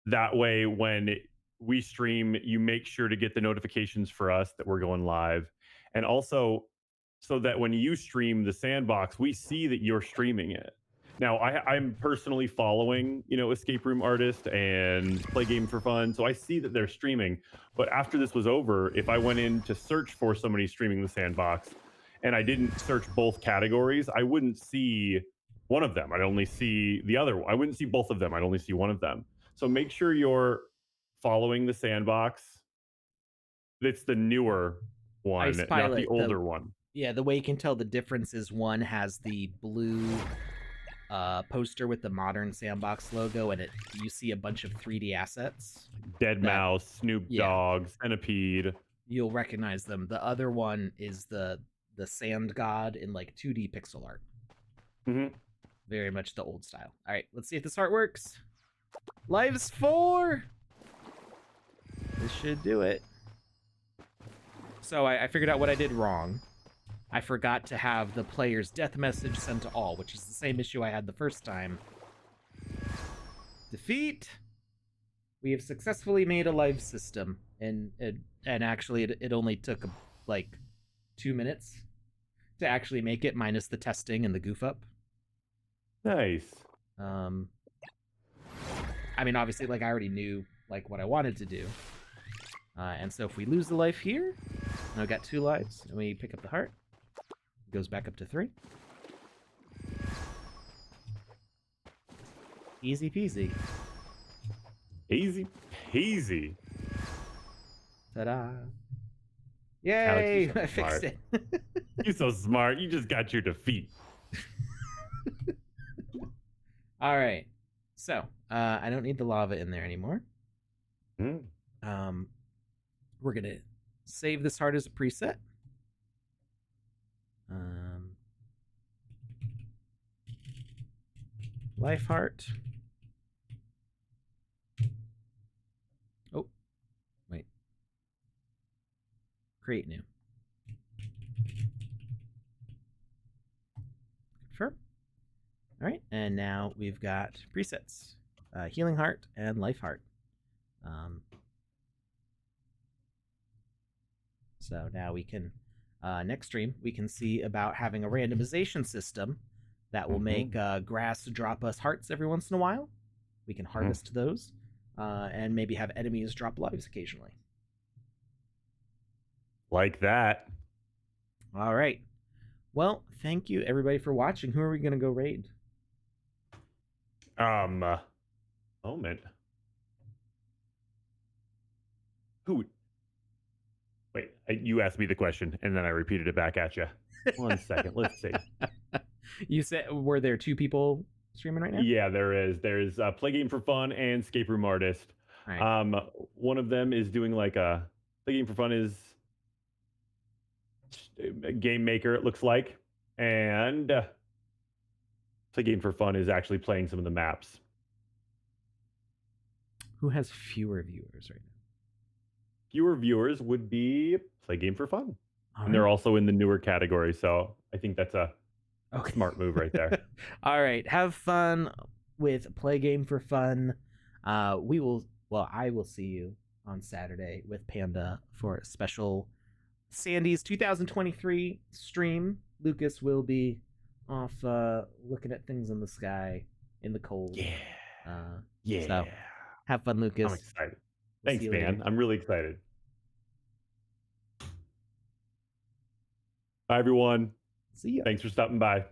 That way, when we stream, you make sure to get the notifications for us that we're going live. And also, so that when you stream the Sandbox, we see that you're streaming it. Now, I'm personally following, Escape Room Artist and Play Game for Fun, so I see that they're streaming. But after this was over, if I went in to search for somebody streaming the Sandbox, and I didn't search both categories, I wouldn't see one of them. I'd only see the other one. I wouldn't see both of them. I'd only see one of them. So make sure you're following the Sandbox. It's the newer Ice one, not the Pilot, older one. yeah, the way you can tell the difference is one has the blue poster with the modern Sandbox logo, and you see a bunch of 3D assets. Dead That Mouse, Snoop Yeah, Dogg, Centipede. you'll recognize them. The other one is the Sand God in like 2D pixel art. Mhm. Very much the old style. All right, let's see if this art works. Lives 4. This should do it. So I figured out what I did wrong. I forgot to have the player's death message sent to all, which is the same issue I had the first time. Defeat. We have successfully made a live system, and actually it only took like 2 minutes to actually make it, minus the testing and the goof up. Nice. I mean, obviously, like I already knew like what I wanted to do, and so if we lose the life here, now we got 2 lives, and we pick up the heart, it goes back up to 3. Easy peasy. Easy peasy. Ta-da! Alex, Yay! you're so I fixed smart. it. You're so smart. You just got your defeat. All right. So I don't need the lava in there anymore. Mm. We're gonna save this heart as a preset. Life heart. Oh, wait. Create new. Confirm. All right, and now we've got presets: healing heart and life heart. So now we can, next stream, we can see about having a randomization system that will make grass drop us hearts every once in a while. We can harvest those, and maybe have enemies drop lives occasionally. Like that. All right. Well, thank you everybody for watching. Who are we going to go raid? Moment. Who? Wait, you asked me the question, and then I repeated it back at you. 1 second. Let's see. You said, were there 2 people streaming right now? Yeah, there is. There's Play Game for Fun and Escape Room Artist. Right. One of them is doing like a Play Game for Fun is a game maker, it looks like, and Play Game for Fun is actually playing some of the maps. Who has fewer viewers right now? Fewer viewers would be Play Game for Fun. All and they're also in the newer category, so I think that's a smart move right there. All right, have fun with Play Game for Fun. I will see you on Saturday with Panda for a special Sandy's 2023 stream. Lucas will be off looking at things in the sky in the cold. Yeah. So have fun, Lucas. I'm excited. Thanks, man. I'm really excited. Bye, everyone. See ya. Thanks for stopping by.